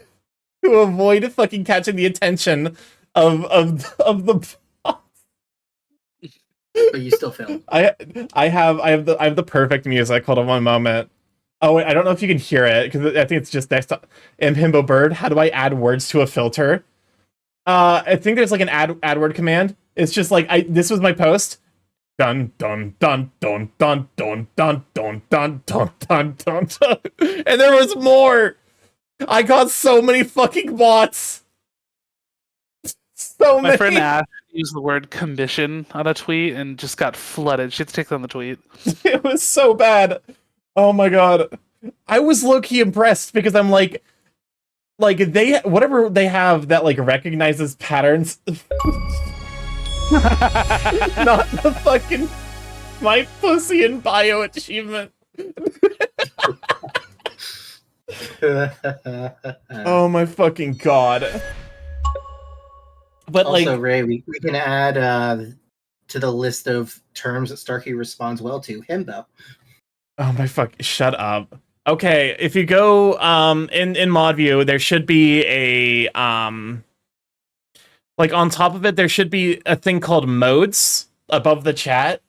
fucking catching the attention of the. But you still failed. I have the perfect music. Hold on one moment. Oh wait, I don't know if you can hear it because I think it's just next to Himbo Bird. How do I add words to a filter? I think there's like an add word command. It's just like this was my post. Dun dun dun dun dun dun dun dun dun dun dun dun dun. And there was more. I got so many fucking bots. So many. My friend Ash used the word commission on a tweet and just got flooded. She had to take down the tweet. It was so bad. Oh my god. I was low-key impressed because I'm like they whatever they have that like recognizes patterns. Not the fucking my pussy and bio achievement. Oh my fucking god. But also, like Ray, we can add to the list of terms that Starkey responds well to, himbo. oh my fuck, shut up. Okay, if you go in mod view, there should be a like on top of it there should be a thing called modes above the chat.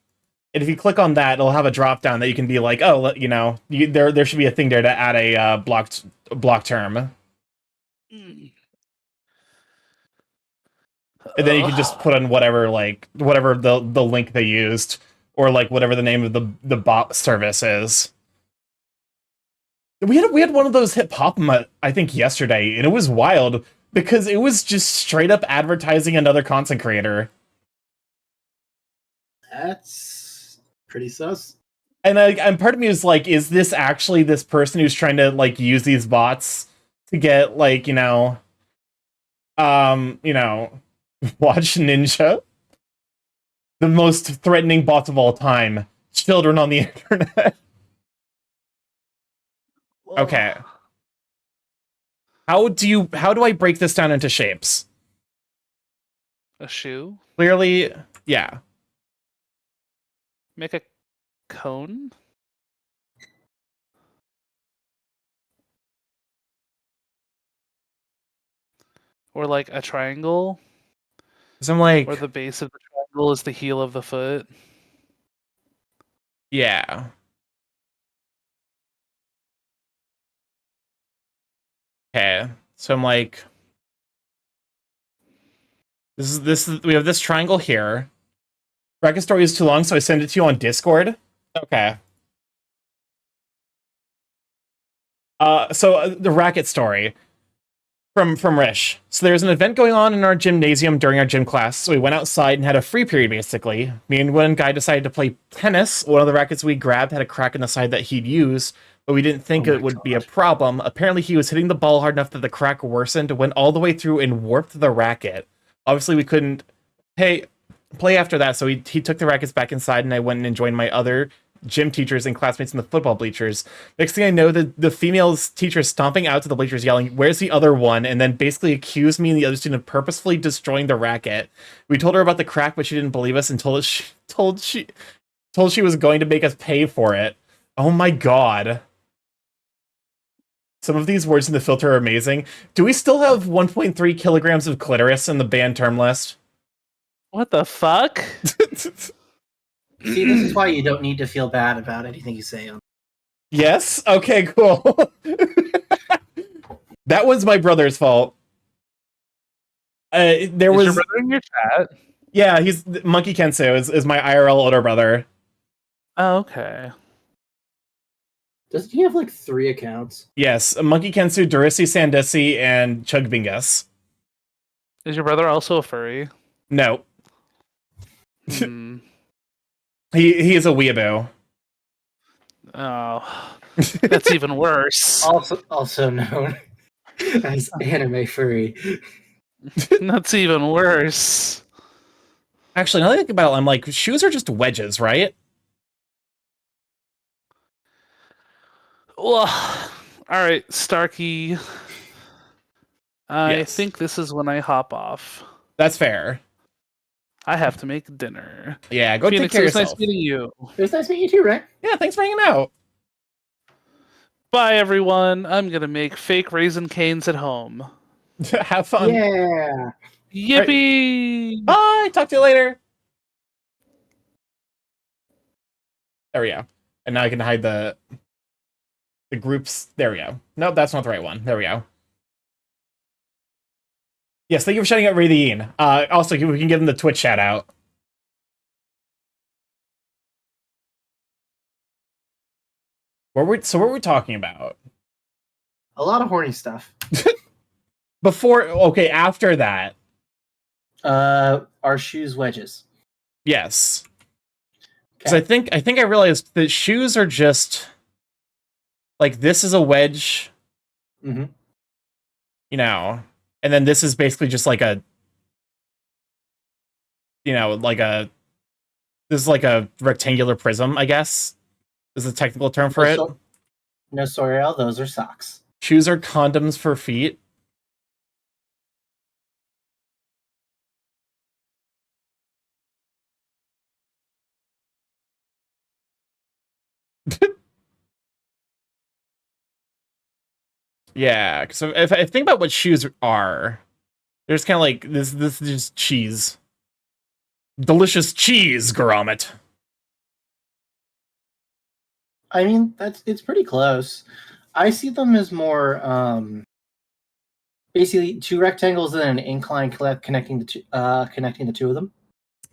And if you click on that, it'll have a drop down that you can be like, oh, you know, there should be a thing there to add a block term. And then you can just put in whatever the link they used or like whatever the name of the bot service is. We had one of those hit pop I think yesterday, and it was wild because it was just straight up advertising another content creator. That's pretty sus. And part of me is like, is this actually this person who's trying to like use these bots to get like, watch Ninja? The most threatening bots of all time. Children on the internet. Okay. How do I break this down into shapes? A shoe? Clearly, yeah. Make a cone? Or like a triangle? Because I'm like, Where the base of the triangle is the heel of the foot? yeah. Okay, so I'm like, this is we have this triangle here. Bracket story is too long, so I send it to you on Discord. Okay. So the racket story from Rish. So there's an event going on in our gymnasium during our gym class. So we went outside and had a free period, basically. Me and one guy decided to play tennis. One of the rackets we grabbed had a crack in the side that he'd use, but we didn't think it would be a problem. Apparently, he was hitting the ball hard enough that the crack worsened, went all the way through and warped the racket. Obviously, we couldn't play after that, so he took the rackets back inside, and I went and joined my other gym teachers and classmates in the football bleachers. Next thing I know, the female teacher stomping out to the bleachers yelling, "Where's the other one?" and then basically accused me and the other student of purposefully destroying the racket. We told her about the crack, but she didn't believe us and told she was going to make us pay for it. Oh my god. Some of these words in the filter are amazing. Do we still have 1.3 kilograms of clitoris in the banned term list? What the fuck? See, this is why you don't need to feel bad about anything you say. Yes? Okay, cool. That was my brother's fault. There Is was your brother in your chat? yeah, he's Monkey Kensu is my IRL older brother. Oh, okay. Doesn't he have like 3 accounts? Yes, Monkey Kensu, Durisi Sandisi, and Chugbingus. Is your brother also a furry? No, Hmm. he is a weeaboo. Oh, that's even worse. Also known as anime furry. That's even worse. Actually, now that I think about it, I'm like, shoes are just wedges, right? Well, all right, Starky. I Yes. think this is when I hop off. That's fair. I have to make dinner. Yeah, go Phoenix, take care it of was nice yourself. meeting you. It was nice meeting you too, Rick. Yeah, thanks for hanging out. Bye, everyone. I'm gonna make fake raisin canes at home. Have fun. Yeah. Yippee! Bye. Talk to you later. There we go. And now I can hide the groups. There we go. No, that's not the right one. There we go. Yes, thank you for shouting out Radiine. Also, we can give them the Twitch shout out. What were we talking about? A lot of horny stuff. After that. Our shoes wedges. Yes. Because I think I realized that shoes are just like this is a wedge. Mm-hmm. You know, and then this is basically just like a this is like a rectangular prism, I guess. Is the technical term for it. No, Soriel, those are socks. Shoes are condoms for feet. Yeah, so if I think about what shoes are, there's kind of like this is just cheese. Delicious cheese, Grommet. I mean, it's pretty close. I see them as more basically 2 rectangles and an incline connecting the two of them.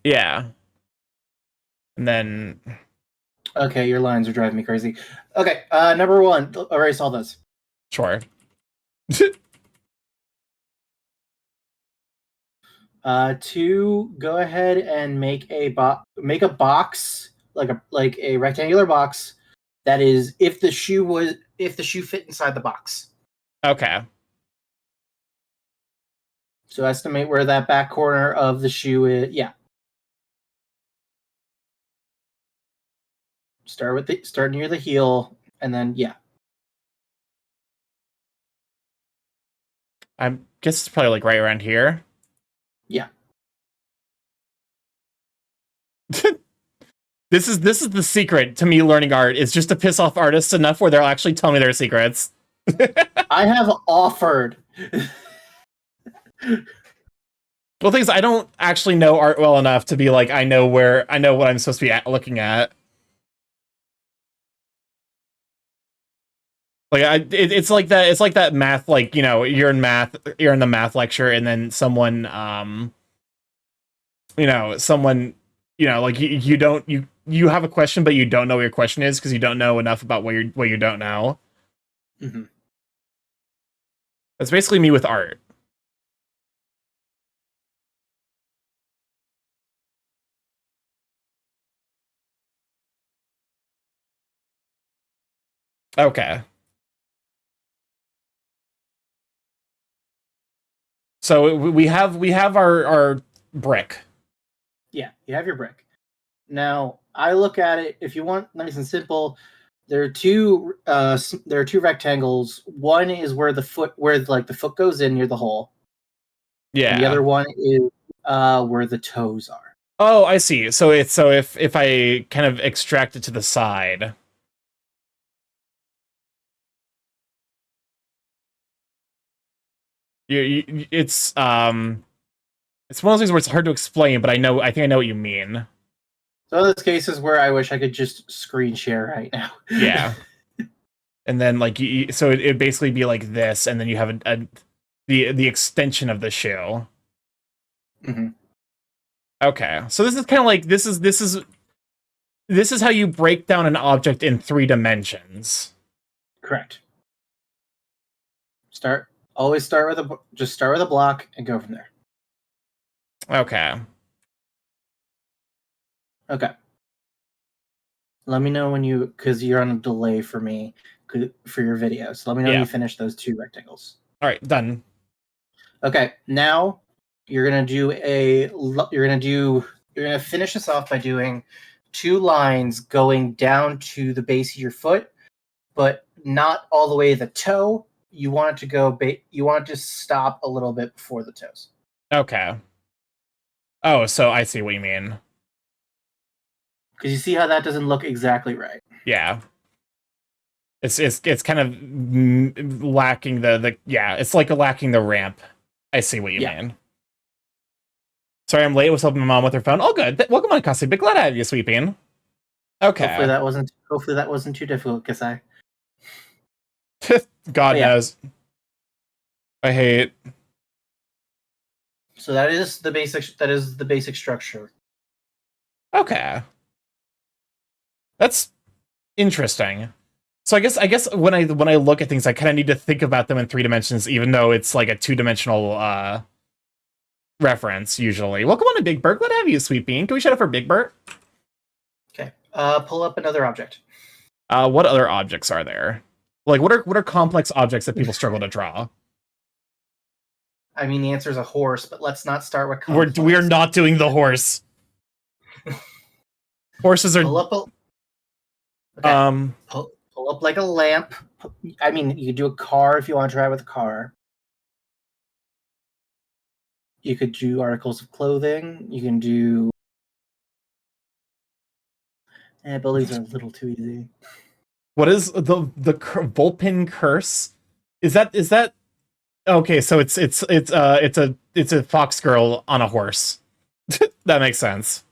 Yeah. And then Okay, your lines are driving me crazy. Okay, number 1, erase all those. sure. 2, go ahead and make a box, like a rectangular box that is if the shoe fit inside the box. Okay. So estimate where that back corner of the shoe is. Yeah. Start near the heel, and then yeah. I guess it's probably like right around here. Yeah. This is the secret to me learning art, is just to piss off artists enough where they'll actually tell me their secrets. I have offered. Well, things I don't actually know art well enough to be like I know what I'm supposed to be looking at. Like it's like that. It's like that math. Like you're in the math lecture, and then someone like you have a question, but you don't know what your question is because you don't know enough about what you don't know. Mm-hmm. That's basically me with art. Okay. So we have our brick. Yeah, you have your brick. Now I look at it. If you want nice and simple, there are two rectangles. One is where the foot goes in near the hole. Yeah. And the other one is where the toes are. Oh, I see. So if I kind of extract it to the side. It's one of those things where it's hard to explain, but I think I know what you mean. So there's cases where I wish I could just screen share right now. Yeah. And then like so it'd basically be like this, and then you have the extension of the shoe. hmm Okay, so this is kind of like this is how you break down an object in 3 dimensions. Correct. Always start with a block and go from there. Okay. Okay. Let me know when because you're on a delay for me for your video. So let me know when Yeah. you finish those 2 rectangles. All right, done. Okay. Now you're gonna finish this off by doing 2 lines going down to the base of your foot, but not all the way to the toe. You want it to go. You want it to stop a little bit before the toes. Okay. Oh, so I see what you mean. Because you see how that doesn't look exactly right. Yeah. It's kind of lacking the it's like lacking the ramp. I see what you mean. Sorry, I'm late. Was helping my mom with her phone. Oh, good. Welcome on, Cassie. Big glad to have you, Sweeping. Okay. Hopefully that wasn't too difficult, Kasai. God knows. I hate. So that is the basic structure. Okay. That's interesting. So I guess when I look at things, I kind of need to think about them in 3 dimensions, even though it's like a 2-dimensional reference usually. Welcome on to Big Bert. Glad to have you, Sweet Bean. Can we shut up for Big Bert? Okay. Pull up another object. What other objects are there? Like what are complex objects that people struggle to draw? I mean, the answer is a horse, but let's not start with complex. We're not doing the horse. Horses are. Pull up pull up like a lamp. I mean, you could do a car if you want to try with a car. You could do articles of clothing. You can do. But these are a little too easy. What is the Volpin curse? Is that okay? So it's a fox girl on a horse. That makes sense.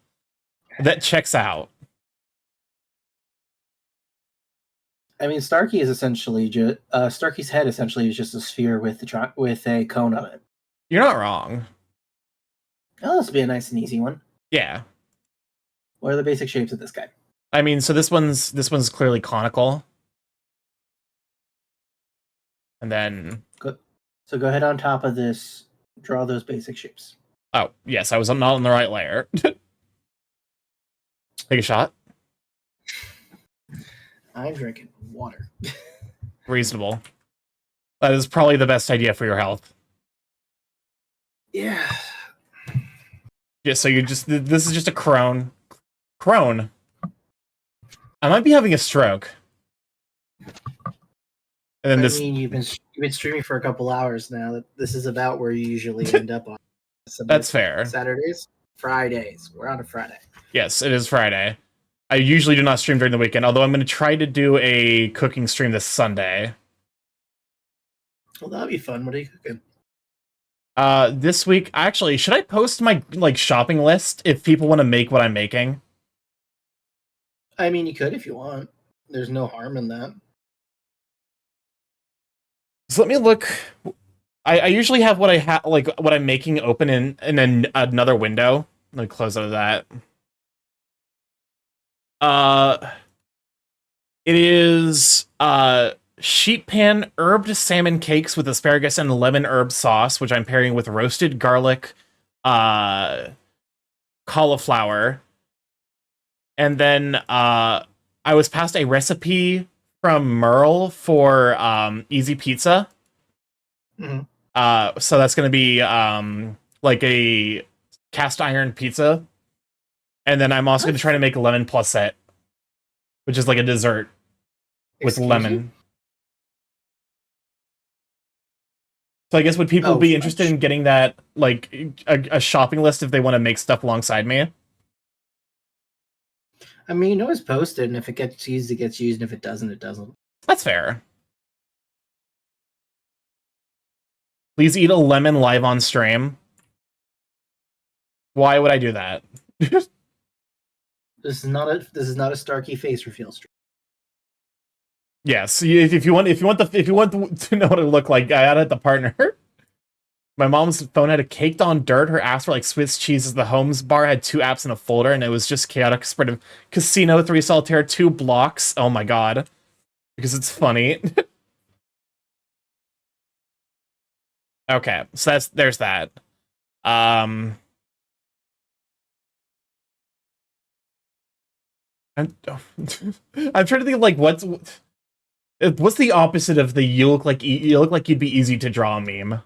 That checks out. I mean, Starky is essentially Starky's head essentially is just a sphere with a cone on it. You're not wrong. Oh, this would be a nice and easy one. Yeah. What are the basic shapes of this guy? I mean, so this one's clearly conical. And then So go ahead on top of this, draw those basic shapes. oh, yes, I was not on the right layer. Take a shot. I'm drinking water. Reasonable. That is probably the best idea for your health. Yeah. Yeah, so this is just a crone. Crone. I might be having a stroke. And then I mean, you've been streaming for a couple hours now. This is about where you usually end up on. That's fair. Saturdays, Fridays. We're on a Friday. Yes, it is Friday. I usually do not stream during the weekend, although I'm going to try to do a cooking stream this Sunday. Well, that'll be fun. What are you cooking? This week, actually, should I post my shopping list if people want to make what I'm making? I mean, you could if you want. There's no harm in that. So let me look. I usually have what what I'm making open in another window. Let me close out of that. It is sheet pan herbed salmon cakes with asparagus and lemon herb sauce, which I'm pairing with roasted garlic, cauliflower, and then I was passed a recipe from Merle for easy pizza. Mm-hmm. So that's gonna be like a cast iron pizza, and then I'm also gonna try to make a lemon placette, which is like a dessert with lemon. So I guess would people be interested in getting that, like a shopping list if they want to make stuff alongside me? I mean, you can always post it, and if it gets used, it gets used, and if it doesn't, it doesn't. That's fair. Please eat a lemon live on stream. Why would I do that? This is not a Starky face reveal stream. Yes, if you want to know what it look like, I added the partner. My mom's phone had a caked on dirt. Her apps were like Swiss cheeses. The Homes bar had 2 apps in a folder, and it was just chaotic spread of Casino, 3 Solitaire, 2 blocks. Oh my god. Because it's funny. Okay, so there's that. I'm trying to think of like what's the opposite of the you look like you'd be easy to draw meme.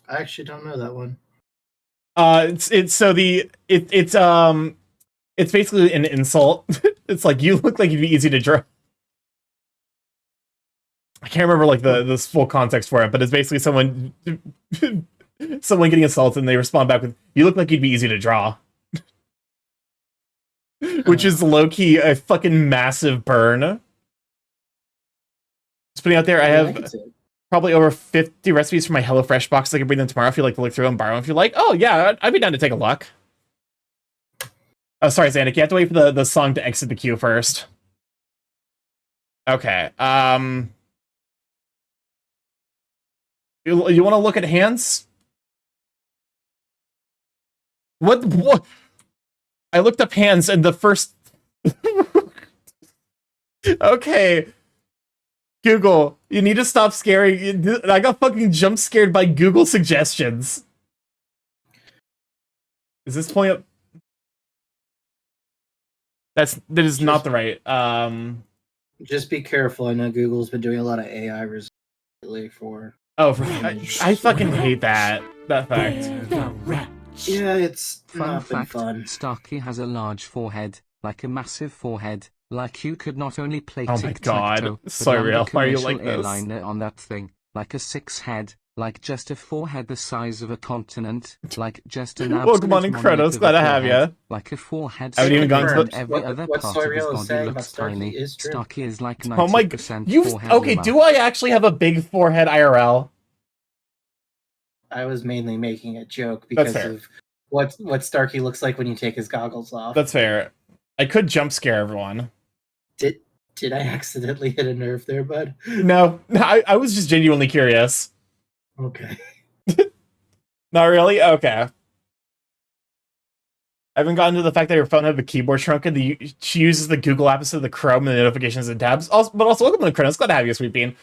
I actually don't know that one. It's basically an insult. It's like you look like you'd be easy to draw. I can't remember like the full context for it, but it's basically someone getting insulted and they respond back with, "You look like you'd be easy to draw." Which is low-key a fucking massive burn. Just putting out there, I have probably over 50 recipes for my HelloFresh box. I can bring them tomorrow if you'd like to look through and borrow them if you like. Oh yeah, I'd be down to take a look. Oh, sorry, Xanik, you have to wait for the song to exit the queue first. Okay, You want to look at hands? What? I looked up hands and the first... Okay. Google, you need to stop scaring... I got fucking jump scared by Google suggestions. Is this point up? That is not the right... Just be careful. I know Google's been doing a lot of AI results lately for... Oh, I fucking hate that fact. Yeah, it's Fun not been fact, fun. Starky has a large forehead, like a massive forehead, like you could not only play Oh my tic-tac-toe, god, but so land a real. Why are you commercial like this? airliner on that thing, like a 6 head, like just a forehead the size of a continent, like just an Welcome on, absolute Incredibles, monolith glad of to a have forehead, ya. like a forehead I haven't even gotten to and the- every other what part of his Soriel is body saying about looks Starky tiny. is true. Starky is like 90% Oh my... forehead. Okay, do I actually have a big forehead IRL? I was mainly making a joke That's because fair. of what Starky looks like when you take his goggles off. That's fair. I could jump scare everyone. Did I accidentally hit a nerve there, bud? No, I was just genuinely curious. Okay. Not really? Okay. I haven't gotten to the fact that your phone had the keyboard shrunk and she uses the Google app instead of the Chrome and the notifications and tabs. But also, welcome to the Chronos. Glad to have you, Sweet Bean.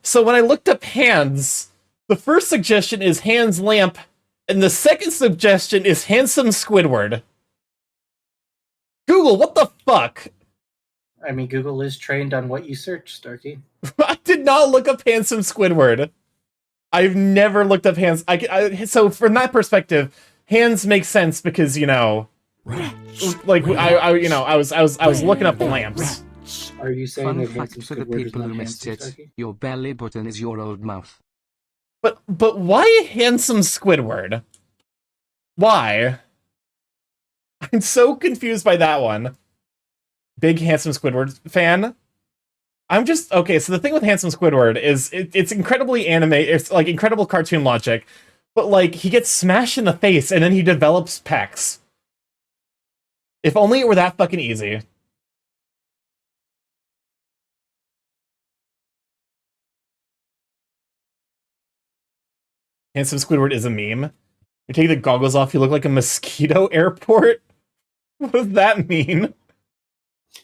So when I looked up hands, the first suggestion is hands lamp, and the second suggestion is handsome Squidward. Google, what the fuck? I mean, Google is trained on what you search, Starky. I did not look up handsome Squidward. I've never looked up hands. So from that perspective, hands make sense because, you know, like I was looking up lamps. Are you saying Fun that fact handsome for the Squidward is people not who missed handsome, it, Starky? your belly button is your old mouth. But why handsome Squidward? Why? I'm so confused by that one. Big handsome Squidward fan. I'm just okay. So the thing with handsome Squidward is it's incredibly anime. It's like incredible cartoon logic, but like he gets smashed in the face and then he develops pecs. If only it were that fucking easy. Handsome Squidward is a meme. You take the goggles off, you look like a mosquito airport. What does that mean?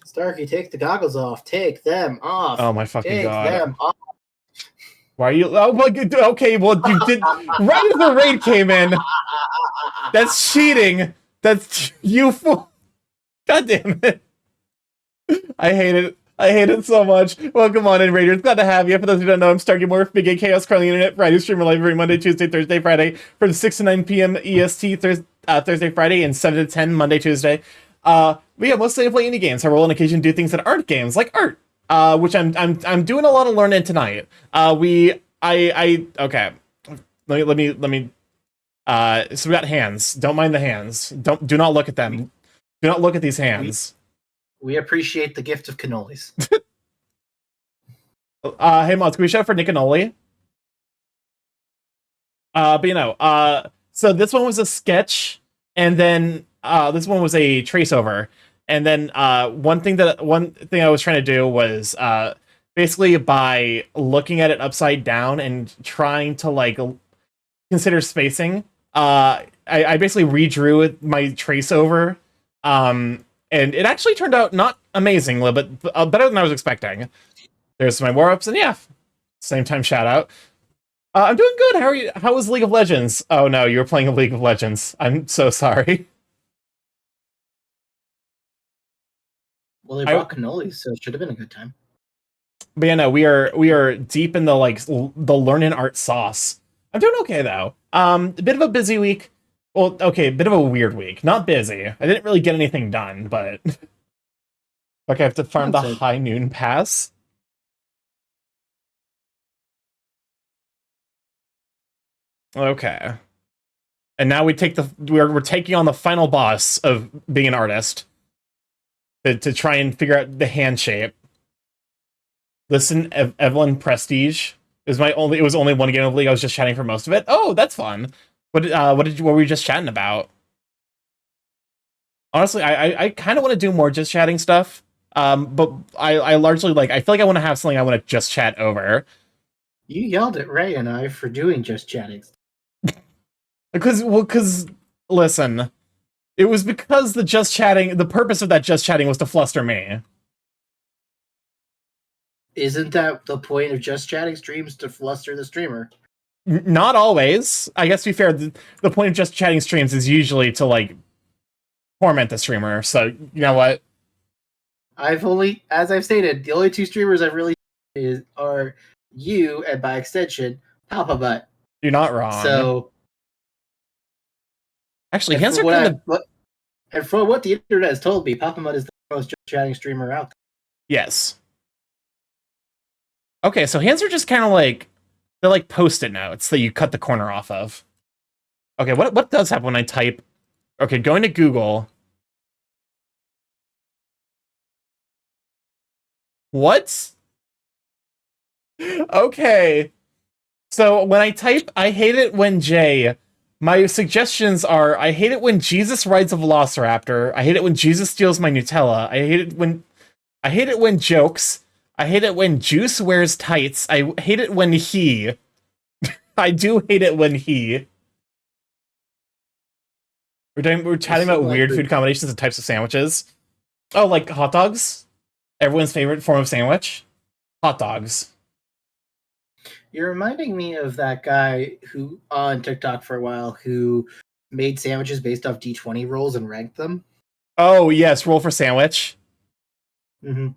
Starky, take the goggles off. Take them off. Oh my fucking Take god. them off. Why are you... Oh my god, okay, well, you did... Right as the raid came in! That's cheating! That's... You fool... God damn it. I hate it. I hate it so much. Welcome on in, Raiders. Glad to have you. For those who don't know, I'm StarkyMorph, Big A Chaos, currently internet, Friday streamer live every Monday, Tuesday, Thursday, Friday, from 6 to 9 p.m. EST, Thursday, Friday, and 7 to 10, Monday, Tuesday. But yeah, mostly I play indie games. I will on occasion do things that aren't games, like art. Which I'm doing a lot of learning tonight. Okay. Let me so we got hands. Don't mind the hands. Do not look at them. Do not look at these hands. We appreciate the gift of cannolis. Hey mods, can we shout for Nick Canoli? But you know, so this one was a sketch, and then this one was a trace over. And then one thing I was trying to do was basically by looking at it upside down and trying to like consider spacing. I basically redrew my trace over, and it actually turned out not amazingly, but better than I was expecting. There's my war ups, and yeah, same time shout out. I'm doing good. How are you? How was League of Legends? Oh no, you were playing a League of Legends. I'm so sorry. Well, they brought cannolis, so it should have been a good time. But yeah, no, we are deep in the like the learning art sauce. I'm doing okay though. A bit of a busy week. Well, okay, a bit of a weird week. Not busy. I didn't really get anything done, but like I have to farm the high noon pass. Okay. And now we take we're taking on the final boss of being an artist to try and figure out the hand shape. Listen, Evelyn Prestige it was only one game of League. I was just chatting for most of it. Oh, that's fun. What were you just chatting about? Honestly, I kind of want to do more just chatting stuff. But I largely like I feel like I want to have something I want to just chat over. You yelled at Ray and I for doing just chatting. Because listen, it was because the purpose of that just chatting was to fluster me. Isn't that the point of just chatting streams, to fluster the streamer? Not always. I guess to be fair, the point of just chatting streams is usually to like torment the streamer. So you know what? As I've stated, the only two streamers I've really are you and by extension Papa Butt. You're not wrong. So actually, and from what the internet has told me, Papa Butt is the most just chatting streamer out there. Yes. Okay, so hands are just kind of like they're like post-it notes that you cut the corner off of. Okay, what does happen when I type? Okay, going to Google. What? Okay. So when I type, I hate it when my suggestions are, I hate it when Jesus rides a velociraptor. I hate it when Jesus steals my Nutella. I hate it when jokes. I hate it when Juice wears tights. I hate it when he. I do hate it when he. We're chatting about weird food combinations and types of sandwiches. Oh, like hot dogs? Everyone's favorite form of sandwich? Hot dogs. You're reminding me of that guy who on TikTok for a while who made sandwiches based off D20 rolls and ranked them. Oh yes, roll for sandwich. Mm-hmm.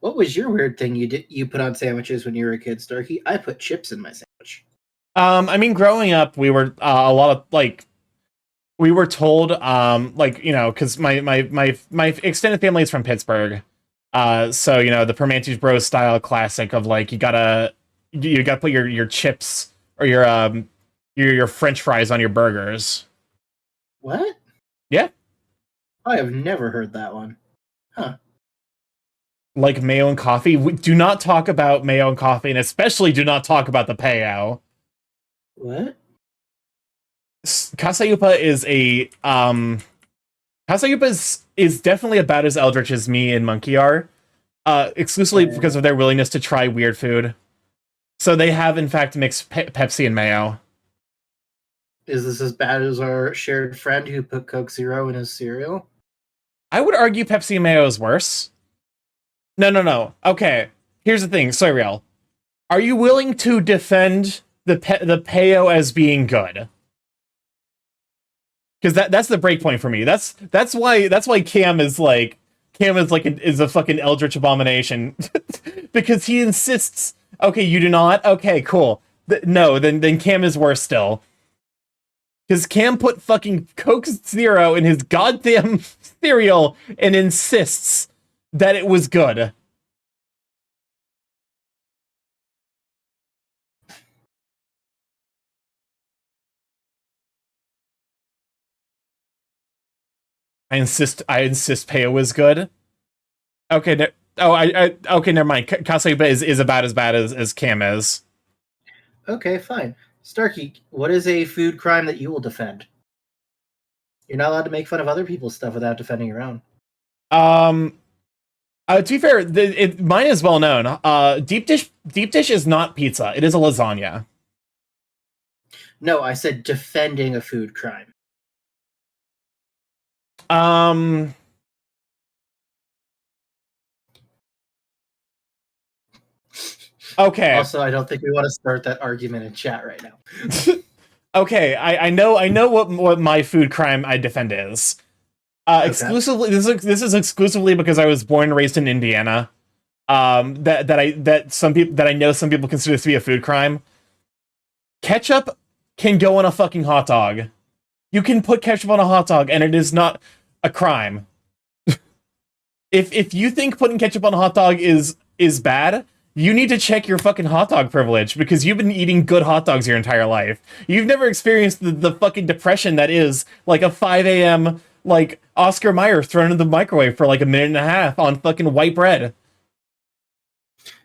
What was your weird thing you put on sandwiches when you were a kid, Starky? I put chips in my sandwich. I mean, growing up, we were a lot of like we were told like you know because my extended family is from Pittsburgh, so you know the Permanentes Bros style classic of like you gotta put your chips or your French fries on your burgers. What? Yeah, I have never heard that one. Huh. Like mayo and coffee. We do not talk about mayo and coffee, and especially do not talk about the payo. What? Kasayupa is a Kasayupa is definitely about as eldritch as me and Monkey are, exclusively because of their willingness to try weird food. So they have in fact mixed Pepsi and mayo. Is this as bad as our shared friend who put Coke Zero in his cereal? I would argue Pepsi and mayo is worse. No. Okay, here's the thing, Soyreal. Are you willing to defend the payo as being good? Because that's the break point for me. That's why Cam is a fucking eldritch abomination because he insists. Okay, you do not. Okay, cool. No, then Cam is worse still. Because Cam put fucking Coke Zero in his goddamn cereal and insists that it was good. I insist Payo is good. Okay, okay, never mind. Kasayuba is about as bad as Cam is. Okay, fine. Starky, what is a food crime that you will defend? You're not allowed to make fun of other people's stuff without defending your own. To be fair, mine is well known. Deep dish is not pizza. It is a lasagna. No, I said defending a food crime. Okay. Also, I don't think we want to start that argument in chat right now. Okay, I know what my food crime I defend is. Okay. Exclusively, this is exclusively because I was born and raised in Indiana. That I know some people consider this to be a food crime. Ketchup can go on a fucking hot dog. You can put ketchup on a hot dog, and it is not a crime. If you think putting ketchup on a hot dog is bad, you need to check your fucking hot dog privilege, because you've been eating good hot dogs your entire life. You've never experienced the fucking depression that is like a 5 a.m. like Oscar Mayer thrown in the microwave for like a minute and a half on fucking white bread.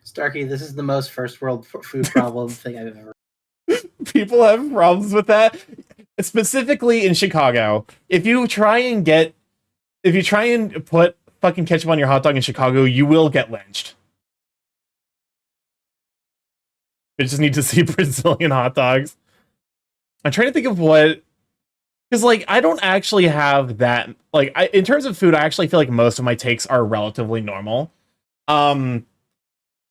Starky, this is the most first world food problem thing I've ever. People have problems with that, specifically in Chicago. If you try and put fucking ketchup on your hot dog in Chicago, you will get lynched. I just need to see Brazilian hot dogs. I'm trying to think of what, because like I don't actually have that. Like in terms of food, I actually feel like most of my takes are relatively normal.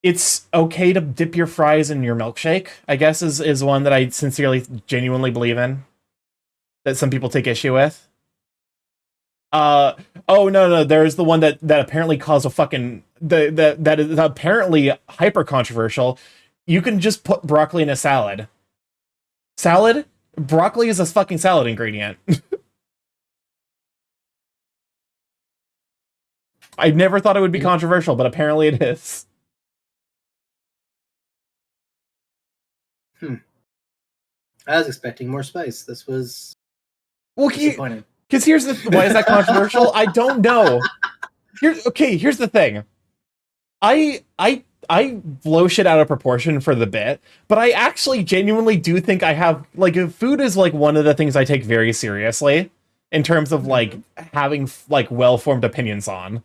It's okay to dip your fries in your milkshake, I guess, is one that I sincerely, genuinely believe in. That some people take issue with. Oh no, there's the one that apparently caused a fucking that is apparently hyper controversial. You can just put broccoli in a salad. Salad? Broccoli is a fucking salad ingredient. I never thought it would be controversial, but apparently it is. I was expecting more spice. This was disappointing. Because here's why is that controversial? I don't know. Here's the thing. I blow shit out of proportion for the bit, but I actually genuinely do think I have, like, food is like one of the things I take very seriously in terms of like having like well-formed opinions on.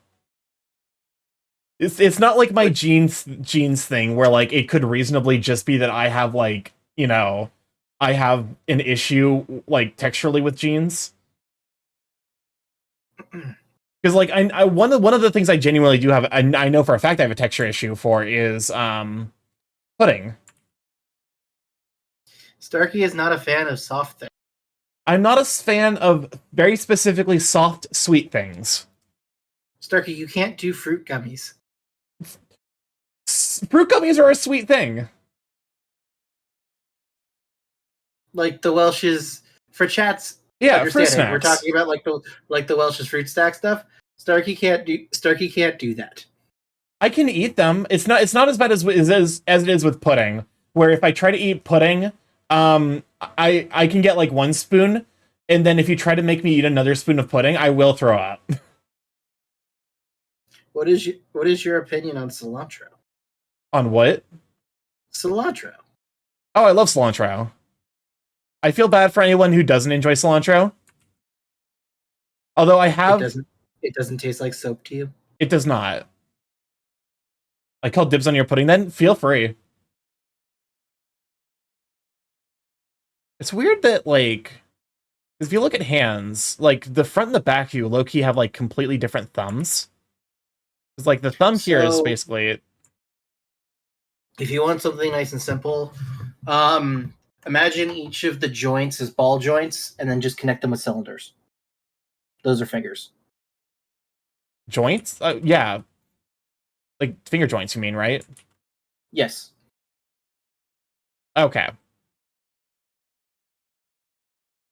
It's not like my genes thing where like it could reasonably just be that I have like, you know, I have an issue like texturally with genes. Because like I one of the things I genuinely do have, I know for a fact I have a texture issue for is pudding. Starky is not a fan of soft things. I'm not a fan of very specifically soft, sweet things. Starky, you can't do fruit gummies. Fruit gummies are a sweet thing. Like the Welch's for chats. Yeah, fruit snacks. We're talking about like the Welch's fruit stack stuff. Starky can't do that. I can eat them. It's not as bad as it is with pudding, where if I try to eat pudding, I can get like one spoon, and then if you try to make me eat another spoon of pudding, I will throw up. What is your opinion on cilantro? On what? Cilantro. Oh, I love cilantro. I feel bad for anyone who doesn't enjoy cilantro. Although I have... It doesn't taste like soap to you? It does not. I call dibs on your pudding then? Feel free. It's weird that, like... if you look at hands, like, the front and the back of you low-key have, like, completely different thumbs. It's like, the thumb here is basically... If you want something nice and simple, imagine each of the joints as ball joints, and then just connect them with cylinders. Those are fingers. Joints? Yeah. Like, finger joints, you mean, right? Yes. Okay.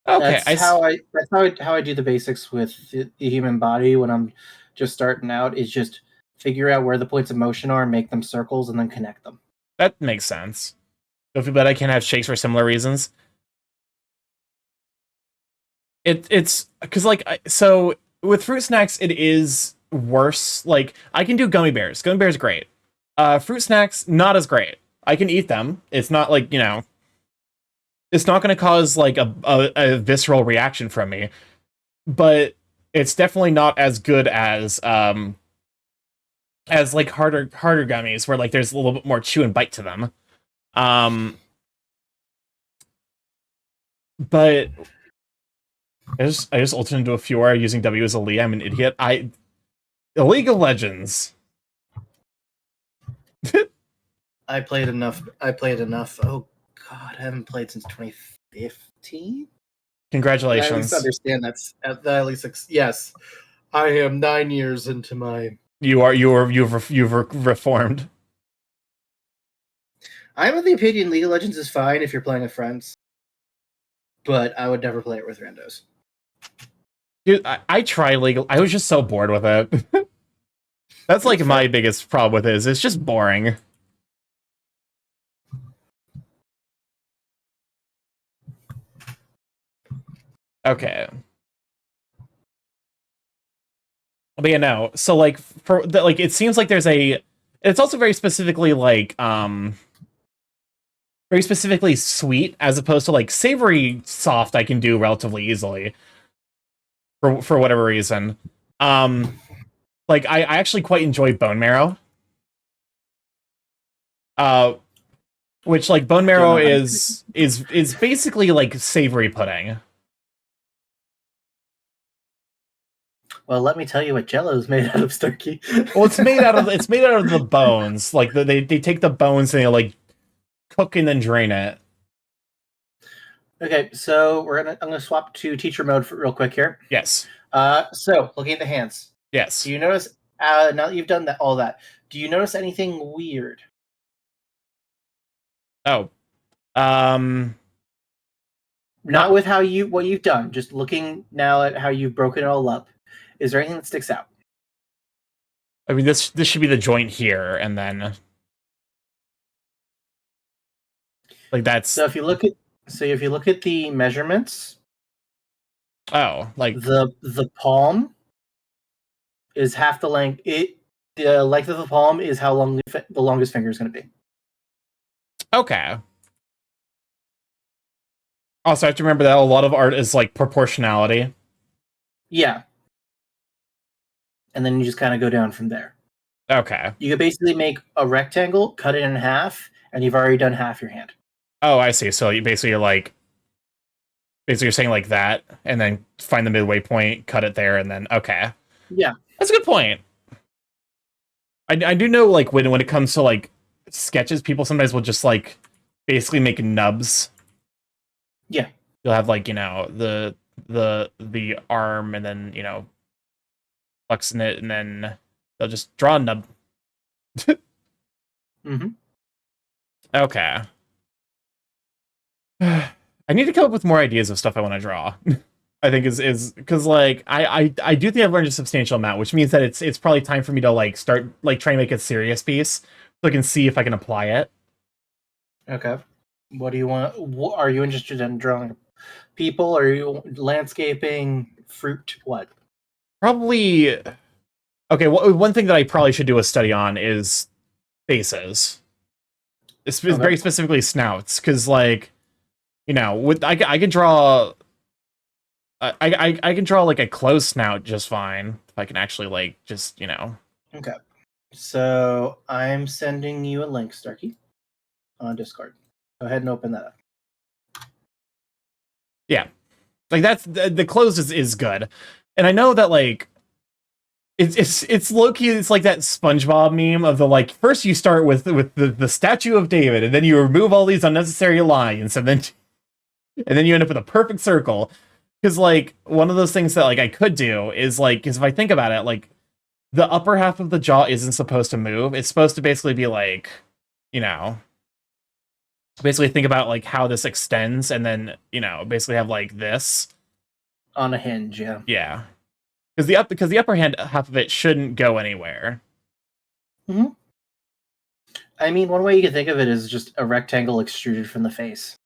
Okay. That's how I do the basics with the human body when I'm just starting out, is just figure out where the points of motion are and make them circles and then connect them. That makes sense. Don't feel bad I can't have shakes for similar reasons. It's because, like, so with fruit snacks, it is worse. Like, I can do gummy bears. Gummy bears, great. Fruit snacks, not as great. I can eat them. It's not like, you know, it's not going to cause like a visceral reaction from me. But it's definitely not as good as like harder gummies where like there's a little bit more chew and bite to them. But I just ulted into a Fiora using W as a Lee. I'm an idiot. League of Legends. I played enough. Oh God, I haven't played since 2015. Congratulations. I at least understand that's at least yes. I am 9 years into my. You've reformed. I'm of the opinion League of Legends is fine if you're playing with friends, but I would never play it with randos. Dude, I tried League. I was just so bored with it. That's like my biggest problem with it. Is it's just boring. Okay. But yeah, no. So like for the, like it seems like there's a. It's also very specifically like very specifically sweet as opposed to like savory soft. I can do relatively easily. For whatever reason, like I actually quite enjoy bone marrow. Which like bone marrow is basically like savory pudding. Well, let me tell you what Jello is made out of, Starky. Well, it's made out of the bones. Like they take the bones and they like cook and then drain it. Okay, so I'm gonna swap to teacher mode real quick here. Yes. So looking at the hands. Yes. Do you notice now that you've done all that? Do you notice anything weird? Oh. Not with what you've done. Just looking now at how you've broken it all up. Is there anything that sticks out? I mean, this should be the joint here, and then like that's. So if you look at the measurements, like the palm is half the length. The length of the palm is how long the longest finger is going to be. Okay. Also, I have to remember that a lot of art is like proportionality. Yeah. And then you just kind of go down from there. Okay. You could basically make a rectangle, cut it in half, and you've already done half your hand. Oh, I see. So you're saying like that, and then find the midway point, cut it there, and then okay. Yeah, that's a good point. I do know like when it comes to like sketches, people sometimes will just like basically make nubs. Yeah, you'll have like the arm, and then flexing it, and then they'll just draw a nub. Mm-hmm. Okay. I need to come up with more ideas of stuff I want to draw. I think is because like I do think I've learned a substantial amount, which means that it's probably time for me to like start like trying to make a serious piece so I can see if I can apply it. Okay. What do you want? Are you interested in drawing people? Are you landscaping, fruit? What? Probably. Okay. Well, one thing that I probably should do a study on is faces. It's very specifically snouts, because like with I can draw. I can draw like a closed snout just fine if I can actually like just Okay. So I'm sending you a link, Starky, on Discord. Go ahead and open that up. Yeah, like that's the closed is good, and I know that like it's low-key. It's like that SpongeBob meme of the like first you start with the statue of David, and then you remove all these unnecessary lines, and then you end up with a perfect circle. Because like one of those things that like I could do is like, because if I think about it, like the upper half of the jaw isn't supposed to move. It's supposed to basically be like, basically think about like how this extends, and then basically have like this on a hinge. Yeah, because the upper half of it shouldn't go anywhere. Mm-hmm. I mean, one way you can think of it is just a rectangle extruded from the face.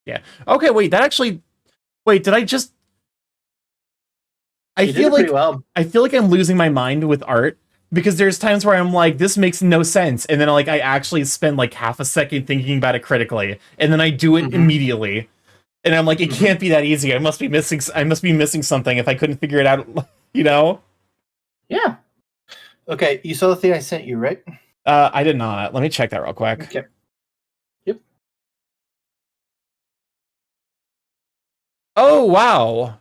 Yeah. Okay. Wait. That actually. Wait. Did I just? I feel like I'm losing my mind with art, because there's times where I'm like, this makes no sense, and then like I actually spend like half a second thinking about it critically, and then I do it immediately. And I'm like, it can't be that easy. I must be missing something if I couldn't figure it out, you know? Yeah. Okay, you saw the thing I sent you, right? I did not. Let me check that real quick. Okay. Yep. Oh, wow.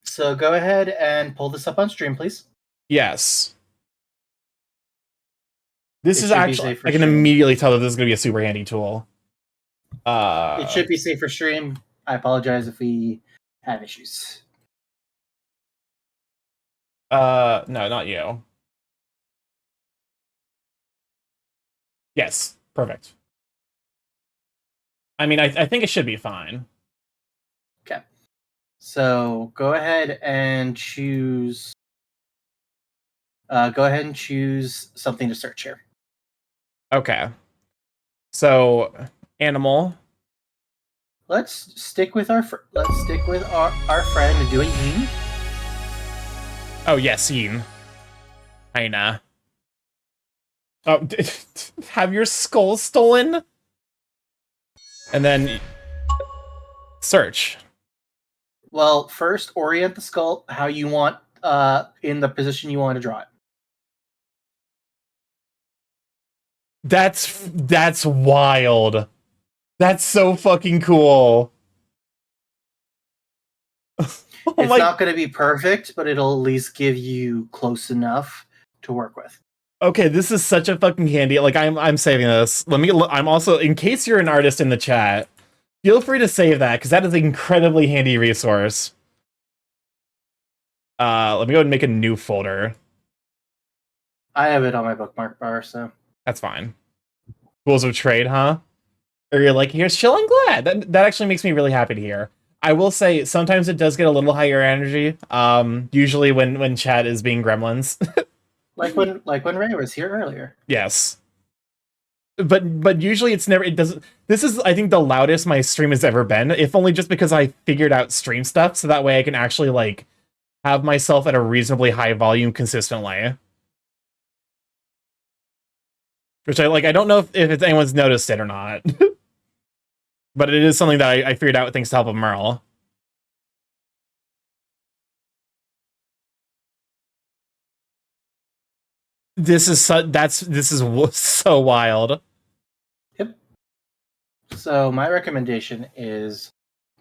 So go ahead and pull this up on stream, please. Yes. This It is should be actually, safe for I can stream. immediately tell that this is going to be a super handy tool. It should be safe for stream. I apologize if we have issues. No, not you. Yes, perfect. I mean, I think it should be fine. Okay. So go ahead and choose. Go ahead and choose something to search here. Okay. So, animal. Let's stick with our friend and do a yin. Oh, yes, scene. Aina. Oh, have your skull stolen? And then search. Well, first orient the skull how you want, in the position you want to draw it. That's wild. That's so fucking cool. It's not going to be perfect, but it'll at least give you close enough to work with. Okay, this is such a fucking handy. Like, I'm saving this. I'm also, in case you're an artist in the chat, feel free to save that because that is an incredibly handy resource. Let me go ahead and make a new folder. I have it on my bookmark bar, so That's fine. Tools of trade, huh? Or you're like, here's chill and glad. That actually makes me really happy to hear. I will say sometimes it does get a little higher energy. Usually when chat is being gremlins. like when Ray was here earlier. Yes. But usually it doesn't. This is, I think, the loudest my stream has ever been, if only just because I figured out stream stuff, so that way I can actually like have myself at a reasonably high volume consistently. Which I don't know if anyone's noticed it or not. But it is something that I figured out thanks to help of Merle. This is so wild. Yep. So my recommendation is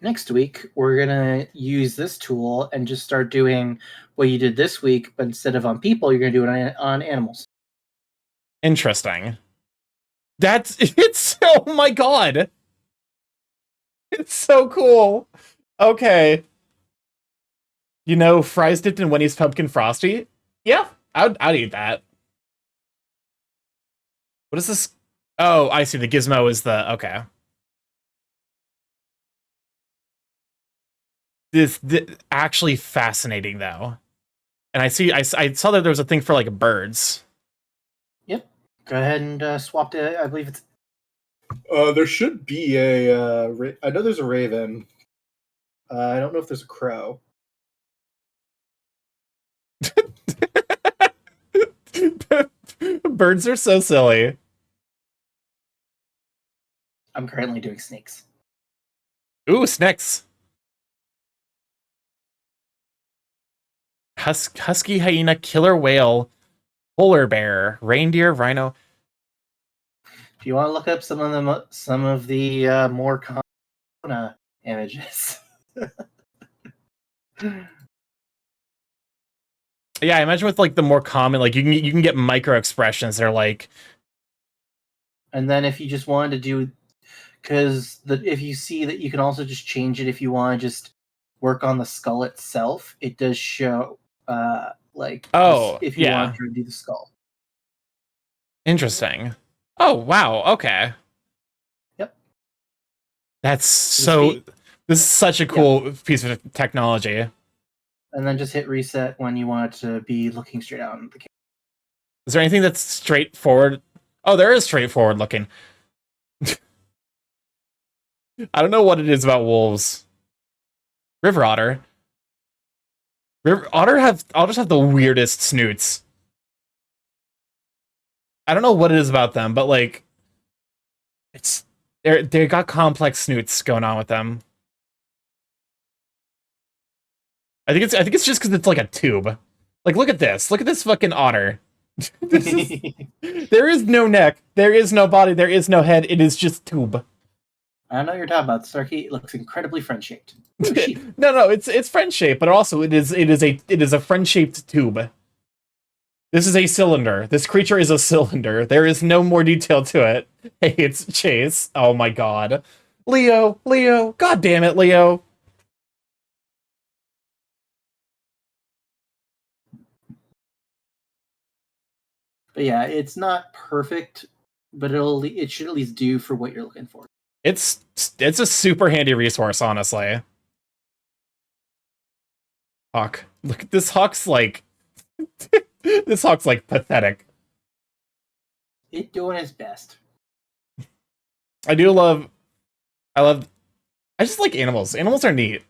next week we're gonna use this tool and just start doing what you did this week, but instead of on people, you're gonna do it on animals. Interesting. It's oh my god. It's so cool. Okay. You know, fries dipped in Winnie's Pumpkin Frosty? Yeah, I'd eat that. What is this? Oh, I see. The gizmo is the... Okay. This actually fascinating, though. And I saw that there was a thing for, like, birds. Yep. Go ahead and swap to, I believe it's... There should be a... I know there's a raven. I don't know if there's a crow. Birds are so silly. I'm currently doing snakes. Ooh, snakes. Husky, hyena, killer whale, polar bear, reindeer, rhino. If you want to look up some of the more common images. Yeah, I imagine with like the more common, like you can get micro expressions. They're like, and then if you just wanted to do, because if you see that you can also just change it if you want to just work on the skull itself, it does show like if you want to do the skull. Interesting. Oh wow. Okay. Yep. That's so. This is such a cool piece of technology. And then just hit reset when you want it to be looking straight out in the camera. Is there anything that's straightforward? Oh, there is straightforward looking. I don't know what it is about wolves. River otter. Otters have the weirdest snoots. I don't know what it is about them, but like, they got complex snoots going on with them. I think it's just because it's like a tube. Like, look at this. Look at this fucking otter. There is no neck. There is no body. There is no head. It is just tube. I know what you're talking about, Starkey. It looks incredibly friend-shaped. No, it's friend shaped, but also it is a friend shaped tube. This is a cylinder. This creature is a cylinder. There is no more detail to it. Hey, it's Chase. Oh my god. Leo. God damn it, Leo. But yeah, it's not perfect, but it should at least do for what you're looking for. It's a super handy resource, honestly. Hawk. Look, this Hawk's like... this Hawk's like pathetic. It's doing its best. I just like animals. Animals are neat.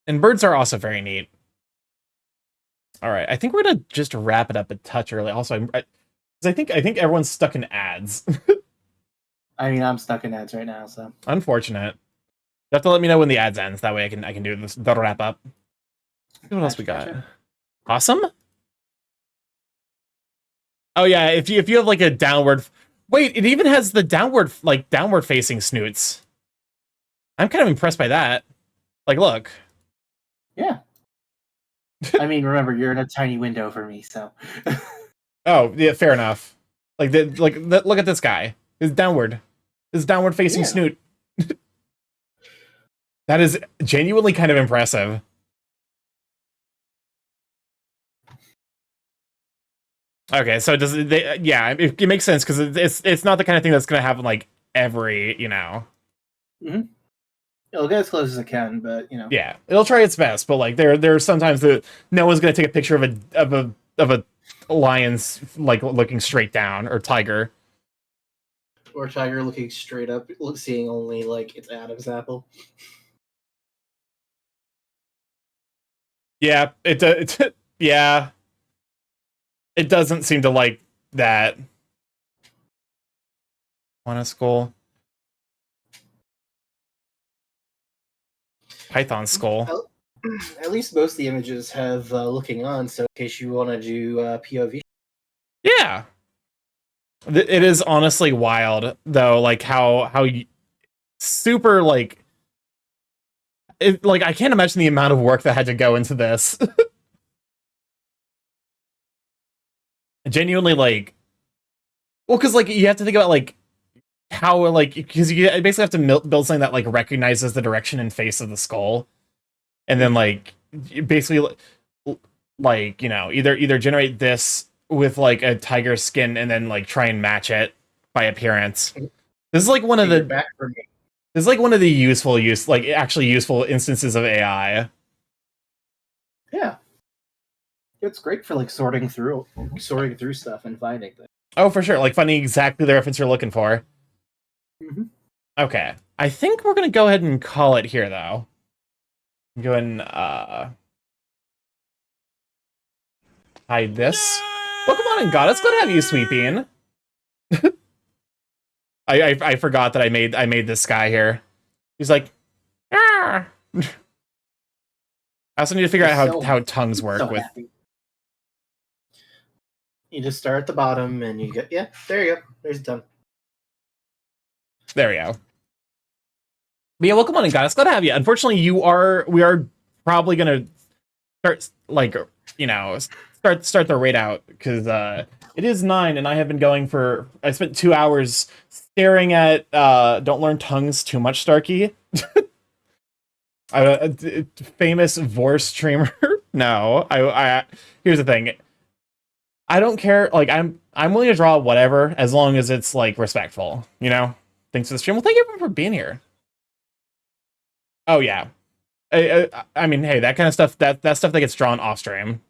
And birds are also very neat. Alright, I think we're gonna just wrap it up a touch early. Also, I think everyone's stuck in ads. I mean, I'm stuck in ads right now, so... Unfortunate. You have to let me know when the ads ends. That way I can do this. That'll wrap up. What else we got? Awesome. Oh yeah, if you have like a downward... Wait, it even has the downward facing snoots. I'm kind of impressed by that. Like, look. Yeah. I mean, remember, you're in a tiny window for me, so... Oh, yeah, fair enough. Look at this guy. His downward facing snoot. That is genuinely kind of impressive. Okay, so it makes sense because it's not the kind of thing that's gonna happen like every, Mm-hmm. It'll get as close as it can, but Yeah, it'll try its best, but like there are sometimes that no one's gonna take a picture of a lion's like looking straight down, or tiger. Or tiger looking straight up, seeing only like its Adam's apple. Yeah, yeah. It doesn't seem to like that. Want a skull? Python skull. At least most of the images have looking on, so in case you want to do POV. Yeah. It is honestly wild, though, like how super like I can't imagine the amount of work that had to go into this. Genuinely, like, well, because like you have to think about like how because you basically have to build something that like recognizes the direction and face of the skull, and then like basically like either generate this with like a tiger skin and then like try and match it by appearance. This is like one of the actually useful instances of AI. Yeah. It's great for like sorting through stuff and finding things. Oh, for sure. Like finding exactly the reference you're looking for. Mm-hmm. Okay. I think we're going to go ahead and call it here, though. Go ahead and hide this. Pokemon and God, it's good to have you, Sweet Bean. I forgot that I made this guy here. He's like, ah. I also need to figure out how tongues work with. Happy. You just start at the bottom and you get there you go. There's tongue. There we go. But yeah, welcome on in, guys. Glad to have you. Unfortunately, we are probably gonna start start the raid out because it is 9 and I have been going for. I spent 2 hours staring at Don't Learn Tongues Too Much, Starky. Famous Vor streamer. No, I here's the thing. I don't care. Like I'm willing to draw whatever as long as it's like respectful. Thanks for the stream. Well, thank you everyone for being here. Oh yeah, I mean, hey, that kind of stuff. That stuff that gets drawn off stream.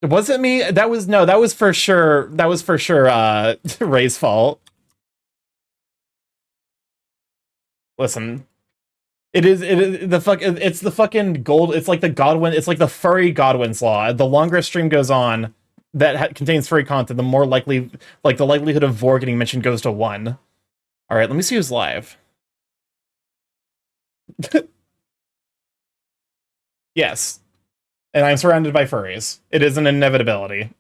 Was it me? That was for sure. That was for sure. Ray's fault. Listen. It's the fucking gold. It's like the Godwin. It's like the furry Godwin's law. The longer a stream goes on that contains furry content, the more likely, like the likelihood of Vor getting mentioned goes to 1. All right, let me see who's live. Yes. And I'm surrounded by furries. It is an inevitability.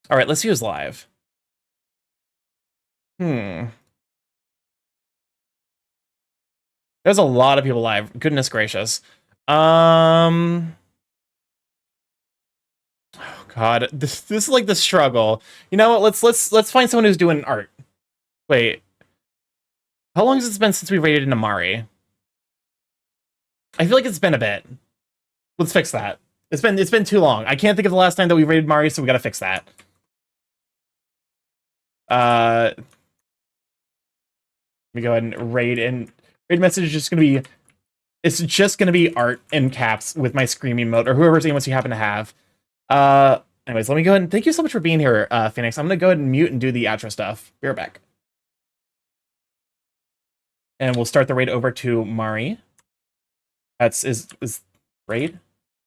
All right, let's see who's live. There's a lot of people live. Goodness gracious. Oh God, this is like the struggle. You know what? Let's find someone who's doing art. Wait, how long has it been since we raided into Mari? I feel like it's been a bit. Let's fix that. It's been too long. I can't think of the last time that we raided Mari, so we gotta fix that. Let me go ahead and raid, and raid message is just gonna be. It's just gonna be art in caps with my screaming mode or whoever's emotes you happen to have. Anyways, let me go ahead and thank you so much for being here, Phoenix. I'm gonna go ahead and mute and do the outro stuff. Be right back. And we'll start the raid over to Mari. That's is raid?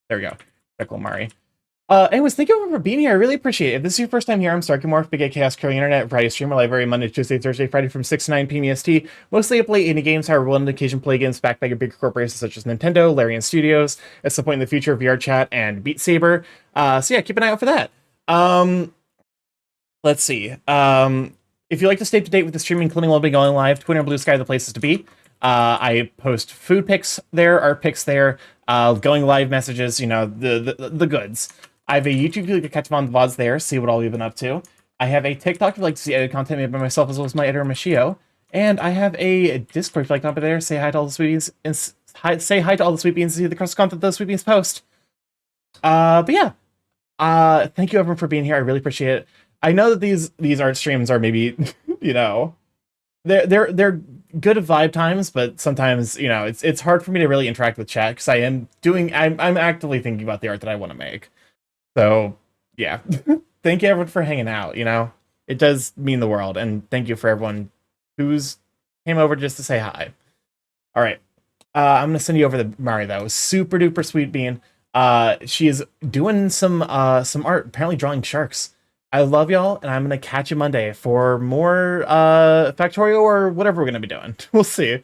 There we go. Pickle Mari. Anyways, thank you everyone for being here. I really appreciate it. If this is your first time here, I'm StarkyMorph, Big A Chaos Curling Internet, Friday streamer, live every Monday, Tuesday, Thursday, Friday from 6 to 9 p.m. EST. Mostly I play indie games, however, will on occasion play games backed by bigger corporations such as Nintendo, Larian Studios, at some point in the future, VR Chat, and Beat Saber. So yeah, keep an eye out for that. Let's see. If you'd like to stay up to date with the streaming, including what will be going live, Twitter and Blue Sky are the places to be. I post food pics there, art pics there, going live messages, you know, the goods. I have a YouTube you can catch them on the VODs there, see what all we've been up to. I have a TikTok if you'd like to see edited content made by myself as well as my editor Machio. And I have a Discord if you'd like to hop in there, say hi to all the sweet beans, and say hi to all the sweet beans and see the content those sweet beans post. But yeah. Thank you everyone for being here. I really appreciate it. I know that these art streams are maybe, you know, they're good vibe times, but sometimes, you know, it's hard for me to really interact with chat because I'm actively thinking about the art that I want to make. So yeah, thank you everyone for hanging out. You know, it does mean the world, and thank you for everyone who's came over just to say hi. All right, I'm gonna send you over to Mari though. Super duper sweet bean. She is doing some art, apparently drawing sharks. I love y'all, and I'm gonna catch you Monday for more Factorio or whatever we're gonna be doing. We'll see.